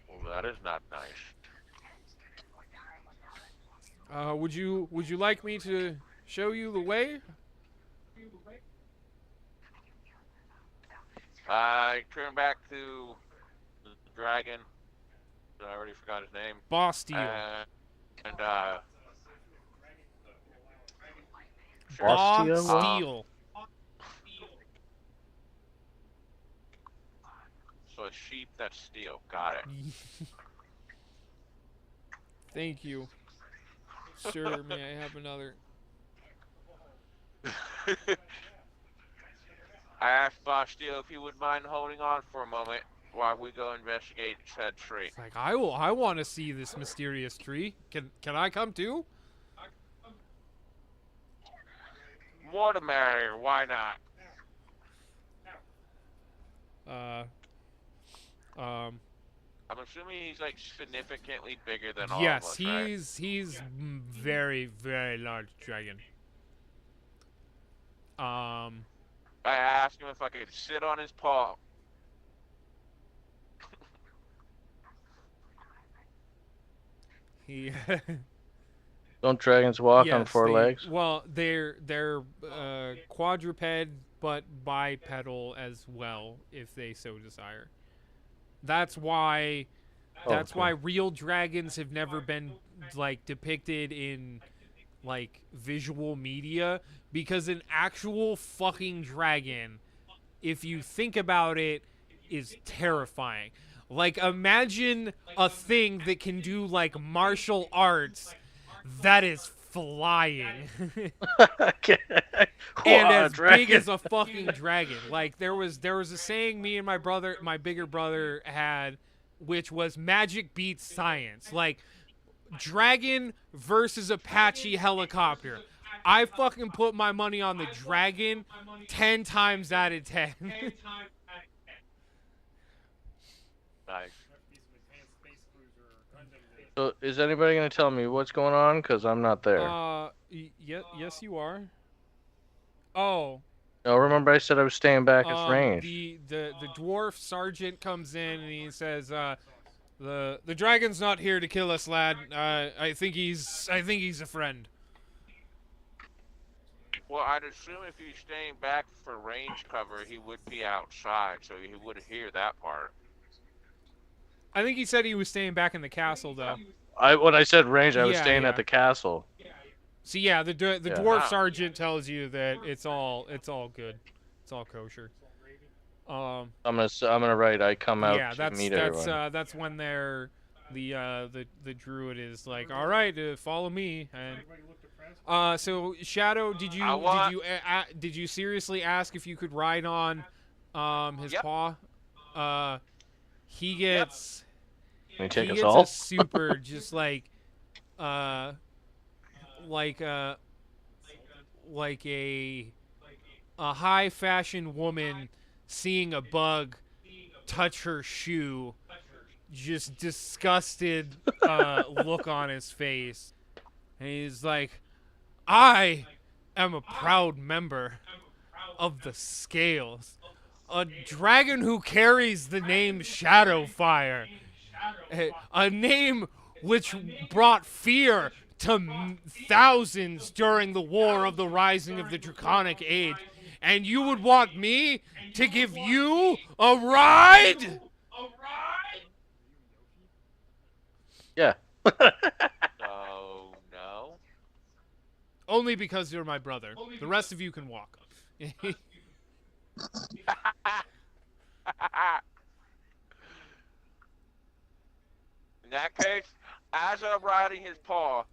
Well, that is not nice. Would you like me to show you the way? I turn back to the dragon. I already forgot his name. Bastille. Bastille. So a sheep that's steel. Got it. Thank you. Sure, may I have another? I asked Bastille if he would mind holding on for a moment while we go investigate said tree. It's like, I want to see this mysterious tree. Can I come too? More the merrier, why not? I'm assuming he's like significantly bigger than all of us, right? Yes, he's very, very large dragon. I asked him if I could sit on his paw. He Don't dragons walk on yes, four legs? Well, they're quadruped, but bipedal as well, if they so desire. That's why why real dragons have never been like depicted in like visual media, because an actual fucking dragon, if you think about it, is terrifying. Like, imagine a thing that can do like martial arts that is flying. And as big as a fucking dragon. Like, there was a saying me and my bigger brother had, which was magic beats science. Like, dragon versus Apache helicopter. I fucking put my money on the dragon 10 times out of 10. Nice. So, is anybody gonna tell me what's going on? Cause I'm not there. Yes, you are. Oh. No, remember I said I was staying back as range. The dwarf sergeant comes in and he says, the dragon's not here to kill us, lad. I think he's a friend. Well, I'd assume if he's staying back for range cover, he would be outside, so he would hear that part. I think he said he was staying back in the castle, though. When I said range, I was Yeah, staying yeah. at the castle. So yeah, the Yeah. dwarf sergeant tells you that it's all good, it's all kosher. I'm gonna write. I come out Yeah, to meet everyone. that's when the druid is like, all right, follow me. And so Shadow, did you seriously ask if you could ride on his Yep. paw? He gets Can you take he us gets all? a super just like a high fashion woman seeing a bug touch her shoe, just disgusted look on his face. And he's like, I am a proud member of the Scales, a dragon who carries the name Shadowfire, a name which brought fear to thousands during the War of the Rising of the Draconic Age. And you would want me to give you a ride? Yeah. So, no. Only because you're my brother. The rest of you can walk. In that case, as I'm riding his paw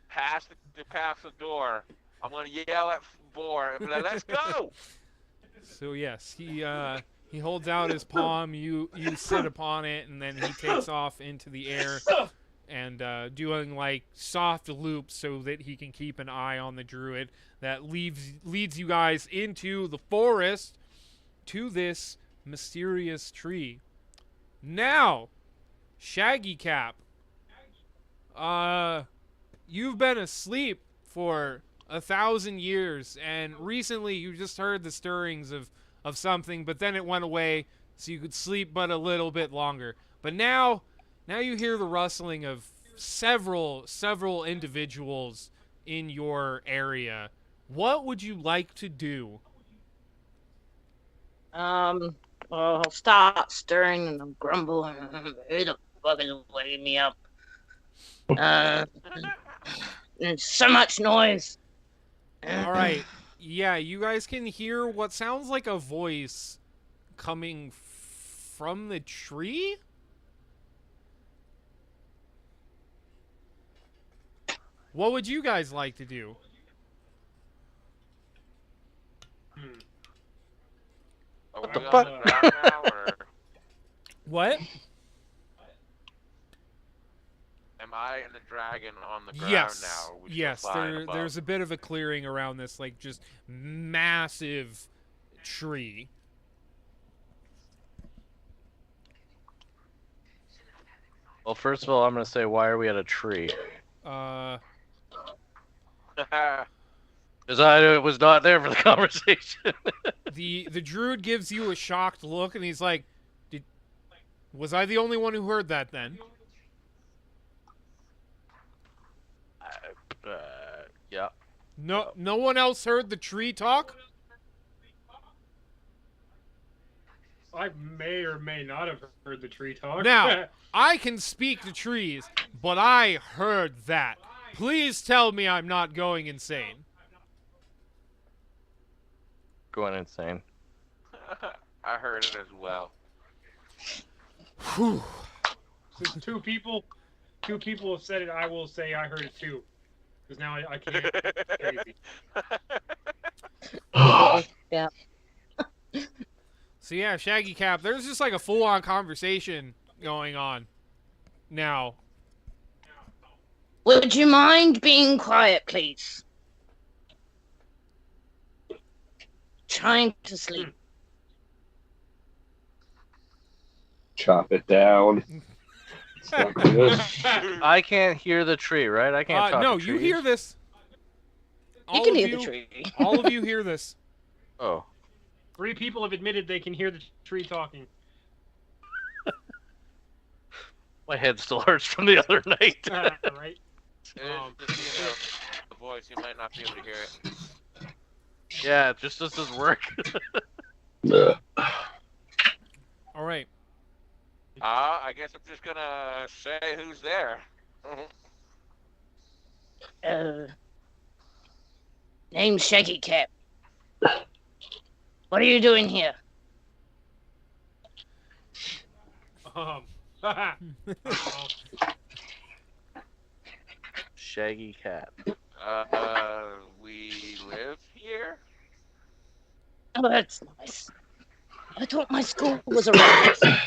past the door, I'm gonna yell at Boar and be like, "Let's go!" So yes, he holds out his palm. You sit upon it, and then he takes off into the air, and doing like soft loops so that he can keep an eye on the druid. That leads you guys into the forest to this mysterious tree. Now, Shaggy Cap, you've been asleep for 1,000 years, and recently you just heard the stirrings of something, but then it went away, so you could sleep but a little bit longer. But now you hear the rustling of several individuals in your area. What would you like to do? Well, I'll start stirring and I'll grumble and who the fuck is waking me up? There's so much noise. All right. Yeah, you guys can hear what sounds like a voice coming from the tree? What would you guys like to do? Are What we the on fuck? the ground now, or What? am I and the dragon on the ground Yes. now? Or are we still Yes, flying above? there's a bit of a clearing around this, like, just massive tree. Well, first of all, I'm gonna say, why are we at a tree? Because I was not there for the conversation. The druid gives you a shocked look, and he's like, was I the only one who heard that then? Yeah. No one else heard the tree talk? I may or may not have heard the tree talk. Now, I can speak to trees, but I heard that. Please tell me I'm not going insane. Going insane. I heard it as well. Whew. Since two people have said it, I will say I heard it too. Because now I can't. It's crazy. Yeah. So yeah, Shaggy Cap, there's just like a full-on conversation going on now. Would you mind being quiet, please? Trying to sleep. Chop it down. Not good. I can't hear the tree, right? I can't talk no, to you trees. hear this. You can hear the tree. All of you hear this. Oh. 3 people have admitted they can hear the tree talking. My head still hurts from the other night. Right? Just, the voice, you might not be able to hear it. Yeah, it just doesn't work. All right. I guess I'm just gonna say who's there. Name's Shaggy Cat. What are you doing here? Shaggy cat. We live here? Oh, that's nice. I thought my school was around somewhere.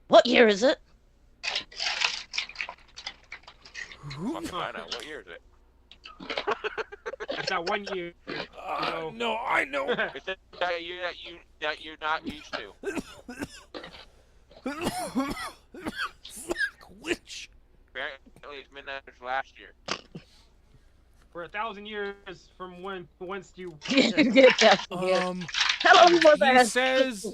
What year is it? I'll find out. What year is it? It's that 1 year. No, I know. It's that year that you're not used to. Which? Apparently, it's midnight last year. We're 1,000 years from once you. Get that from here. How long was He I? says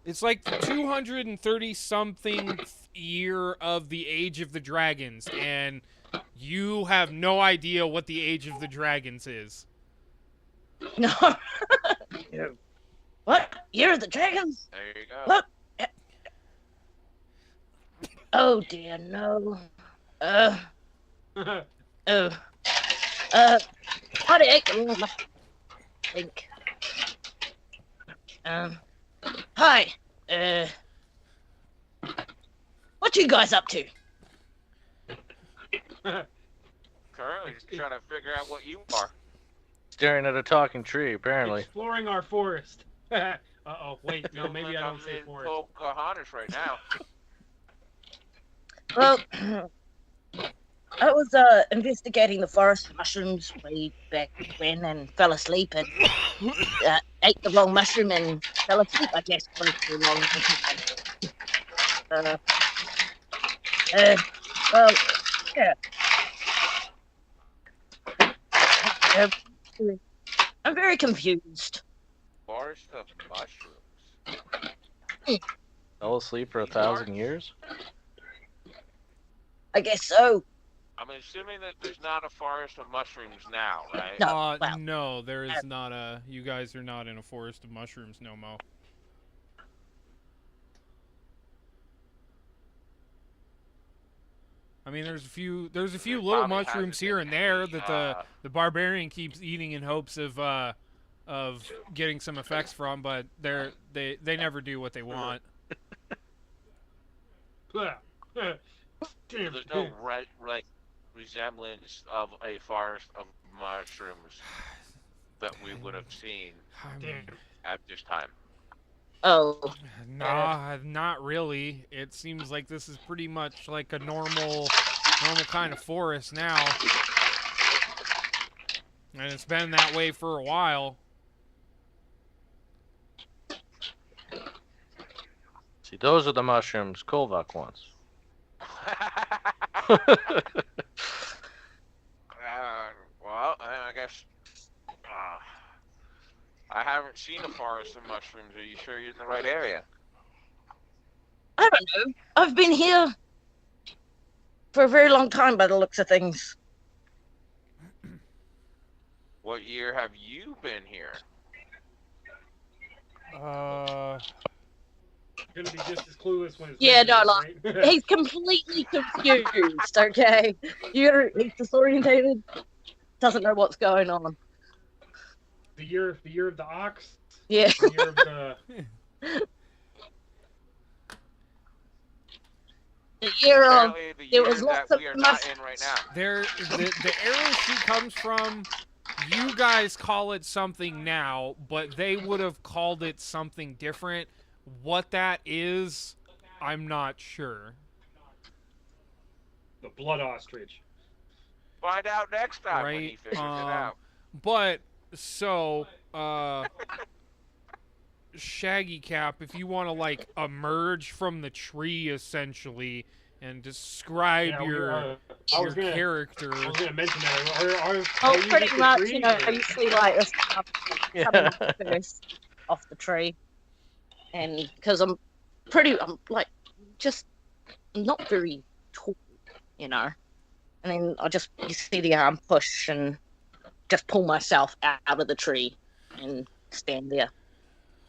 it's like the 230 something year of the Age of the Dragons, and you have no idea what the Age of the Dragons is. No. What? Year of the Dragons? There you go. Look. Oh dear, no. How do I think? Hi. What you guys up to? Currently, just trying to figure out what you are. Staring at a talking tree, apparently. Exploring our forest. Uh-oh, wait, no, maybe I don't say I'm forest. in Pocahontas right now. Well, I was investigating the forest mushrooms way back when and fell asleep and ate the wrong mushroom and fell asleep, I guess, for too long. Well, yeah. I'm very confused. Forest of mushrooms. Fell asleep for 1,000 years? I guess so. I'm assuming that there's not a forest of mushrooms now, right? No. Well, No, there is not a. You guys are not in a forest of mushrooms, no mo. I mean, there's a few little probably mushrooms hasn't here been and there any, that the barbarian keeps eating in hopes of getting some effects from, but they never do what they want. There's no resemblance of a forest of mushrooms that we would have seen I mean, at this time. oh. nah, not really. It seems like this is pretty much like a normal kind of forest now, and it's been that way for a while. See, those are the mushrooms Kolvak wants. Well, I guess I haven't seen a forest of mushrooms. Are you sure you're in the right area? I don't know. I've been here for a very long time by the looks of things. What year have you been here? Gonna be just as clueless when it's Yeah, no, right? He's completely confused, okay? He's disorientated, doesn't know what's going on. the year of the ox. Yeah. The year of the The year of... Apparently the there year was lots that of we are mus- not in right now. The area she comes from, you guys call it something now, but they would have called it something different. What that is, I'm not sure. the blood ostrich. Find out next time when he Right? figures it out. But so Shaggy Cap, if you want to like emerge from the tree essentially and describe Yeah, your character. I was gonna mention that. Oh, are you pretty just a much, tree, you know, or- you see like this coming Yeah. first off the tree. And because I'm like, just not very tall, you know. And then you see the arm push and just pull myself out of the tree and stand there.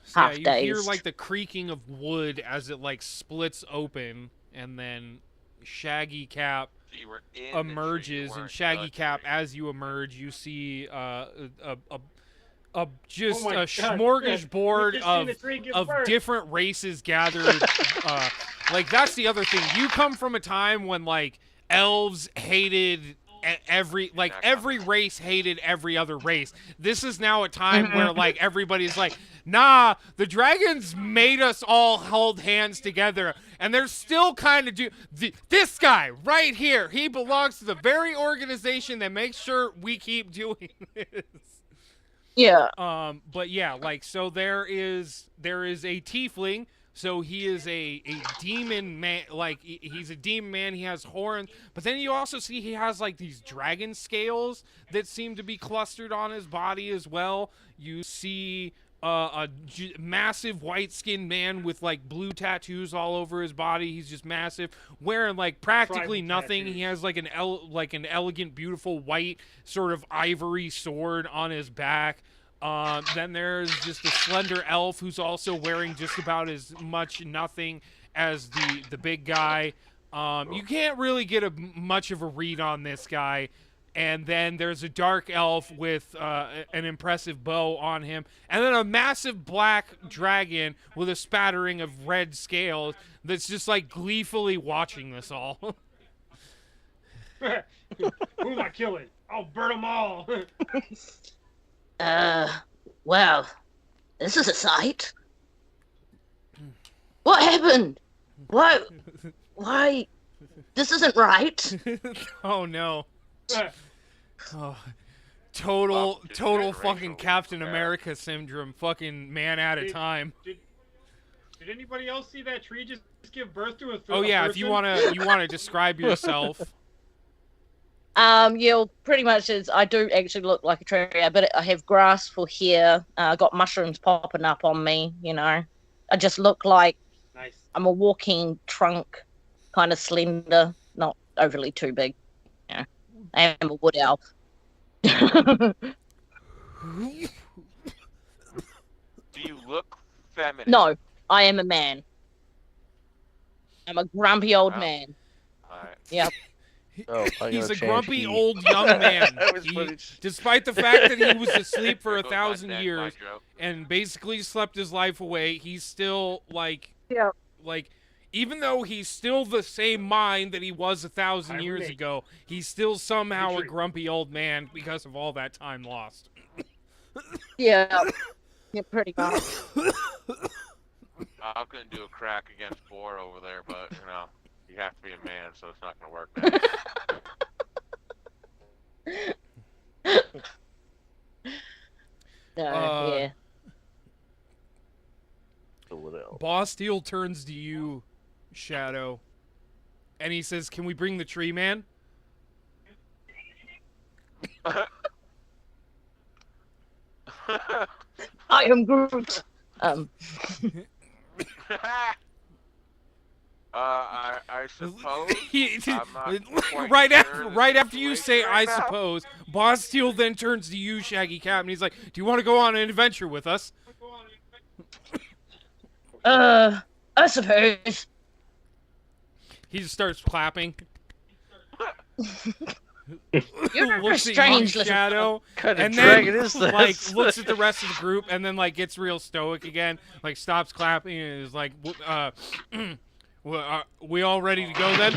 So, yeah, half you hear dazed. like the creaking of wood as it like splits open, and then Shaggy Cap So you were in the tree, you emerges, and weren't Shaggy the Cap, tree. as you emerge, you see just Oh my a God, smorgasbord we just seen the tree give of birth. different races gathered. Like that's the other thing. You come from a time when like elves hated every race hated every other race. This is now a time where like everybody's like, nah, the dragons made us all hold hands together, and they're still kind of this guy right here, he belongs to the very organization that makes sure we keep doing this. Yeah. But yeah, like, so there is a tiefling. So he is a demon man, like he's a demon man. He has horns, but then you also see he has like these dragon scales that seem to be clustered on his body as well. You see massive white-skinned man with like blue tattoos all over his body. He's just massive, wearing like practically Tribal nothing. tattoos. He has like an elegant, beautiful white sort of ivory sword on his back. Then there's just a slender elf who's also wearing just about as much nothing as the big guy. You can't really get much of a read on this guy. And then there's a dark elf with an impressive bow on him. And then a massive black dragon with a spattering of red scales that's just like gleefully watching this all. Who am I killing? I'll burn them all. Well, this is a sight. What happened? Why? This isn't right. Oh no. Oh, Well, total generational fucking Captain repair. America syndrome. Fucking man at a Did- time. Did anybody else see that tree just give birth to a Oh yeah, if you wanna describe yourself. Yeah, pretty much is. I do actually look like a tree, but I have grass for hair. Got mushrooms popping up on me. You know, I just look like Nice. I'm a walking trunk, kind of slender, not overly too big. Yeah, I am a wood elf. Do you look feminine? No, I am a man. I'm a grumpy old Wow. man. Alright. Yep. Oh, I He's gotta a change grumpy he. old young man. That was He- funny. despite the fact that he was asleep for There 1,000 goes my years joke. and basically slept his life away, he's still like, Yeah. like, even though he's still the same mind that he was 1,000 years Hibernate. ago, he's still somehow a Retreat. grumpy old man because of all that time lost. Yeah. Yeah, pretty much. I couldn't do a crack against Boar over there, but you know, you have to be a man, so it's not gonna work. Now. No, Uh, yeah. So what else? Boss Steel turns to you, Shadow, and he says, "Can we bring the tree man?" I am Groot. I suppose. I'm not quite right sure after, the right after you say, situation "I right now. suppose," Boss Steel then turns to you, Shaggy Cat, and he's like, "Do you want to go on an adventure with us?" I suppose. He just starts clapping. You're a Looks at strange you, little Shadow, What kind of and dragon then is this? like looks at the rest of the group, and then like gets real stoic again, like stops clapping, and is like, well, we all ready to go then?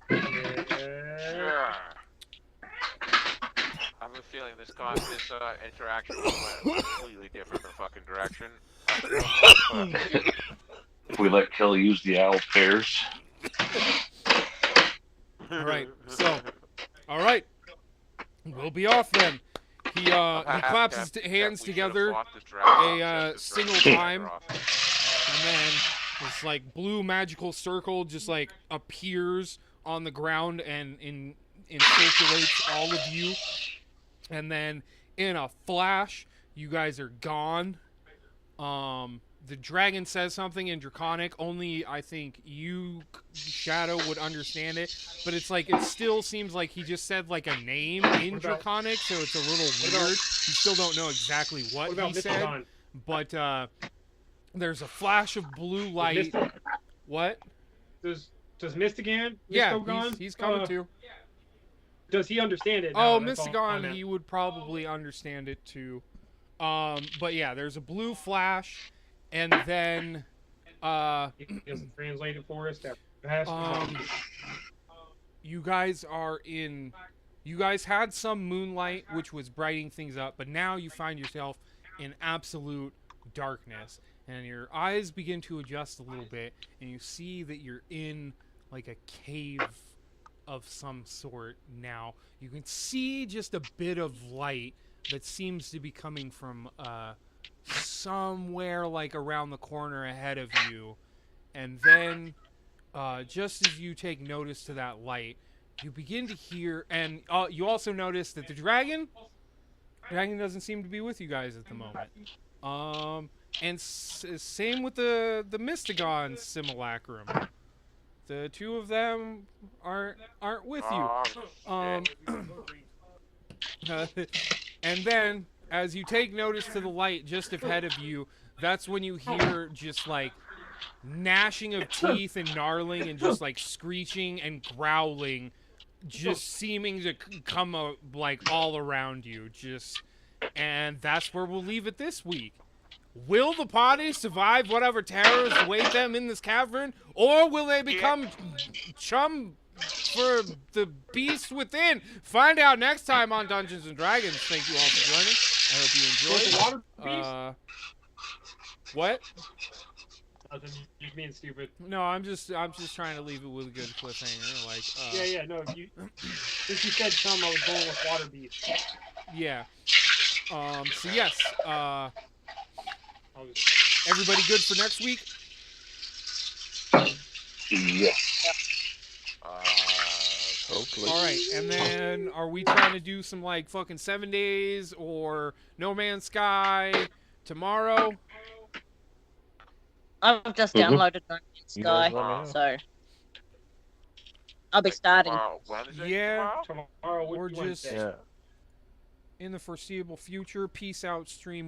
Sure. I have a feeling this interaction went a completely different fucking direction. If we let Kelly use the owl pairs, All right, so, all right, we'll be off then. He claps his hands together a single time, and then this like blue magical circle just like appears on the ground and encirculates all of you, and then in a flash, you guys are gone. The dragon says something in Draconic. Only I think you, Shadow, would understand it. But it's like, it still seems like he just said like a name in Draconic, so it's a little weird. You still don't know exactly what he said. But there's a flash of blue light. What? Does Mystigan? Yeah, he's coming too. Does he understand it? Oh, Mystigan, he would probably understand it too. But yeah, there's a blue flash, and then he doesn't translate it for us. You guys are in. You guys had some moonlight, which was brightening things up, but now you find yourself in absolute darkness, and your eyes begin to adjust a little bit, and you see that you're in like a cave of some sort now. You can see just a bit of light that seems to be coming from somewhere like around the corner ahead of you. And then just as you take notice to that light, you begin to hear, and you also notice that the dragon doesn't seem to be with you guys at the moment. And same with the Mystigon simulacrum. The two of them aren't with you. And then, as you take notice to the light just ahead of you, that's when you hear just like gnashing of teeth and gnarling and just like screeching and growling, just seeming to come like all around you. And that's where we'll leave it this week. Will the party survive whatever terrors await them in this cavern, or will they become chum for the beast within? Find out next time on Dungeons and Dragons. Thank you all for joining. I hope you enjoyed. What? Just being stupid. No, I'm just trying to leave it with a good cliffhanger. Like. Yeah. No, since you said chum, I was going with water beast. Yeah. So yes. Everybody good for next week? Yes. Hopefully. All right, and then are we trying to do some like fucking 7 days or No Man's Sky tomorrow? I've just downloaded No Man's Sky, so I'll be starting. Wednesday, Yeah, tomorrow? Tomorrow or just Yeah. in the foreseeable future. Peace out, stream.